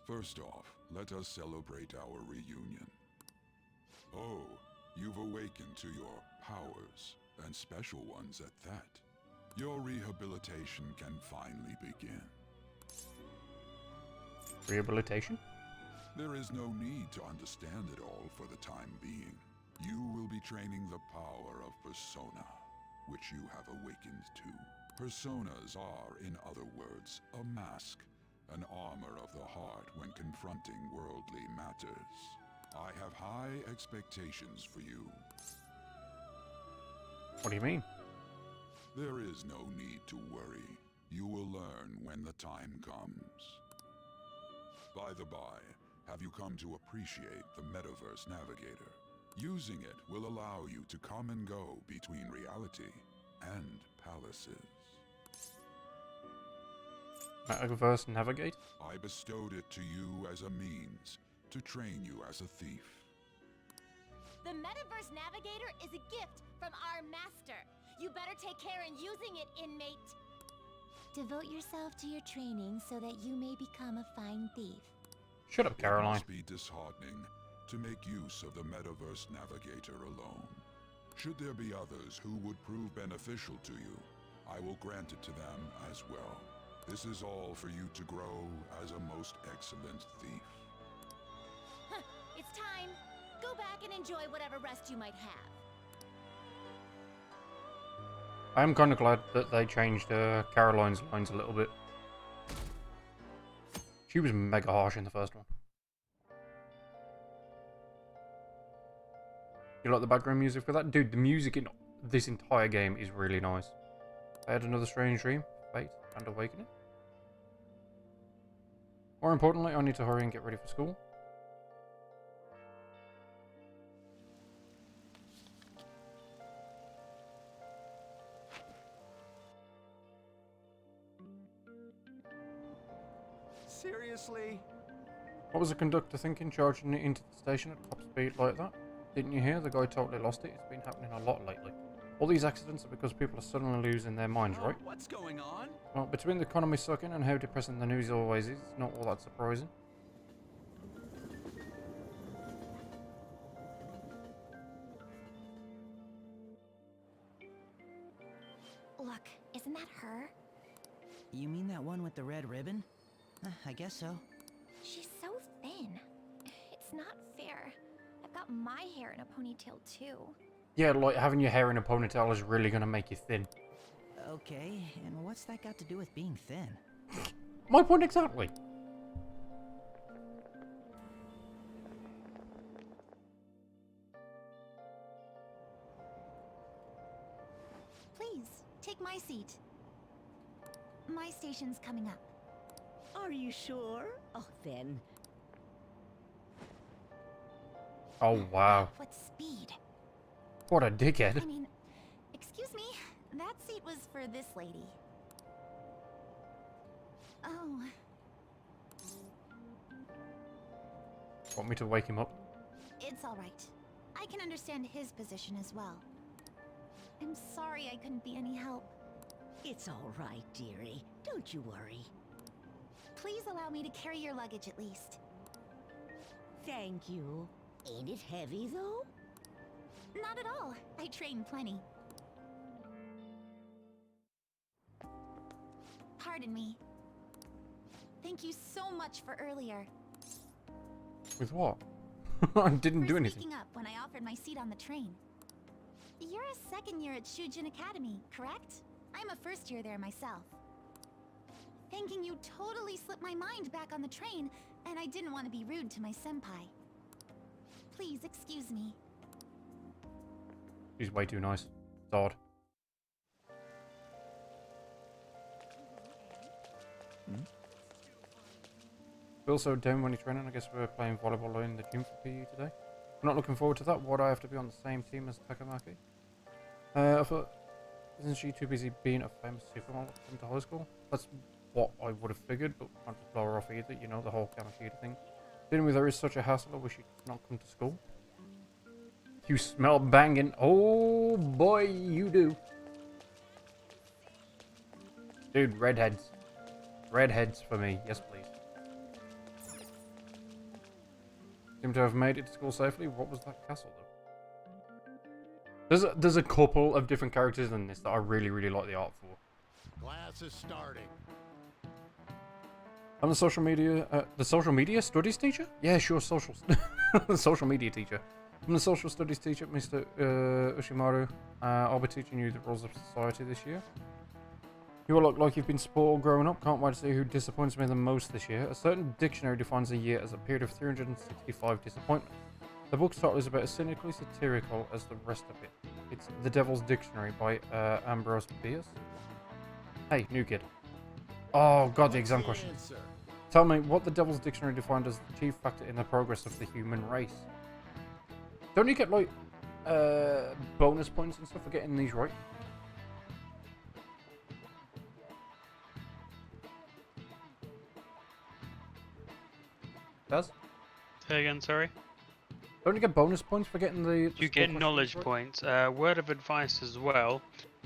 First off, let us celebrate our reunion. Oh, you've awakened to your powers, and special ones at that. Your rehabilitation can finally begin. Rehabilitation? There is no need to understand it all for the time being. You will be training the power of persona, which you have awakened to. Personas are, in other words, a mask, an armor of the heart when confronting worldly matters. I have high expectations for you. What do you mean? There is no need to worry. You will learn when the time comes. By the by, have you come to appreciate the Metaverse Navigator? Using it will allow you to come and go between reality and palaces. Metaverse Navigate? I bestowed it to you as a means to train you as a thief. The Metaverse Navigator is a gift from our master. You better take care in using it, inmate. Devote yourself to your training so that you may become a fine thief. Shut up, Caroline. It must be disheartening to make use of the Metaverse Navigator alone. Should there be others who would prove beneficial to you, I will grant it to them as well. This is all for you to grow as a most excellent thief. Huh, it's time. Go back and enjoy whatever rest you might have. I am kind of glad that they changed Caroline's lines a little bit. She was mega harsh in the first one. You like the background music for that? Dude, the music in this entire game is really nice. I had another strange dream, fate, and awakening. More importantly, I need to hurry and get ready for school. Seriously? What was the conductor thinking, charging it into the station at top speed like that? Didn't you hear? The guy totally lost it. It's been happening a lot lately. All these accidents are because people are suddenly losing their minds, right? What's going on? Well, between the economy sucking and how depressing the news always is, it's not all that surprising. Look, isn't that her? You mean that one with the red ribbon? I guess so. She's so thin. It's not fair. I've got my hair in a ponytail too. Yeah, like having your hair in a ponytail is really gonna make you thin. Okay, and what's that got to do with being thin? My point exactly. Please, take my seat. My station's coming up. Are you sure? Oh, then. Oh, wow. What speed? What a dickhead. I mean, excuse me, that seat was for this lady. Oh. Want me to wake him up? It's all right. I can understand his position as well. I'm sorry I couldn't be any help. It's all right, dearie. Don't you worry. Please allow me to carry your luggage at least. Thank you. Ain't it heavy, though? Not at all. I train plenty. Pardon me. Thank you so much for earlier. With what? I didn't do anything. Speaking up when I offered my seat on the train. You're a second year at Shujin Academy, correct? I'm a first year there myself. Thinking you totally slipped my mind back on the train, and I didn't want to be rude to my senpai. Please excuse me. She's way too nice. It's odd. Feel so down when you're training. I guess we're playing volleyball in the gym for PE today. I'm not looking forward to that. Why do I have to be on the same team as Takamaki? I thought, isn't she too busy being a famous supermodel to come to high school? That's what I would have figured, but can't just blow her off either, you know, the whole Kamashita thing. Dealing with her is such a hassle, I wish she'd not come to school. You smell banging. Oh boy, you do. Dude, redheads. Redheads for me, yes please. Seem to have made it to school safely. What was that castle though? There's a couple of different characters in this that I really like the art for. Class is starting. I'm the social media studies teacher? Yeah, sure, social, the social media teacher. I'm the social studies teacher, Mr. Ushimaru. I'll be teaching you the rules of society this year. You all look like you've been spoiled growing up. Can't wait to see who disappoints me the most this year. A certain dictionary defines a year as a period of 365 disappointments. The book's title is about as cynically satirical as the rest of it. It's The Devil's Dictionary by Ambrose Bierce. Hey, new kid. Oh god, the exam question. Tell me what the Devil's Dictionary defined as the chief factor in the progress of the human race. Don't you get like bonus points and stuff for getting these right? Does? Say again, sorry. Don't you get bonus points for getting the You get knowledge right? points. Word of advice as well.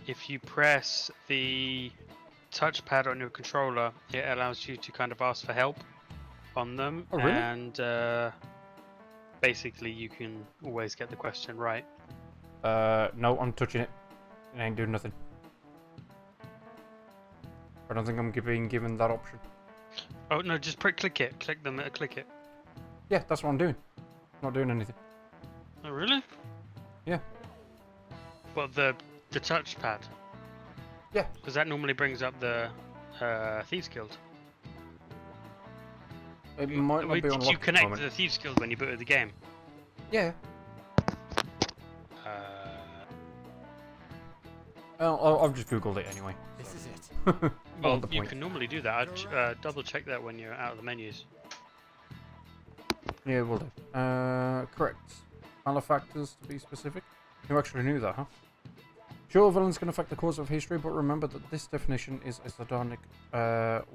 If you press the touchpad on your controller, it allows you to kind of ask for help on them. Oh, really? And basically you can always get the question right. No, I'm touching it. It ain't doing nothing. I don't think I'm being given that option. Oh no, just click it. Click it. Yeah, that's what I'm doing. Not doing anything. Oh really? Yeah. Well, the touchpad. Yeah. Because that normally brings up the Thieves Guild. It might not be Did unlocked you at the connect to moment. the Thieves Guild when you booted the game? Yeah. I've just googled it anyway. This is it. Well, you can normally do that. I'd double check that when you're out of the menus. Yeah, will do. Correct. Malefactors, to be specific. You actually knew that, huh? Sure, villains can affect the course of history, but remember that this definition is a sardonic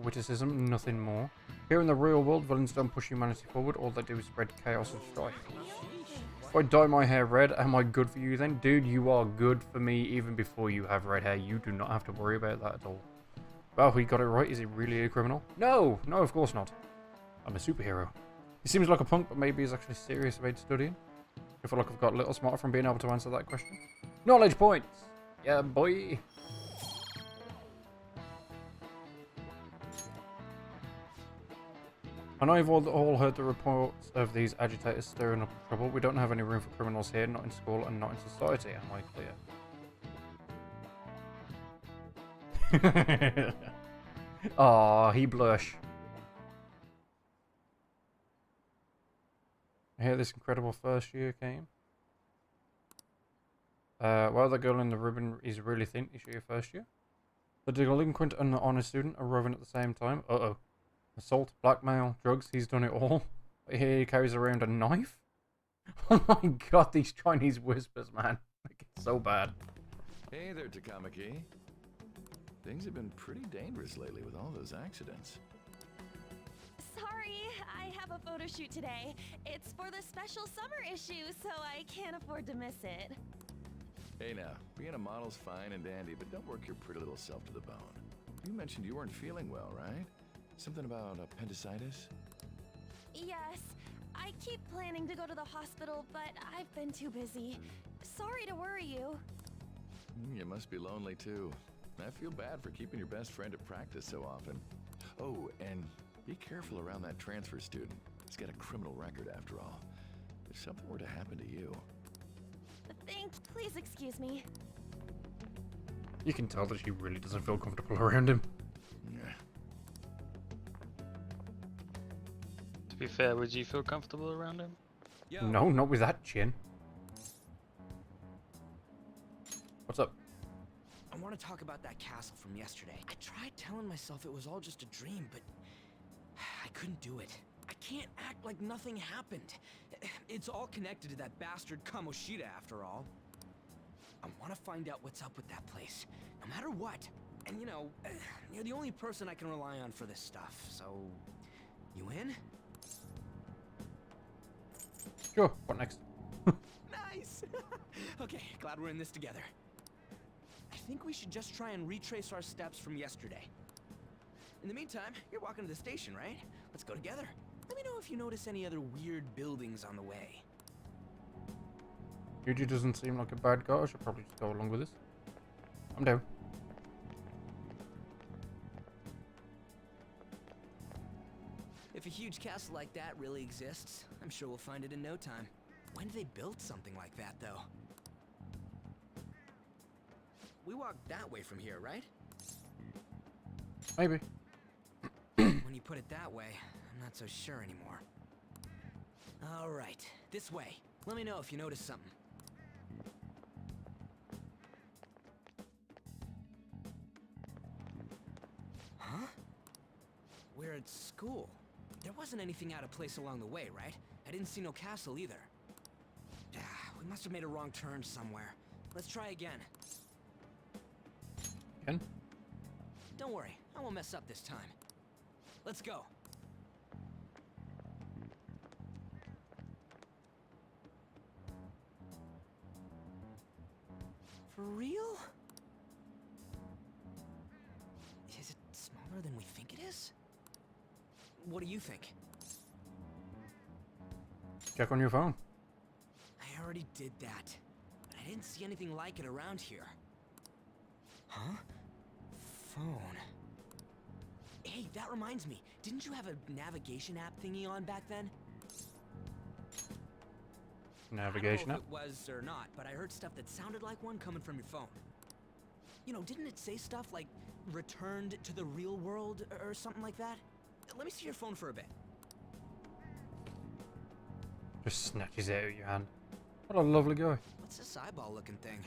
witticism, nothing more. Here in the real world, villains don't push humanity forward, all they do is spread chaos and strife. If I dye my hair red, am I good for you then? Dude, you are good for me even before you have red hair. You do not have to worry about that at all. Well, he got it right. Is he really a criminal? No! No, of course not. I'm a superhero. He seems like a punk, but maybe he's actually serious about studying. I feel like I've got a little smarter from being able to answer that question. Knowledge points! Yeah, boy! I know you've all heard the reports of these agitators stirring up trouble. We don't have any room for criminals here, not in school and not in society. Am I clear? Aw, he blush. I hear this incredible first year came. Well, the girl in the ribbon is really thin. Is she your first year? The delinquent and the honest student arriving at the same time. Uh-oh. Assault, blackmail, drugs, he's done it all. I hear he carries around a knife? Oh my god, these Chinese whispers, man. Like, it's so bad. Hey there, Takamaki. Things have been pretty dangerous lately with all those accidents. Sorry, I have a photo shoot today. It's for the special summer issue, so I can't afford to miss it. Hey now, being a model's fine and dandy, but don't work your pretty little self to the bone. You mentioned you weren't feeling well, right? Something about appendicitis? Yes, I keep planning to go to the hospital, but I've been too busy. Sorry to worry you. You must be lonely too. I feel bad for keeping your best friend at practice so often. Oh, and be careful around that transfer student. He's got a criminal record after all. If something were to happen to you... Thanks. Please excuse me. You can tell that she really doesn't feel comfortable around him. Yeah. To be fair, would you feel comfortable around him? No, not with that chin. What's up? I want to talk about that castle from yesterday. I tried telling myself it was all just a dream, but I couldn't do it. I can't act like nothing happened. It's all connected to that bastard Kamoshida after all. I want to find out what's up with that place, no matter what. And you know, you're the only person I can rely on for this stuff, so... You in? Sure, what next? Nice! Okay, glad we're in this together. I think we should just try and retrace our steps from yesterday. In the meantime, you're walking to the station, right? Let's go together. Let me know if you notice any other weird buildings on the way. Yuji doesn't seem like a bad guy. I should probably just go along with this. I'm down. a huge castle like that really exists, I'm sure we'll find it in no time. When did they build something like that, though? We walk that way from here, right? Maybe. When you put it that way, I'm not so sure anymore. All right, this way. Let me know if you notice something. Huh? We're at school. There wasn't anything out of place along the way, right? I didn't see no castle either. We must have made a wrong turn somewhere. Let's try again. Again? Don't worry, I won't mess up this time. Let's go. For real? Is it smaller than we think it is? What do you think? Check on your phone. I already did that, but I didn't see anything like it around here. Huh? Phone. Hey, that reminds me. Didn't you have a navigation app thingy on back then? Navigation I app? don't know if it was or not, but I heard stuff that sounded like one coming from your phone. You know, didn't it say stuff like returned to the real world or something like that? Let me see your phone for a bit. Just snatches it out of your hand. What a lovely guy. What's this eyeball looking thing?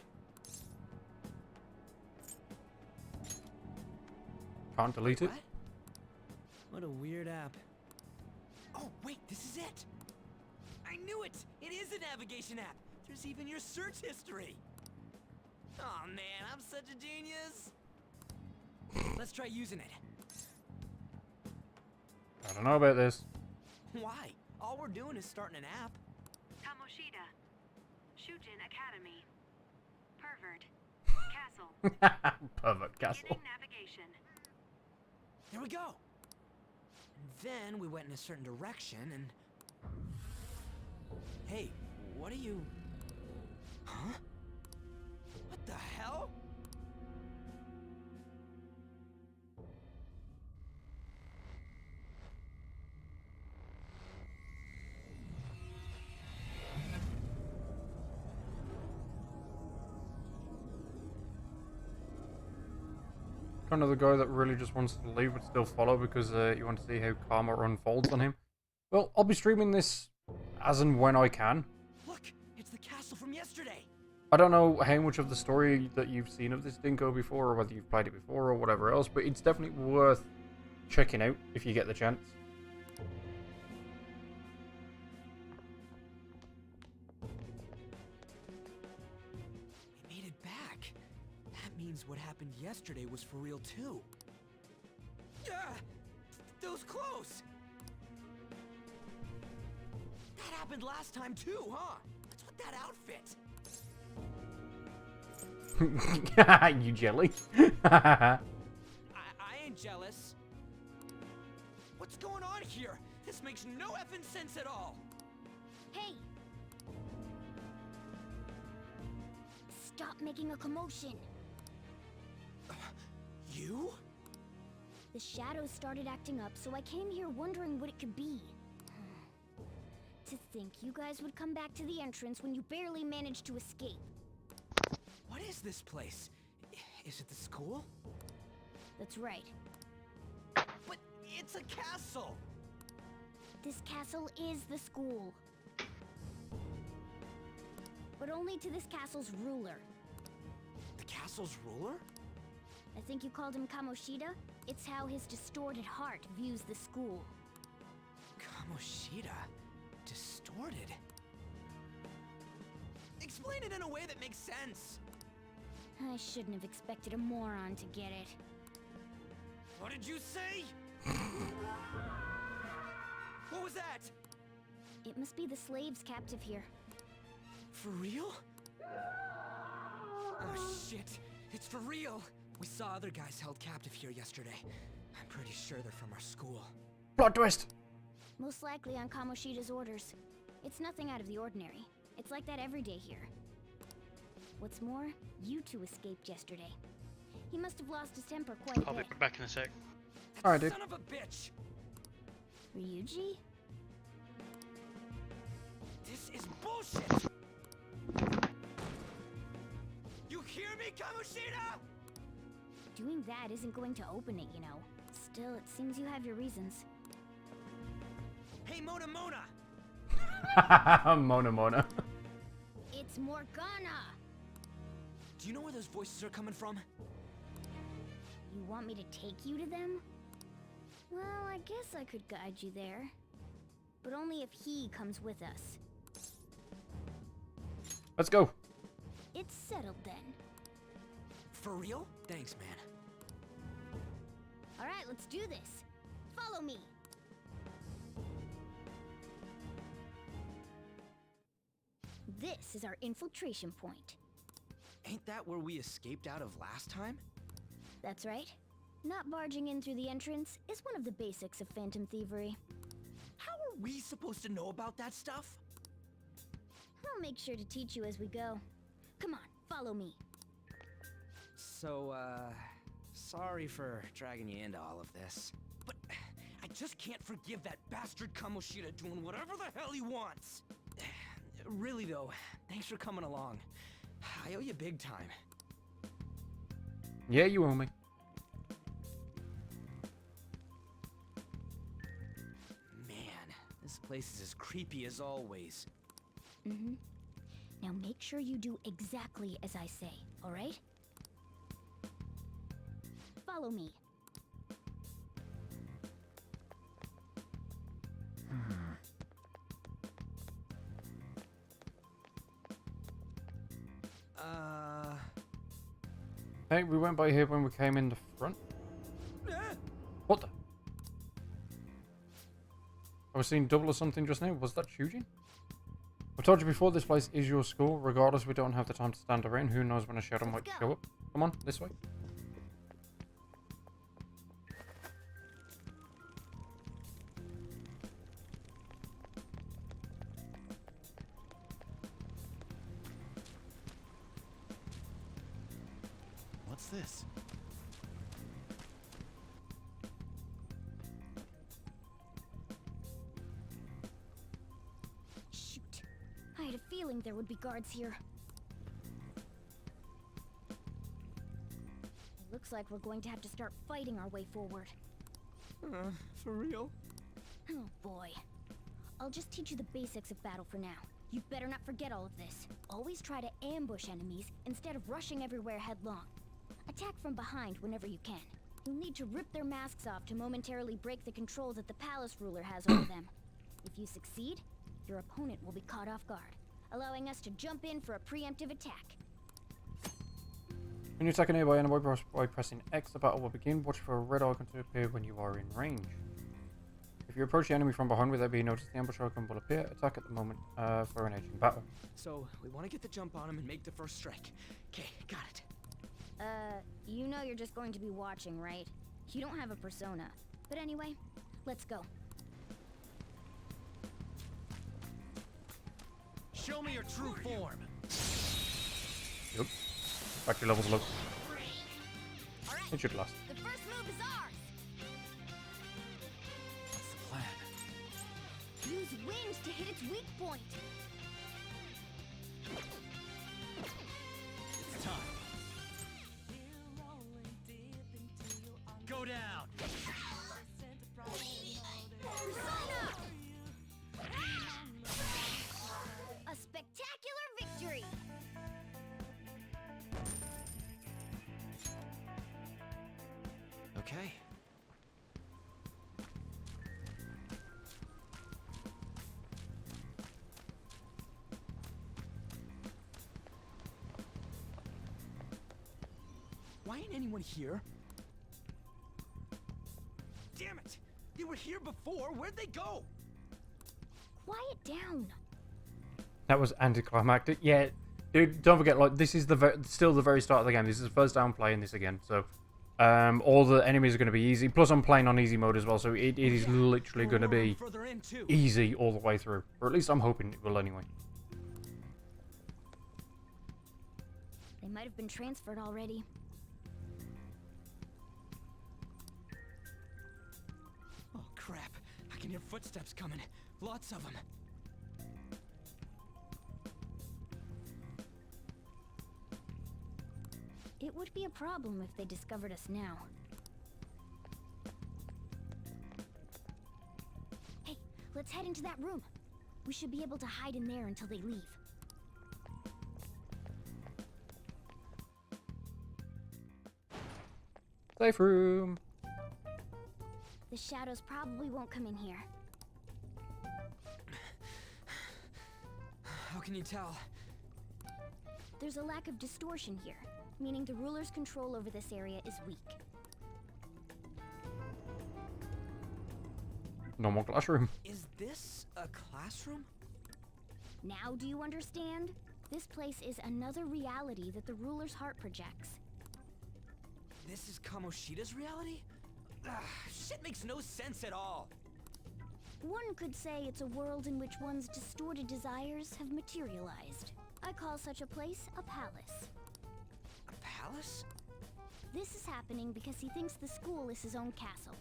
Can't delete it. What a weird app. Oh, wait, this is it! I knew it! It is a navigation app! There's even your search history! Oh man, I'm such a genius! Let's try using it. I don't know about this. Why? All we're doing is starting an app. Kamoshida. Shujin Academy. Pervert. Castle. Pervert castle. Beginning navigation. There we go! And then we went in a certain direction and... Hey, what are you... Huh? What the hell? Kind of the guy that really just wants to leave but still follow because you want to see how karma unfolds on him. Well, I'll be streaming this as and when I can. Look, it's the castle from yesterday. I don't know how much of the story that you've seen of this Dinko before, or whether you've played it before, or whatever else, but it's definitely worth checking out if you get the chance. We made it back. That means what happened yesterday was for real too. Yeah, those clothes. That happened last time too, huh? What's with that outfit? You jelly? I ain't jealous. What's going on here? This makes no effing sense at all. Hey! Stop making a commotion. You? The shadows started acting up, so I came here wondering what it could be. To think you guys would come back to the entrance when you barely managed to escape. What is this place? Is it the school? That's right. But it's a castle! This castle is the school. But only to this castle's ruler. The castle's ruler? I think you called him Kamoshida? It's how his distorted heart views the school. Kamoshida? Distorted? Explain it in a way that makes sense! I shouldn't have expected a moron to get it. What did you say? What was that? It must be the slaves captive here. For real? Oh shit, it's for real! We saw other guys held captive here yesterday. I'm pretty sure they're from our school. Plot twist! Most likely on Kamoshida's orders. It's nothing out of the ordinary. It's like that every day here. What's more, you two escaped yesterday. He must have lost his temper quite a I'll be bit. back in a sec. Alright, dude. Son of a bitch! Ryuji? This is bullshit! You hear me, Kamoshida? Doing that isn't going to open it, you know. Still, it seems you have your reasons. Hey, Mona Mona! Mona Mona. It's Morgana! Do you know where those voices are coming from? You want me to take you to them? Well, I guess I could guide you there. But only if he comes with us. Let's go. It's settled then. For real? Thanks, man. Alright, let's do this. Follow me. This is our infiltration point. Ain't that where we escaped out of last time? That's right. Not barging in through the entrance is one of the basics of phantom thievery. How are we supposed to know about that stuff? I'll make sure to teach you as we go. Come on, follow me. So, sorry for dragging you into all of this. But I just can't forgive that bastard Kamoshida doing whatever the hell he wants. Really though, thanks for coming along. I owe you big time. Yeah, you owe me. Man, this place is as creepy as always. Mm-hmm. Now make sure you do exactly as I say, alright? Follow me. Hey, we went by here when we came in the front. What the? I was seeing double or something just now. Was that Shujin? I told you before, this place is your school. Regardless, we don't have the time to stand around. Who knows when a shadow might show up? Come on, this way. What's this? Shoot. I had a feeling there would be guards here. It looks like we're going to have to start fighting our way forward. For real? Oh boy. I'll just teach you the basics of battle for now. You better not forget all of this. Always try to ambush enemies instead of rushing everywhere headlong. Attack from behind whenever you can. You'll need to rip their masks off to momentarily break the control that the palace ruler has over them. If you succeed, your opponent will be caught off guard, allowing us to jump in for a preemptive attack. When you attack an enemy by pressing X, the battle will begin. Watch for a red icon to appear when you are in range. If you approach the enemy from behind without being noticed, the ambush icon will appear. Attack at the moment for an edging battle. So, we want to get the jump on him and make the first strike. Okay, got it. You know you're just going to be watching, right? You don't have a persona. But anyway, let's go. Show me your true form. Yep. Factory levels low. Alright, It should last. the first move is ours! What's the plan? Use wings to hit its weak point. It's time. Go down. A spectacular victory! Okay. Why ain't anyone here? Damn it! They were here before. Where'd they go? Quiet down. That was anticlimactic. Yeah, dude, don't forget, like, this is still the very start of the game. This is the first time I'm playing this again, so all the enemies are going to be easy. Plus, I'm playing on easy mode as well, so it is literally going to be easy all the way through. Or at least I'm hoping it will anyway. They might have been transferred already. Oh crap! I can hear footsteps coming. Lots of them. It would be a problem if they discovered us now. Hey, let's head into that room. We should be able to hide in there until they leave. Safe room. The shadows probably won't come in here. How can you tell? There's a lack of distortion here, meaning the ruler's control over this area is weak. Normal classroom. Is this a classroom? Now do you understand? This place is another reality that the ruler's heart projects. This is Kamoshida's reality? Ugh, shit makes no sense at all. One could say it's a world in which one's distorted desires have materialized. I call such a place a palace. A palace? This is happening because he thinks the school is his own castle.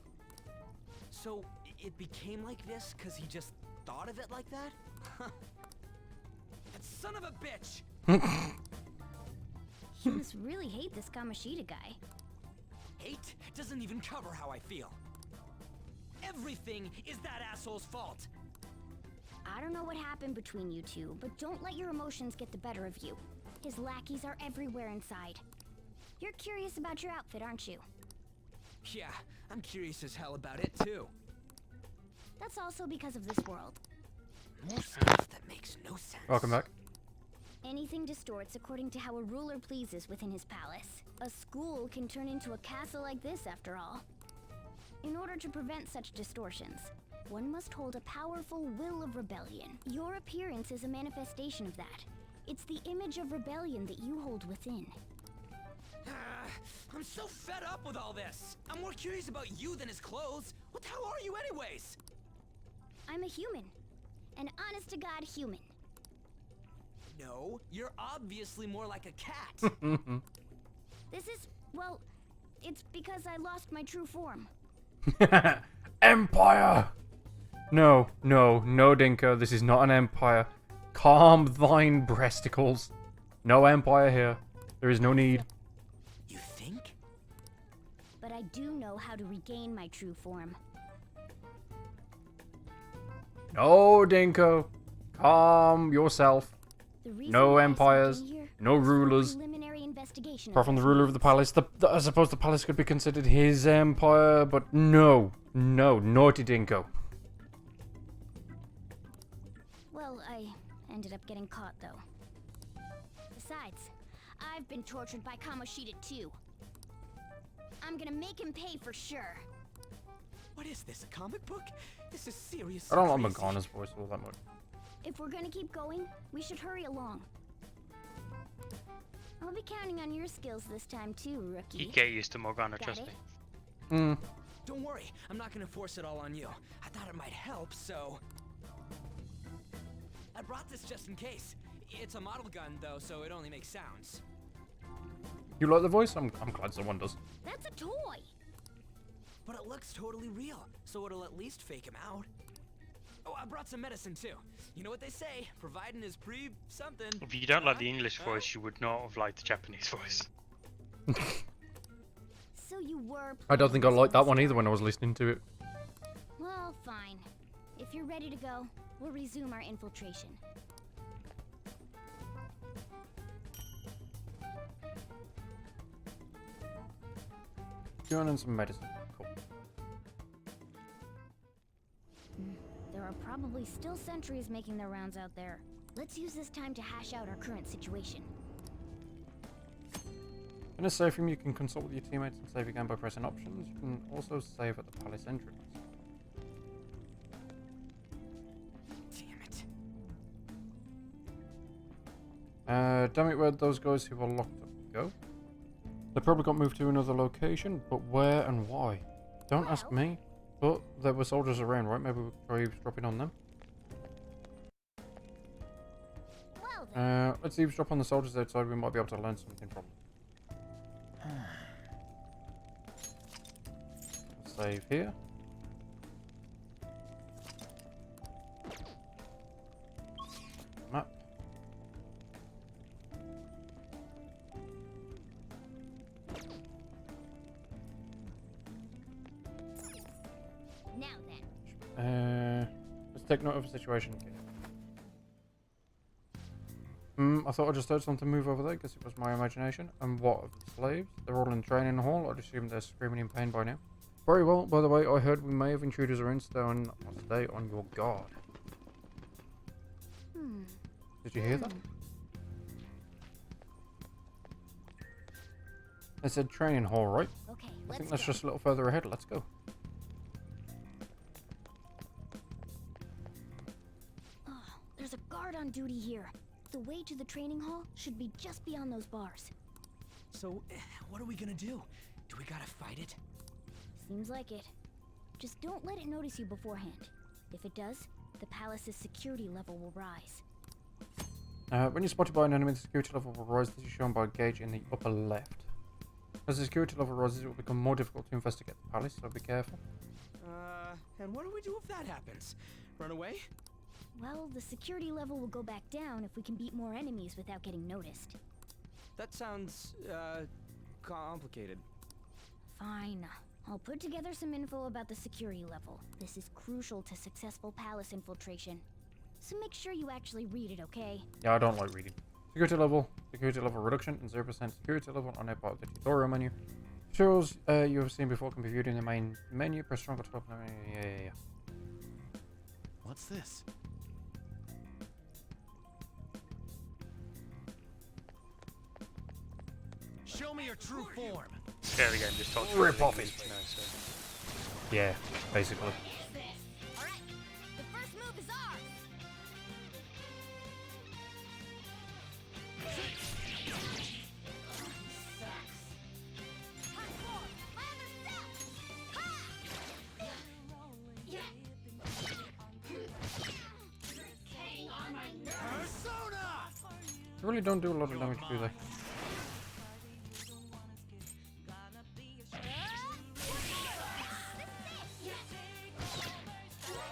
So, it became like this because he just thought of it like that? That son of a bitch! You must really hate this Kamoshida guy. Hate doesn't even cover how I feel. Everything is that asshole's fault. I don't know what happened between you two, but don't let your emotions get the better of you. His lackeys are everywhere inside. You're curious about your outfit, aren't you? Yeah, I'm curious as hell about it too. That's also because of this world. More stuff that makes no sense. Welcome back. Anything distorts according to how a ruler pleases within his palace. A school can turn into a castle like this, after all. In order to prevent such distortions, one must hold a powerful will of rebellion. Your appearance is a manifestation of that. It's the image of rebellion that you hold within. I'm so fed up with all this. I'm more curious about you than his clothes. What the hell are you anyways? I'm a human. An honest-to-God human. No, you're obviously more like a cat. This is, well, it's because I lost my true form. Empire! No, no, no, Dinko, this is not an empire. Calm thine breasticles. No empire here. There is no need. You think? But I do know how to regain my true form. No, Dinko. Calm yourself. No empires, no rulers. Apart from the ruler of the palace. I suppose the palace could be considered his empire, but no. No, naughty Dinko. Well, I ended up getting caught, though. Besides, I've been tortured by Kamoshida, too. I'm gonna make him pay for sure. What is this, a comic book? This is serious. I don't like Morgana's voice all that much. If we're gonna keep going, we should hurry along. I'll be counting on your skills this time too, rookie. You get used to Morgana, trust me. Don't worry, I'm not gonna force it all on you. I thought it might help, so... I brought this just in case. It's a model gun, though, so it only makes sounds. You like the voice? I'm glad someone does. That's a toy! But it looks totally real, so it'll at least fake him out. Oh, I brought some medicine, too. You know what they say, providing is something. If you don't like the English voice, you would not have liked the Japanese voice. So you were... I don't think I liked that one either when I was listening to it. Well, fine. If you're ready to go, we'll resume our infiltration. Going in some medicine. Cool. There are probably still sentries making their rounds out there. Let's use this time to hash out our current situation. In a safe room, you can consult with your teammates and save again by pressing options. You can also save at the palace entrance. Damn it. Damn it, where'd those guys who were locked up go? They probably got moved to another location, but where and why? Don't ask me. But there were soldiers around, right? Maybe we could try eavesdropping on them. Let's eavesdrop on the soldiers outside. We might be able to learn something from them. Save here. Take note of the situation. I thought I just heard something move over there. Guess it was my imagination. And what of the slaves? They're all in the training hall. I'd assume they're screaming in pain by now. Very well. By the way, I heard we may have intruders around. Stay on your guard. Did you hear that? They said training hall, right? Okay, I think that's just a little further ahead. Let's go. Oh, there's a guard on duty here. The way to the training hall should be just beyond those bars. So, what are we gonna do? Do we gotta fight it? Seems like it. Just don't let it notice you beforehand. If it does, the palace's security level will rise. When you're spotted by an enemy, the security level will rise. This is shown by a gauge in the upper left. As the security level rises, it will become more difficult to investigate the palace, so be careful. And what do we do if that happens? Run away? Well, the security level will go back down if we can beat more enemies without getting noticed. That sounds, complicated. Fine. I'll put together some info about the security level. This is crucial to successful palace infiltration. So make sure you actually read it, okay? Yeah, I don't like reading. Security level reduction, and 0% security level on a part of the tutorial menu. Shows you have seen before can be viewed in the main menu. Press stronger to open. Yeah. What's this? Show me your true form. There we go, just talk Rip off it. Yeah, Yeah, basically. Alright, the first move is ours! They really don't do a lot of damage, do they?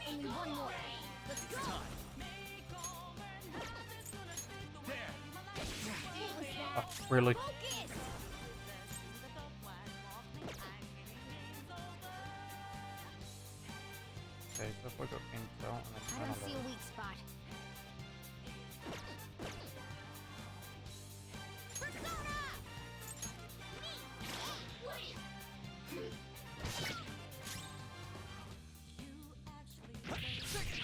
Only one more. Let's go! Oh, really? Okay, so if I got intel and then I don't see a weak spot.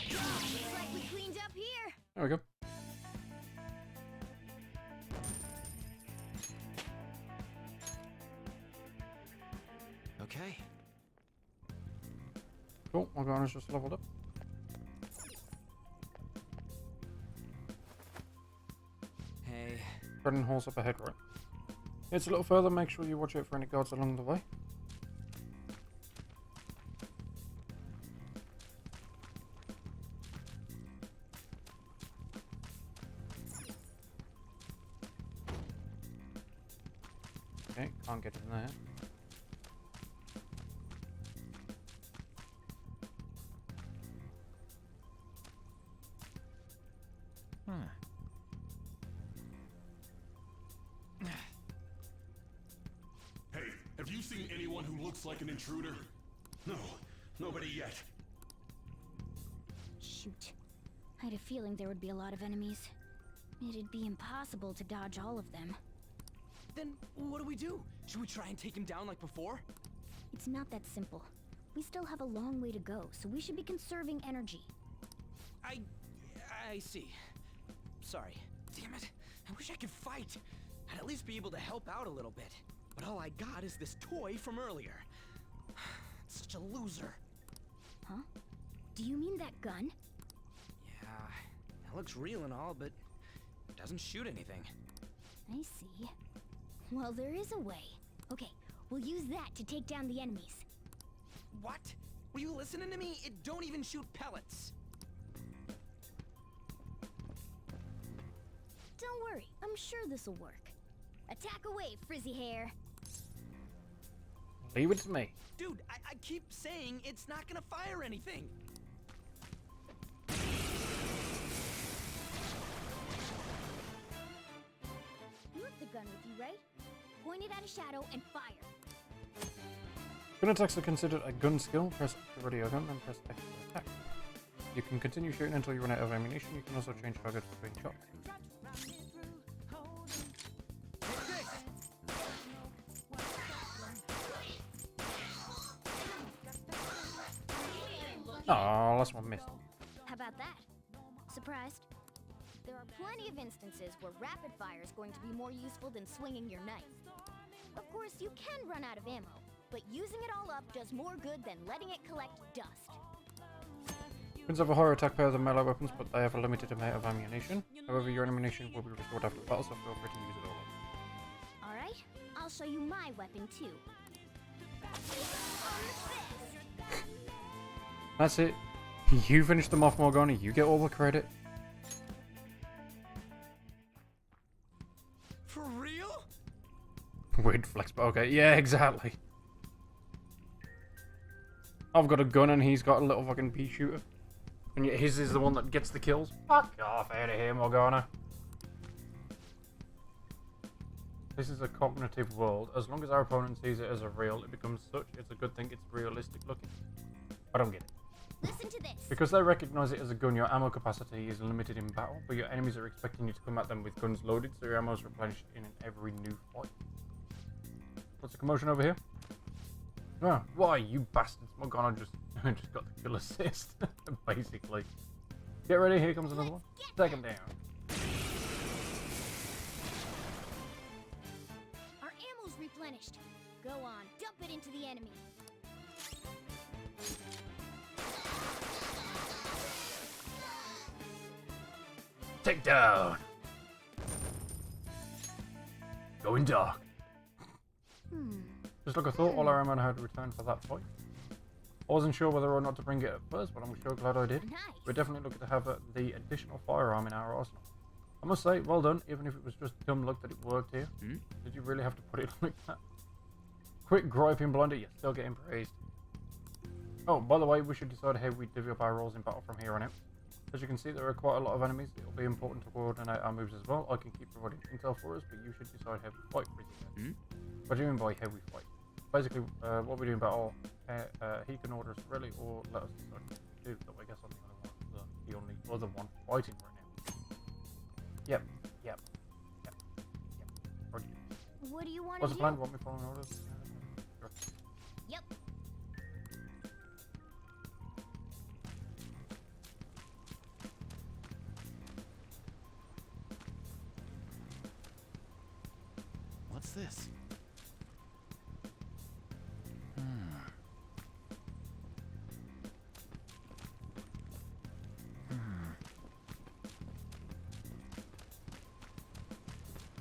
Looks like we cleaned up here. There we go. Okay. Cool, my gun is just leveled up. Hey. Training hall's up ahead, right? It's a little further, make sure you watch out for any guards along the way. Okay, can't get in there. Hey, have you seen anyone who looks like an intruder? No, nobody yet. Shoot. I had a feeling there would be a lot of enemies. It'd be impossible to dodge all of them. Then what do we do? Should we try and take him down like before? It's not that simple. We still have a long way to go, so we should be conserving energy. I see. Sorry. Damn it. I wish I could fight. I'd at least be able to help out a little bit. But all I got is this toy from earlier. Such a loser. Huh? Do you mean that gun? Yeah, it looks real and all, but it doesn't shoot anything. I see. Well, there is a way. Okay, we'll use that to take down the enemies. What? Were you listening to me? It don't even shoot pellets. Don't worry, I'm sure this'll work. Attack away, frizzy hair. Leave it to me. Dude, I keep saying it's not gonna fire anything. You have the gun with you, right? Point it at a shadow and fire. Gun attacks are considered a gun skill. Press X to ready your gun, then press X to attack. You can continue shooting until you run out of ammunition. You can also change targets between shots. Oh, last one missed. How about that? Surprised? There are plenty of instances where rapid fire is going to be more useful than swinging your knife. Of course, you can run out of ammo, but using it all up does more good than letting it collect dust. Guns have a higher attack power than melee weapons, but they have a limited amount of ammunition. However, your ammunition will be restored after battle, so feel free to use it all up. Alright, I'll show you my weapon too. That's it. You finish them off, Morgana. You get all the credit. For real? Weird flex, but okay. Yeah, exactly. I've got a gun and he's got a little fucking pea shooter. And yet his is the one that gets the kills. Fuck off out of here, Morgana. This is a cognitive world. As long as our opponent sees it as a real, it becomes such. It's a good thing it's realistic looking. I don't get it. Listen to this. Because they recognize it as a gun, your ammo capacity is limited in battle, but your enemies are expecting you to come at them with guns loaded, so your ammo is replenished in every new fight. What's the commotion over here? Oh, why, you bastards? Morgana just got the kill assist, basically. Get ready, here comes another one. Take him down. Our ammo's replenished. Go on, dump it into the enemy. Take down. Going dark. Just like I thought, all our ammo had returned for that fight. I wasn't sure whether or not to bring it at first, but I'm sure glad I did. Nice. We're definitely looking to have the additional firearm in our arsenal. I must say, well done, even if it was just dumb luck that it worked here. Did you really have to put it like that? Quick griping blunder, you're still getting praised. Oh, by the way, we should decide how we divvy up our roles in battle from here on out. As you can see, there are quite a lot of enemies. It'll be important to coordinate our moves as well. I can keep providing intel for us, but you should decide how we fight for it. What do you mean by how we fight? Basically, what we do in battle, he can order us really, or let us decide what to do. So I guess I'm the only other one fighting right now. Yep. Roger. What do you want What's to the do? plan? Want me following orders? Sure. Yep. What's this?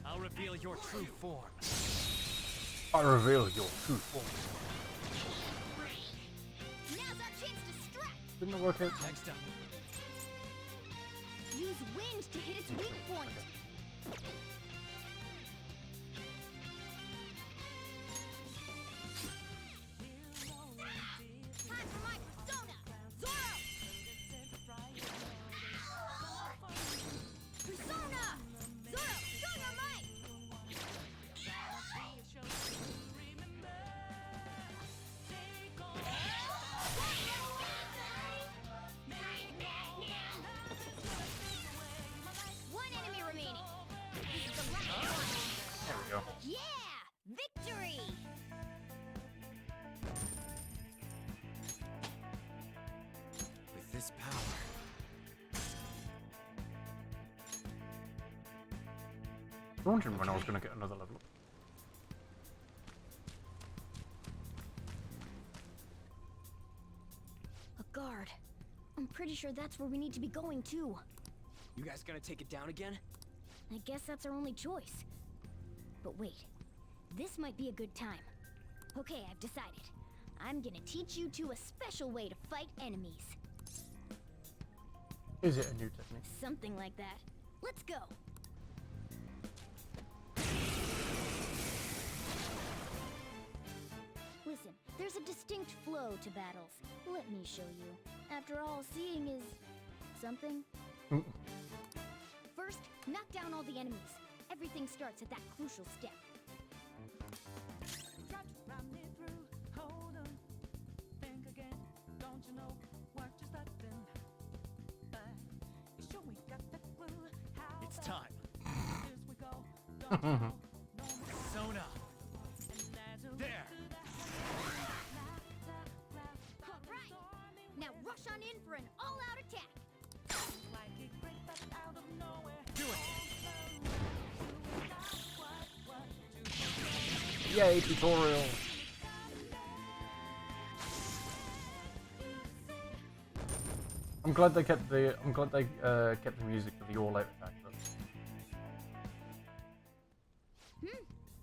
I'll reveal your true form. I reveal your true form. Now's our chance to strike. Didn't it work out? Next up. Use wind to hit its weak point. Time for my persona, Zoro. Persona, Zoro, show your might. One enemy remaining. This is the last one. There we go. Yeah! Victory! With this power, I was wondering when I was going to get another level up. A guard. I'm pretty sure that's where we need to be going too. you guys gonna take it down again? I guess that's our only choice. But wait, this might be a good time. Okay, I've decided. I'm gonna teach you two a special way to fight enemies. Is it a new technique? Something like that. Let's go. Listen, there's a distinct flow to battles. Let me show you. After all, seeing is something. First, knock down all the enemies. Everything starts at that crucial step. Sona. There. Alright! Now rush on in for an all-out attack! Do it. Yay, tutorial. I'm glad they kept the music for the all-out attack.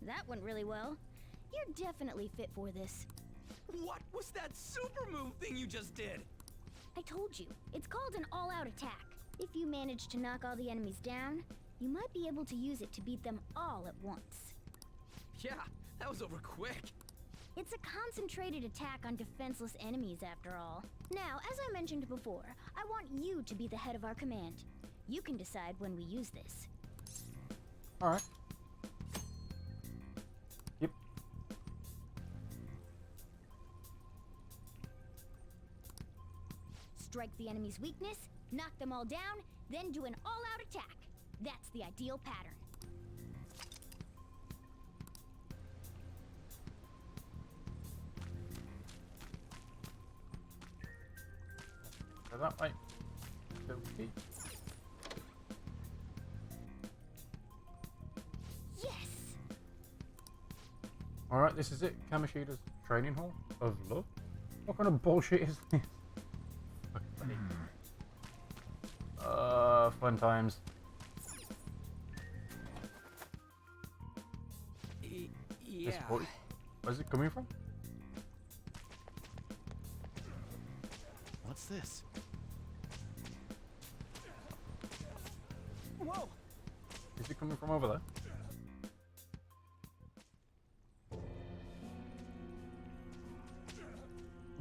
That went really well. You're definitely fit for this. What was that super move thing you just did? I told you, it's called an all-out attack. If you manage to knock all the enemies down, you might be able to use it to beat them all at once. Yeah, that was over quick. It's a concentrated attack on defenseless enemies, after all. Now, as I mentioned before, I want you to be the head of our command. You can decide when we use this. Alright. Yep. Strike the enemy's weakness, knock them all down, then do an all-out attack. That's the ideal pattern. Go that way. Okay. Yes! Alright, this is it. Kamoshida's training hall of love? What kind of bullshit is this? Fun times. Yeah. This voice. Where's it coming from? What's this? Whoa! Is it coming from over there?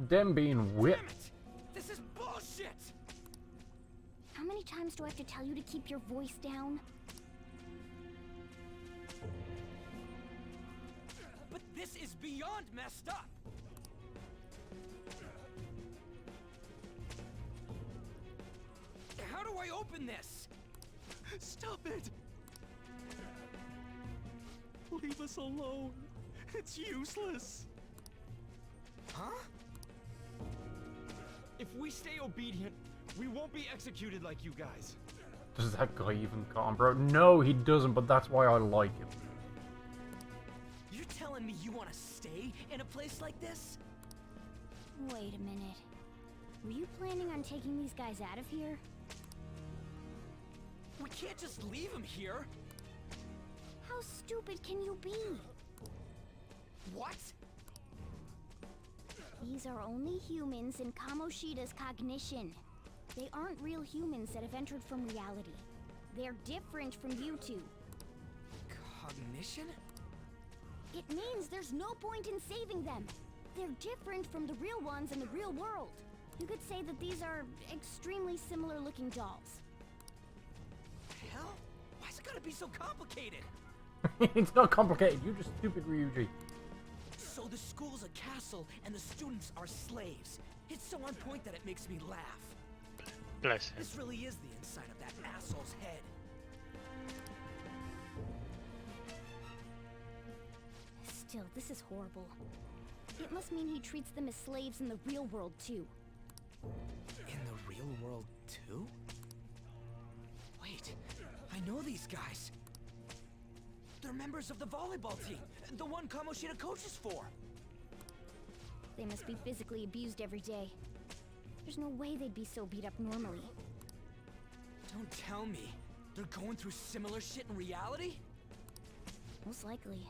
Them being whipped. This is bullshit! How many times do I have to tell you to keep your voice down? But this is beyond messed up! How do I open this? Stop it! Leave us alone. It's useless. Huh? If we stay obedient, we won't be executed like you guys. Does that guy even calm, bro? No, he doesn't, but that's why I like him. You're telling me you want to stay in a place like this? Wait a minute. Were you planning on taking these guys out of here? We can't just leave him here. How stupid can you be? What? These are only humans in Kamoshida's cognition. They aren't real humans that have entered from reality. They're different from you two. Cognition? It means there's no point in saving them. They're different from the real ones in the real world. You could say that these are extremely similar looking dolls. Hell? Why's it gotta be so complicated? It's not complicated, you're just stupid, Ryuji. So the school's a castle and the students are slaves. It's so on point that it makes me laugh. Bless him. This really is the inside of that asshole's head. Still, this is horrible. It must mean he treats them as slaves in the real world, too. In the real world, too? Wait, I know these guys. They're members of the volleyball team, the one Kamoshida coaches for. They must be physically abused every day. There's no way they'd be so beat up normally. Don't tell me. They're going through similar shit in reality? Most likely.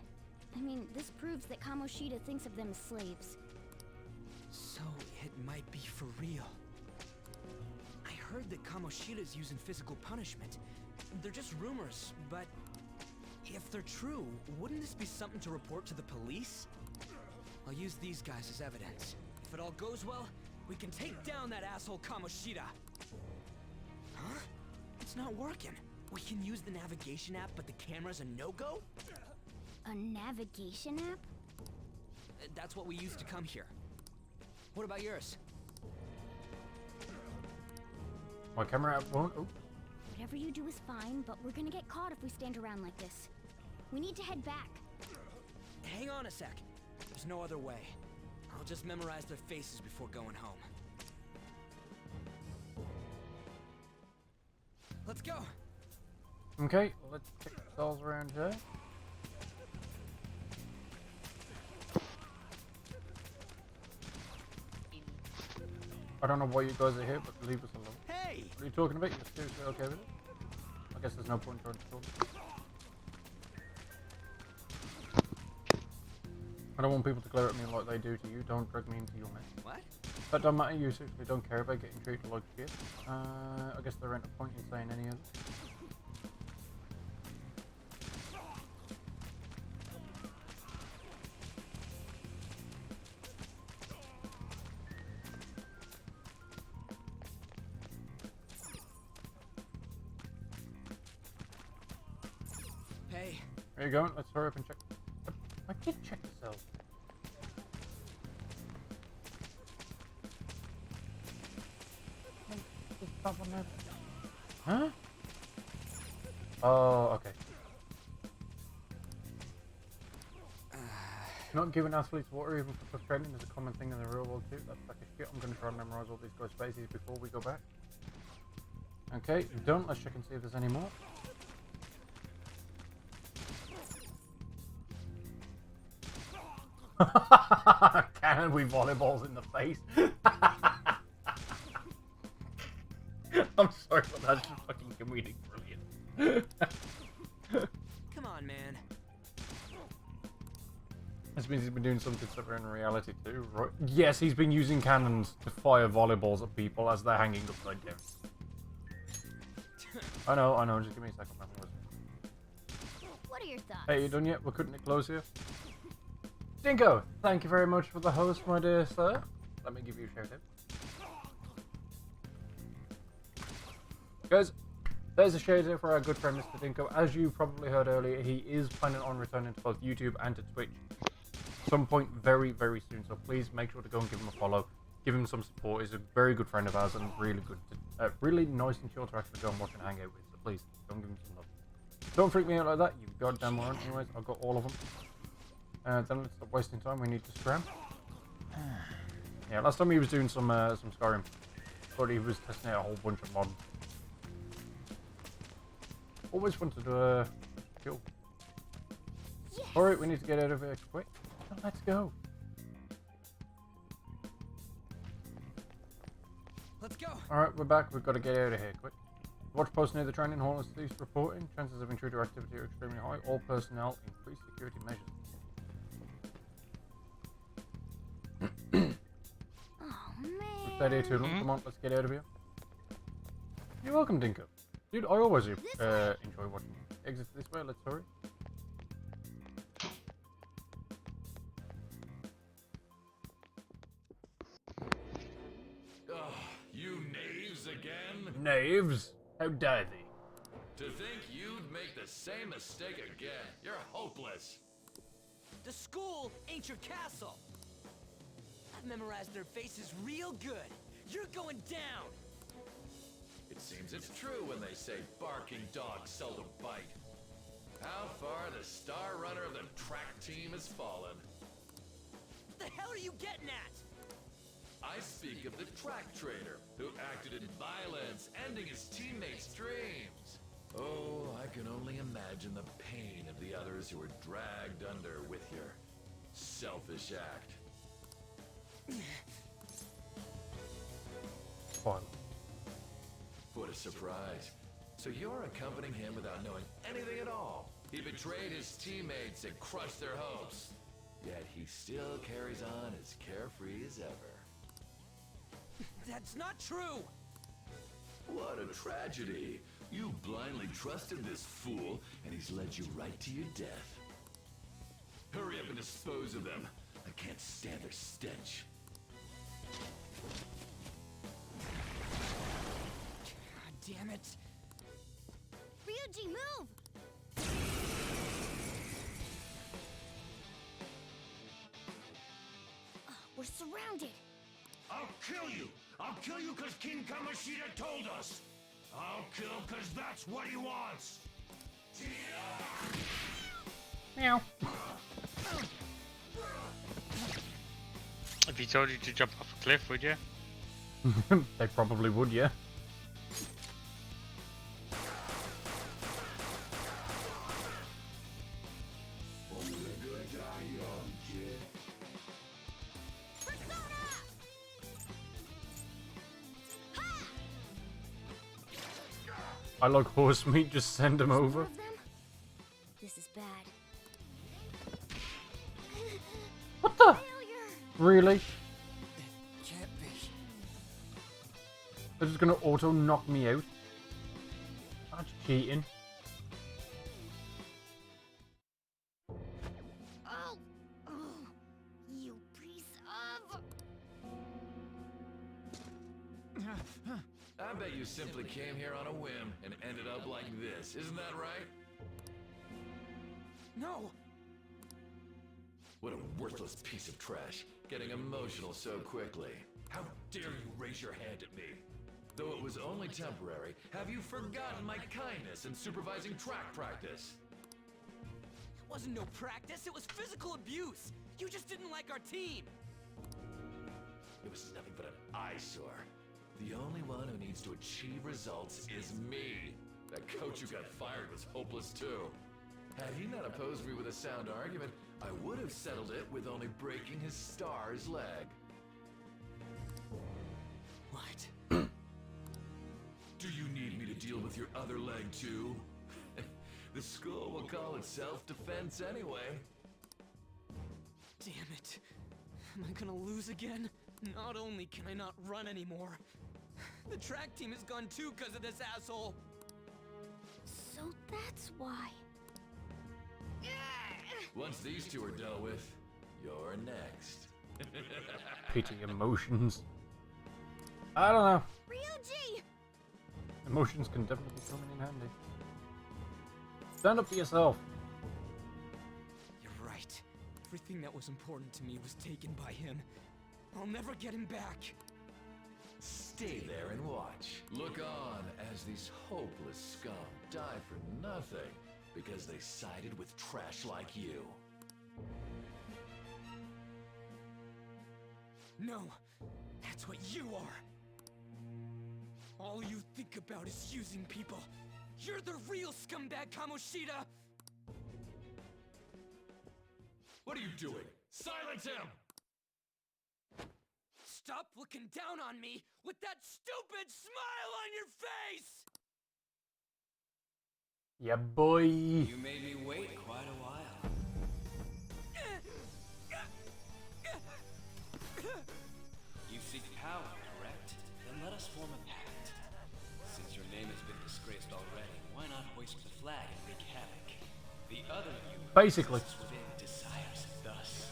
I mean, this proves that Kamoshida thinks of them as slaves. So, it might be for real. I heard that Kamoshida's using physical punishment. They're just rumors, but if they're true, wouldn't this be something to report to the police? I'll use these guys as evidence. If it all goes well, we can take down that asshole Kamoshida. Huh? It's not working. We can use the navigation app, but the camera's a no-go? A navigation app? That's what we used to come here. What about yours? My camera app won't. Oh. Whatever you do is fine, but we're gonna get caught if we stand around like this. We need to head back. Hang on a sec. There's no other way. I'll just memorize their faces before going home. Let's go. Okay, let's check the cells around here. I don't know why you guys are here, but leave us alone. Hey! What are you talking about? You're seriously okay with it? I guess there's no point trying to talk. I don't want people to glare at me like they do to you. Don't drag me into your mess. What? That don't matter. You seriously don't care about getting treated like shit. I guess there ain't a point in saying any of it. Hey. Where you going? Let's hurry up and check. I did check the cells. Huh? Oh, okay. Not giving athletes water even for training is a common thing in the real world too. That's like a shit. I'm going to try and memorize all these guys' faces before we go back. Okay, done. Let's check and see if there's any more. Cannon with volleyballs in the face. I'm sorry, but that's just fucking comedic brilliant. Come on, man. This means he's been doing something similar in reality too, right? Yes, he's been using cannons to fire volleyballs at people as they're hanging upside down. I know, just give me a second. What are your thoughts? Hey, you done yet? We're cutting it close here. Dinko, thank you very much for the host, my dear sir. Let me give you a shout out. Guys, there's a shout out for our good friend Mr. Dinko. As you probably heard earlier, he is planning on returning to both YouTube and to Twitch some point very, very soon. So please make sure to go and give him a follow. Give him some support. He's a very good friend of ours and really good, really nice and chill to actually go and watch and hang out with. So please, don't give him some love. Don't freak me out like that, you goddamn moron. Anyways, I've got all of them. Then let's stop wasting time. We need to scram. Yeah, last time he was doing some Skyrim, but he was testing out a whole bunch of mods. Always wanted to kill. Yes. All right, we need to get out of here quick. So let's go. Let's go. All right, we're back. We've got to get out of here quick. Watch post near the training hall is ceased reporting. Chances of intruder activity are extremely high. All personnel increase security measures. Oh man. Stayed here too long. Come on, let's get out of here. You're welcome, Dinko. Dude, I always enjoy watching you. Exit this way. Let's hurry. You knaves again? Knaves? How dare they? To think you'd make the same mistake again. You're hopeless. The school ain't your castle. I've memorized their faces real good. You're going down. It seems it's true when they say barking dogs seldom bite. How far the star runner of the track team has fallen. What the hell are you getting at? I speak of the track trainer, who acted in violence, ending his teammates' dreams. Oh, I can only imagine the pain of the others who were dragged under with your selfish act. Fun. What a surprise. So you're accompanying him without knowing anything at all. He betrayed his teammates and crushed their hopes. Yet he still carries on as carefree as ever. That's not true! What a tragedy. You blindly trusted this fool, and he's led you right to your death. Hurry up and dispose of them. I can't stand their stench. God damn it. Ryuji, move! Oh, we're surrounded. I'll kill you! I'll kill you because King Kamoshida told us! I'll kill because that's what he wants! Meow. If he told you to jump off a cliff, would you? They probably would, yeah. I like horse meat, just send him over. This is bad. What the? Really? Can't be. They're just gonna auto knock me out. That's cheating. Oh, you piece of. I bet you simply came here on a whim and ended up like this, isn't that right? No! What a worthless piece of trash, getting emotional so quickly. How dare you raise your hand at me? Though it was only temporary, have you forgotten my kindness in supervising track practice? It wasn't no practice, it was physical abuse! You just didn't like our team! It was nothing but an eyesore. The only one who needs to achieve results is me. That coach who got fired was hopeless too. Had he not opposed me with a sound argument, I would have settled it with only breaking his star's leg. What? Do you need me to deal with your other leg too? The school will call it self-defense anyway. Damn it. Am I gonna lose again? Not only can I not run anymore, the track team is gone too because of this asshole. So that's why. Once these two are dealt with, you're next. Pity emotions. I don't know. Ryuji! Emotions can definitely come in handy. Stand up for yourself. You're right. Everything that was important to me was taken by him. I'll never get him back. Stay there and watch. Look on as these hopeless scum die for nothing because they sided with trash like you. No, that's what you are. All you think about is using people. You're the real scumbag, Kamoshida! What are you doing? Silence him! Stop looking down on me with that stupid smile on your face! Yeah, boy. You made me wait quite a while. You seek power, correct? Then let us form a pact. Since your name has been disgraced already, why not hoist the flag and wreak havoc? The other you Basically. within desires it thus.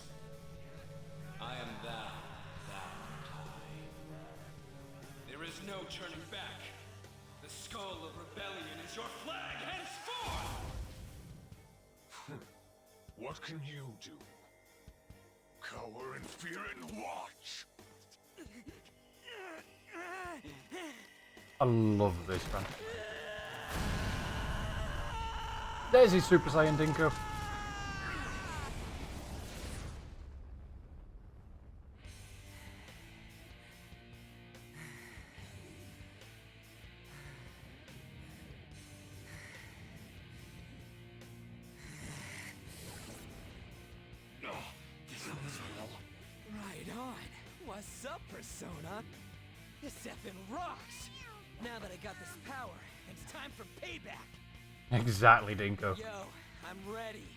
I am thou, thou art I. There is no turning back. The skull of rebellion is your flag henceforth! What can you do? Cower in fear and watch! I love this, man. There's his Super Saiyan Dinko. Right on. What's up, Persona? This effing rocks! Now that I got this power, it's time for payback! Exactly, Dinko. Yo, I'm ready.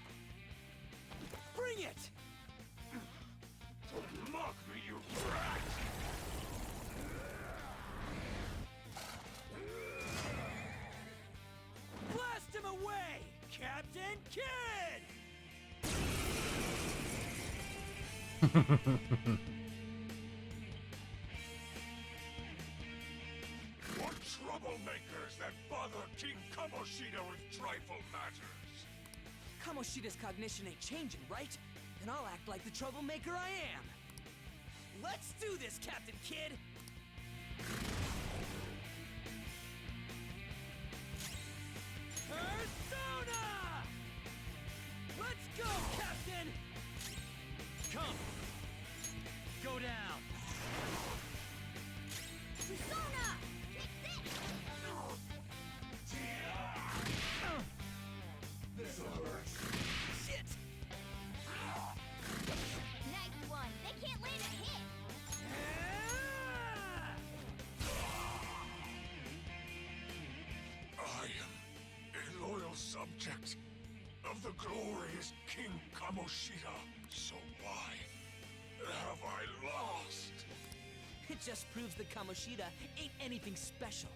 Bring it! Mock me, you brat! Blast him away, Captain Kid! What troublemakers that bother King Kamoshida with trifle matters? Kamoshida's cognition ain't changing, right? Then I'll act like the troublemaker I am. Let's do this, Captain Kid! Persona! Let's Go, Captain! Come! Go down! Persona! Kick this! This'll hurt. Shit! Nice one. They can't land a hit. I am a loyal subject of the glorious King Kamoshida. So why have I lost? It just proves that Kamoshida ain't anything special.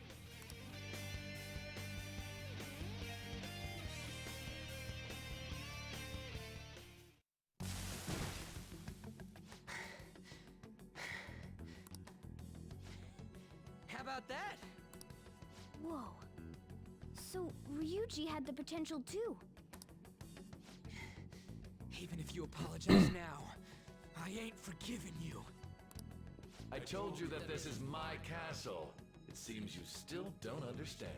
How about that? Whoa. So, Ryuji had the potential too. Even if you apologize now, I ain't forgiven you. I told you that this is my castle. It seems you still don't understand.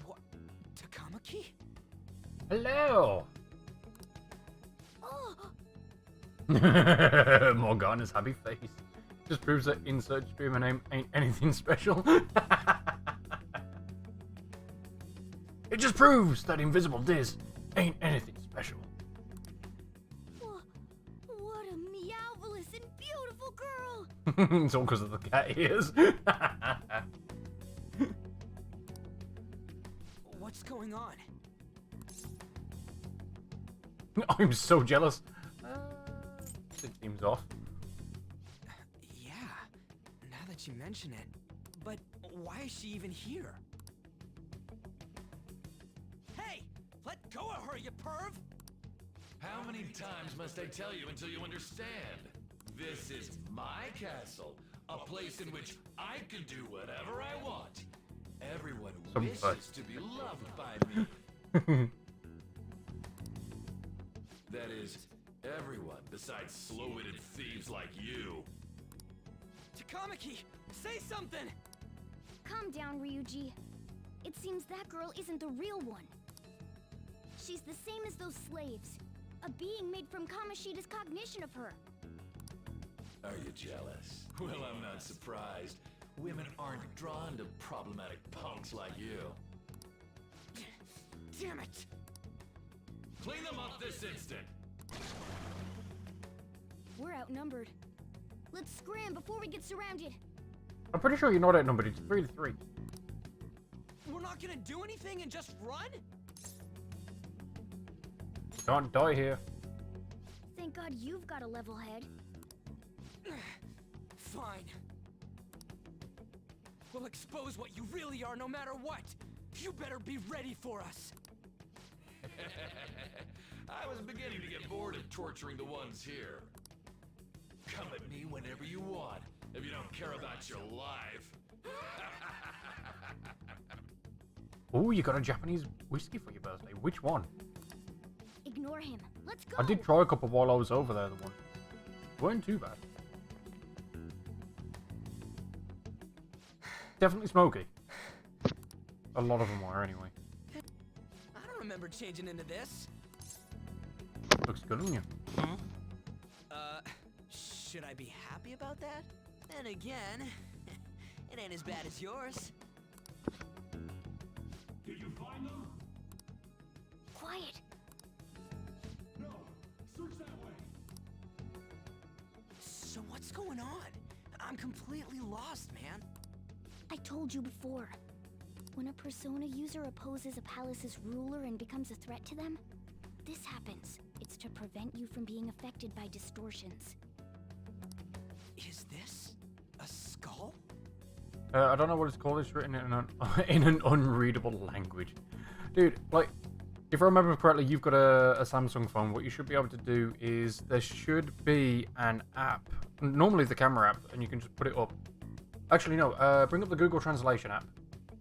What? Takamaki? Hello! Oh! Morgana's happy face. Just proves that insert streamer name ain't anything special. It just proves that Invisible Diz ain't anything special. What a meowvelous and beautiful girl! It's all because of the cat ears. What's going on? I'm so jealous. It seems off. Yeah, now that you mention it. But why is she even here? Hey! Let go of her, you perv! How many times must I tell you until you understand? This is my castle, a place in which I can do whatever I want. Everyone wishes to be loved by me. That is, everyone besides slow-witted thieves like you. Takamaki, say something! Calm down, Ryuji. It seems that girl isn't the real one. She's the same as those slaves. A being made from Kamoshida's cognition of her. Are you jealous? Well, I'm not surprised. Women aren't drawn to problematic punks like you. Damn it! Clean them up this instant! We're outnumbered. Let's scram before we get surrounded. I'm pretty sure you're not outnumbered. It's 3-3. We're not gonna do anything and just run? Can't die here. Thank God you've got a level head. Fine. We'll expose what you really are no matter what. You better be ready for us. I was beginning to get bored of torturing the ones here. Come at me whenever you want, if you don't care about your life. Oh, you got a Japanese whiskey for your birthday. Which one? Ignore him. Let's go. I did try a couple while I was over there, the one. Weren't too bad. Definitely smoky. A lot of them were, anyway. I don't remember changing into this. Looks good on you. Should I be happy about that? Then again, it ain't as bad as yours. Did you find them? Quiet. No. Search that way. So what's going on? I'm completely lost, man. I told you before. When a Persona user opposes a palace's ruler and becomes a threat to them, this happens. It's to prevent you from being affected by distortions. Is this a skull? I don't know what it's called. It's written in an unreadable language. Dude, like, if I remember correctly, you've got a Samsung phone. What you should be able to do is there should be an app, normally the camera app, and you can just put it up. Actually, no, bring up the Google Translation app.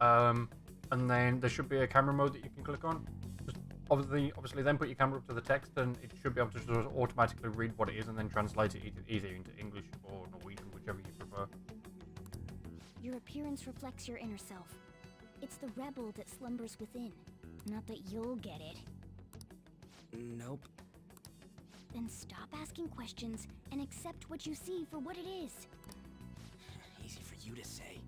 And then there should be a camera mode that you can click on. Just obviously then put your camera up to the text, and it should be able to just automatically read what it is and then translate it either into English or Norwegian, whichever you prefer. Your appearance reflects your inner self. It's the rebel that slumbers within. Not that you'll get it. Nope. Then stop asking questions and accept what you see for what it is. Easy for you to say.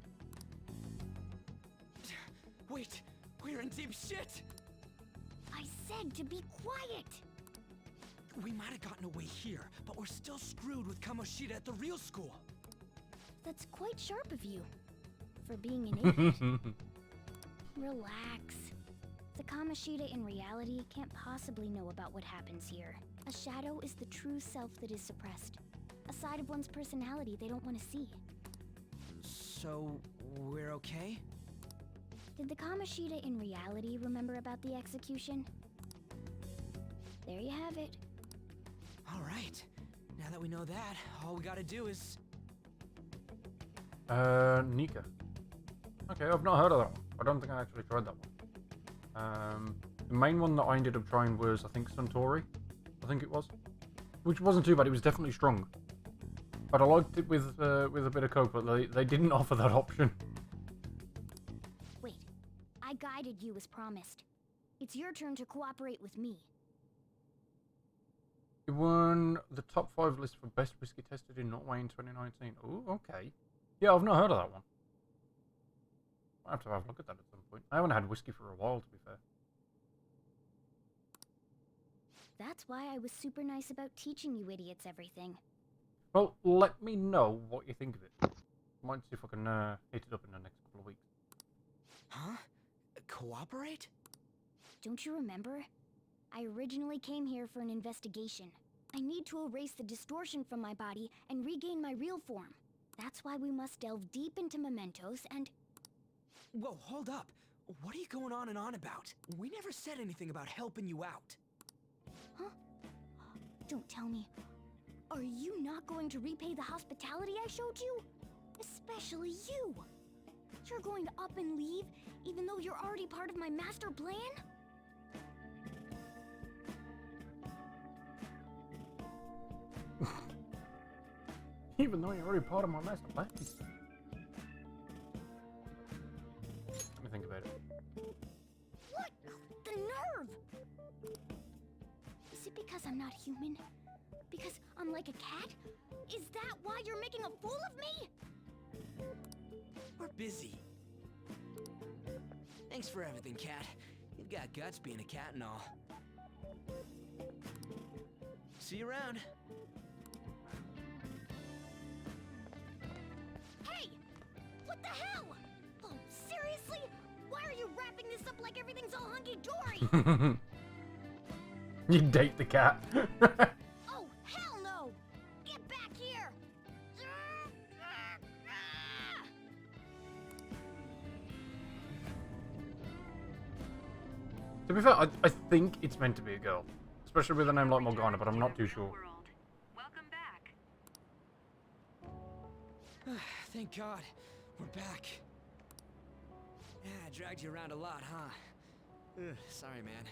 Wait, we're in deep shit! I said to be quiet! We might have gotten away here, but we're still screwed with Kamoshida at the real school. That's quite sharp of you. For being an idiot. Relax. The Kamoshida in reality can't possibly know about what happens here. A shadow is the true self that is suppressed. A side of one's personality they don't want to see. So, we're okay? Did the Kamoshida in reality remember about the execution? There you have it. Alright. Now that we know that, all we gotta do is... Nika. Okay, I've not heard of that one. I don't think I actually tried that one. The main one that I ended up trying was, I think, Suntory. I think it was. Which wasn't too bad, it was definitely strong. But I liked it with a bit of coke, but they didn't offer that option. Wait, I guided you as promised. It's your turn to cooperate with me. You won the top 5 list for best whiskey tested in Norway in 2019. Oh, okay. Yeah, I've not heard of that one. I'll have to have a look at that at some point. I haven't had whiskey for a while, to be fair. That's why I was super nice about teaching you idiots everything. Well, let me know what you think of it. Might see if I can hit it up in the next couple of weeks. Huh? Cooperate? Don't you remember? I originally came here for an investigation. I need to erase the distortion from my body and regain my real form. That's why we must delve deep into mementos and... Whoa, hold up. What are you going on and on about? We never said anything about helping you out. Huh? Don't tell me. Are you not going to repay the hospitality I showed you? Especially you. You're going to up and leave, even though you're already part of my master plan? Even though you're already part of my master plan. Let me think about it. What? The nerve! Is it because I'm not human? Because I'm like a cat? Is that why you're making a fool of me? We're busy. Thanks for everything, Cat. You've got guts being a cat and all. See you around. Hey! What the hell? Oh, seriously? Why are you wrapping this up like everything's all hunky-dory? You date the cat. Oh, hell no! Get back here! To be fair, I think it's meant to be a girl. Especially with a name like Morgana, but I'm not too sure. Welcome back. Thank God. We're back. Yeah, I dragged you around a lot, huh? Ugh, sorry, man.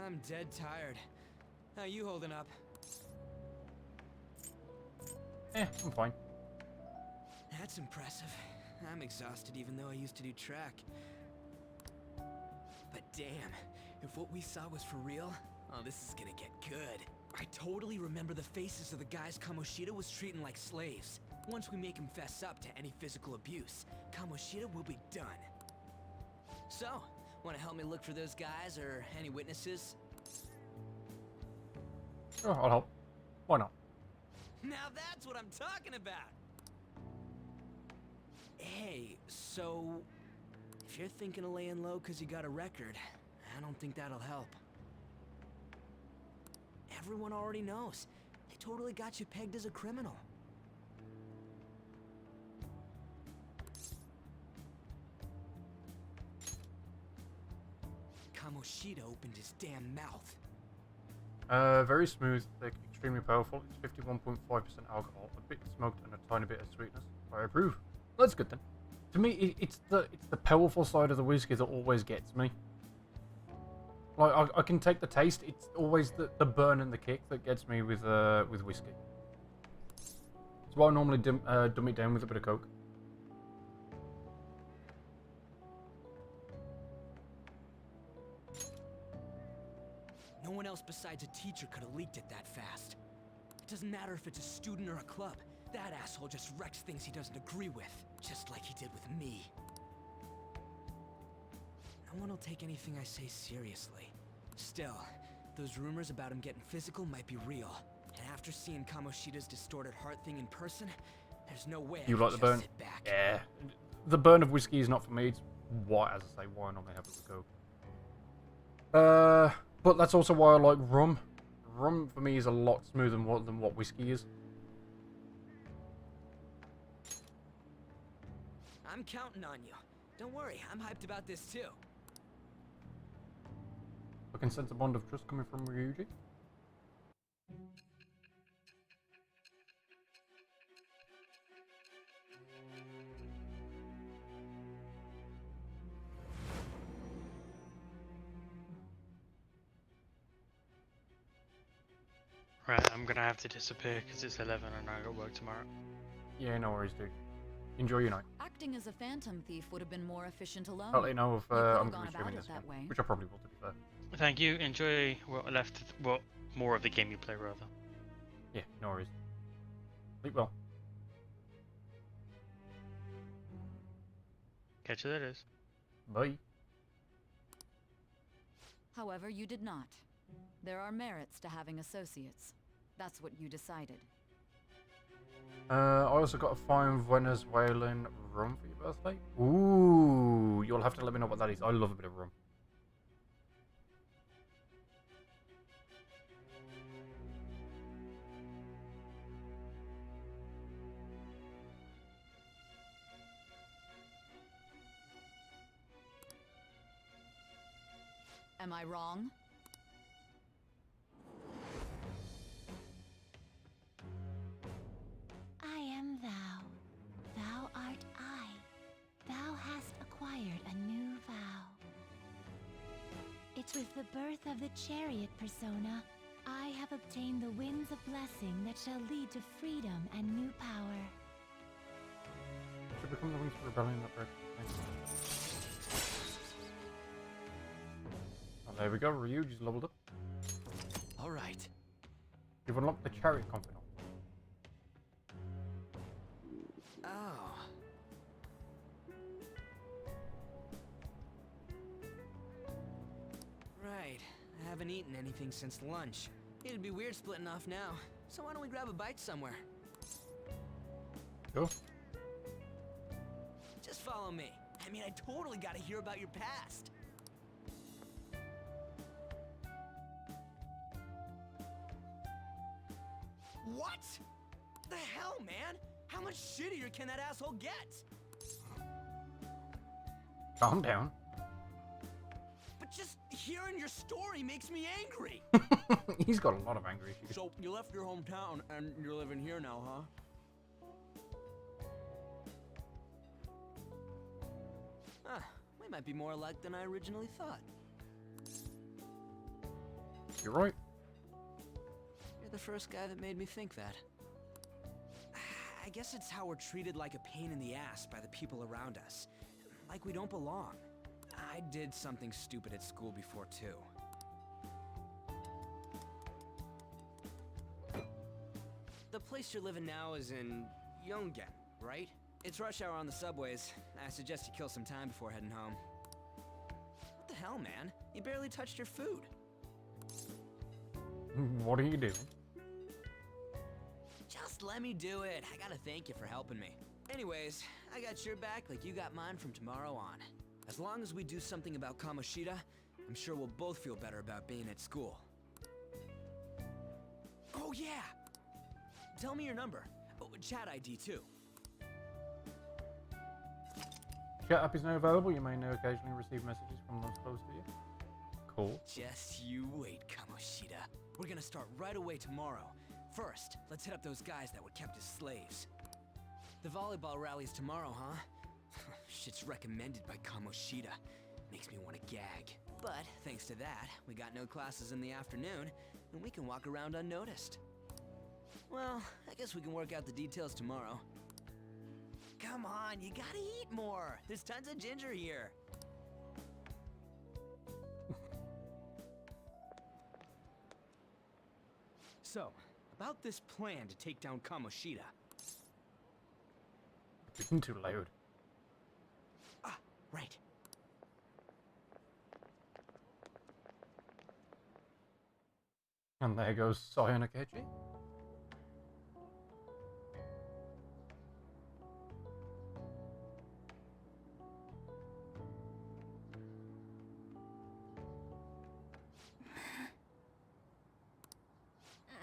I'm dead tired. How you holding up? I'm fine. That's impressive. I'm exhausted even though I used to do track. But damn, if what we saw was for real, oh, this is gonna get good. I totally remember the faces of the guys Kamoshida was treating like slaves. Once we make him fess up to any physical abuse, Kamoshida will be done. So, wanna help me look for those guys or any witnesses? Sure, I'll help. Why not? Now that's what I'm talking about! Hey, so... if you're thinking of laying low because you got a record, I don't think that'll help. Everyone already knows. They totally got you pegged as a criminal. Kamoshida opened his damn mouth. Very smooth, thick, extremely powerful. It's 51.5% alcohol, a bit smoked, and a tiny bit of sweetness. I approve. That's good then. To me, it's the powerful side of the whiskey that always gets me. Like I can take the taste. It's always the burn and the kick that gets me with whiskey. That's why I normally dumb it down with a bit of coke. No one else besides a teacher could have leaked it that fast. It doesn't matter if it's a student or a club. That asshole just wrecks things he doesn't agree with, just like he did with me. No one will take anything I say seriously. Still, those rumors about him getting physical might be real. And after seeing Kamoshida's distorted heart thing in person, there's no way You I like can the just burn? sit back. Yeah. The burn of whiskey is not for me. It's why, as I say, why I normally have a Coke. But that's also why I like rum. Rum for me is a lot smoother than what whiskey is. I'm counting on you. Don't worry, I'm hyped about this too. I can sense a bond of trust coming from Ryuji. Right, I'm gonna have to disappear because it's 11 and I got work tomorrow. Yeah, no worries, dude. Enjoy your night. Acting as a phantom thief would have been more efficient alone. I'll let you know if You could have I'm gone going to be about streaming it this that again, way. which I probably will, to be fair. Thank you. Enjoy what left. What more of the game you play, rather. Yeah, no worries. Sleep well. Catch you later. Bye. However, you did not. There are merits to having associates. That's what you decided. I also got a fine Venezuelan rum for your birthday. Ooh, you'll have to let me know what that is. I love a bit of rum. Am I wrong? I am thou. Thou art I. Thou hast acquired a new vow. It's with the birth of the chariot persona, I have obtained the winds of blessing that shall lead to freedom and new power. Should become the wings of rebellion that break. Oh, there we go. Ryuji's leveled up. All right. You've unlocked the chariot confidant. Oh. Right. I haven't eaten anything since lunch. It'd be weird splitting off now. So why don't we grab a bite somewhere? Go. Just follow me. I mean, I totally gotta hear about your past. What? The hell, man? How much shittier can that asshole get? Calm down. But just hearing your story makes me angry. He's got a lot of anger issues. So, you left your hometown and you're living here now, huh? Huh, we might be more alike than I originally thought. You're right. You're the first guy that made me think that. I guess it's how we're treated like a pain in the ass by the people around us. Like we don't belong. I did something stupid at school before, too. The place you're living now is in Yongen, right? It's rush hour on the subways. I suggest you kill some time before heading home. What the hell, man? You barely touched your food. What are you doing? Just let me do it. I gotta thank you for helping me. Anyways, I got your back like you got mine from tomorrow on. As long as we do something about Kamoshida, I'm sure we'll both feel better about being at school. Oh yeah! Tell me your number. Oh, chat ID too. Chat app is now available. You may now occasionally receive messages from those close to you. Cool. Just you wait, Kamoshida. We're gonna start right away tomorrow. First, let's hit up those guys that were kept as slaves. The volleyball rally's tomorrow, huh? Shit's recommended by Kamoshida. Makes me want to gag. But thanks to that, we got no classes in the afternoon, and we can walk around unnoticed. Well, I guess we can work out the details tomorrow. Come on, you gotta eat more. There's tons of ginger here. So, about this plan to take down Kamoshida. Speaking too loud. Ah, right. And there goes Sayonikechi.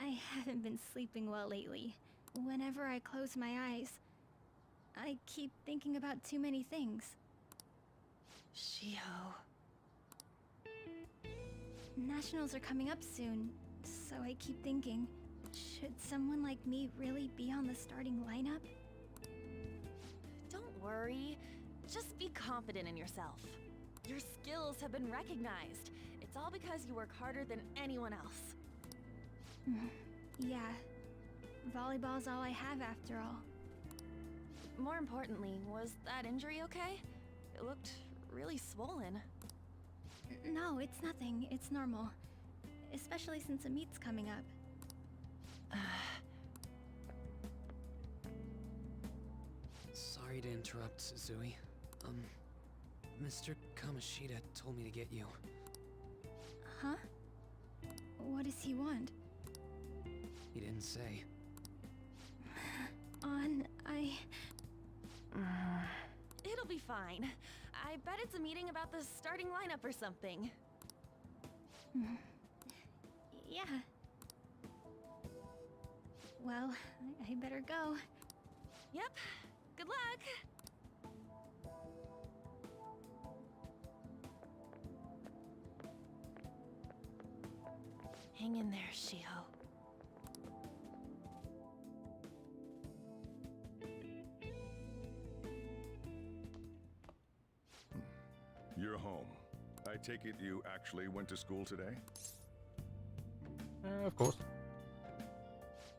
I haven't been sleeping well lately. Whenever I close my eyes, I keep thinking about too many things. Shiho. Nationals are coming up soon, so I keep thinking, should someone like me really be on the starting lineup? Don't worry. Just be confident in yourself. Your skills have been recognized. It's all because you work harder than anyone else. Yeah. Volleyball's all I have after all. More importantly, was that injury okay? It looked really swollen. No, it's nothing. It's normal. Especially since a meet's coming up. Sorry to interrupt, Zui. Mr. Kamoshida told me to get you. Huh? What does he want? He didn't say. It'll be fine. I bet it's a meeting about the starting lineup or something. Yeah. Well, I better go. Yep. Good luck! Hang in there, Shiho. You're home. I take it you actually went to school today? Of course.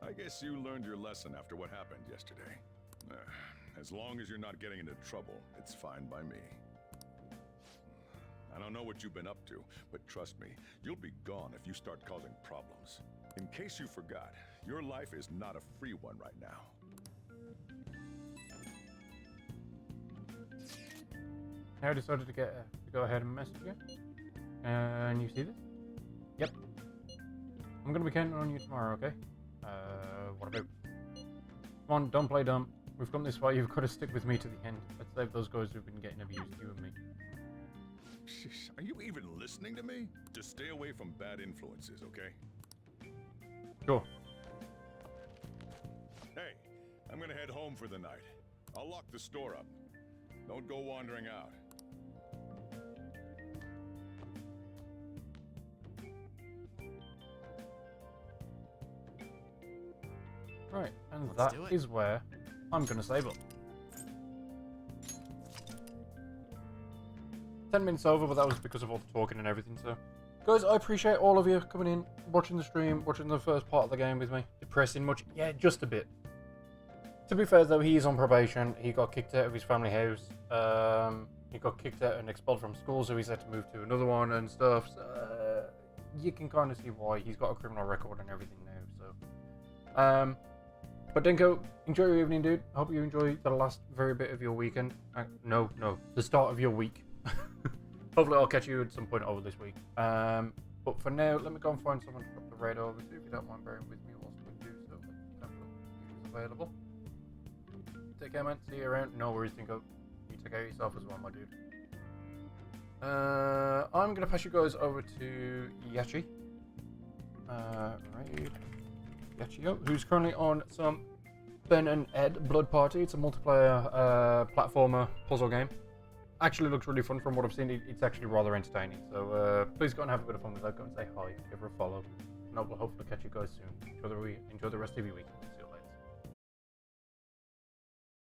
I guess you learned your lesson after what happened yesterday. As long as you're not getting into trouble, it's fine by me. I don't know what you've been up to, but trust me, you'll be gone if you start causing problems. In case you forgot, your life is not a free one right now. I decided to go ahead and message you. And you see this? Yep. I'm gonna be counting on you tomorrow, okay? What about? Come on, don't play dumb. We've come this far, you've got to stick with me to the end. Let's save those guys who've been getting abused, you and me. Are you even listening to me? Just stay away from bad influences, okay? Sure. Hey, I'm gonna head home for the night. I'll lock the store up. Don't go wandering out. Right, and that is where I'm gonna save up. 10 minutes over, but that was because of all the talking and everything, so... Guys, I appreciate all of you coming in, watching the stream, watching the first part of the game with me. Depressing much? Yeah, just a bit. To be fair though, he is on probation. He got kicked out of his family house. He got kicked out and expelled from school, so he's had to move to another one and stuff. So, you can kind of see why. He's got a criminal record and everything now, so... But Denko, enjoy your evening, dude. I hope you enjoy the last very bit of your weekend. No, the start of your week. Hopefully I'll catch you at some point over this week. But for now, let me go and find someone to put the raid over to, if you don't mind bearing with me whilst we do so. It's available. Take care, man. See you around. No worries, Denko. You take care of yourself as well, my dude. I'm going to pass you guys over to Yachi. Raid. Yachio, who's currently on some Ben and Ed Blood Party. It's a multiplayer platformer puzzle game. Actually looks really fun from what I've seen. It's actually rather entertaining. So please go and have a bit of fun with that. Go and say hi, give her a follow. And I will hopefully catch you guys soon. Enjoy the rest of your week.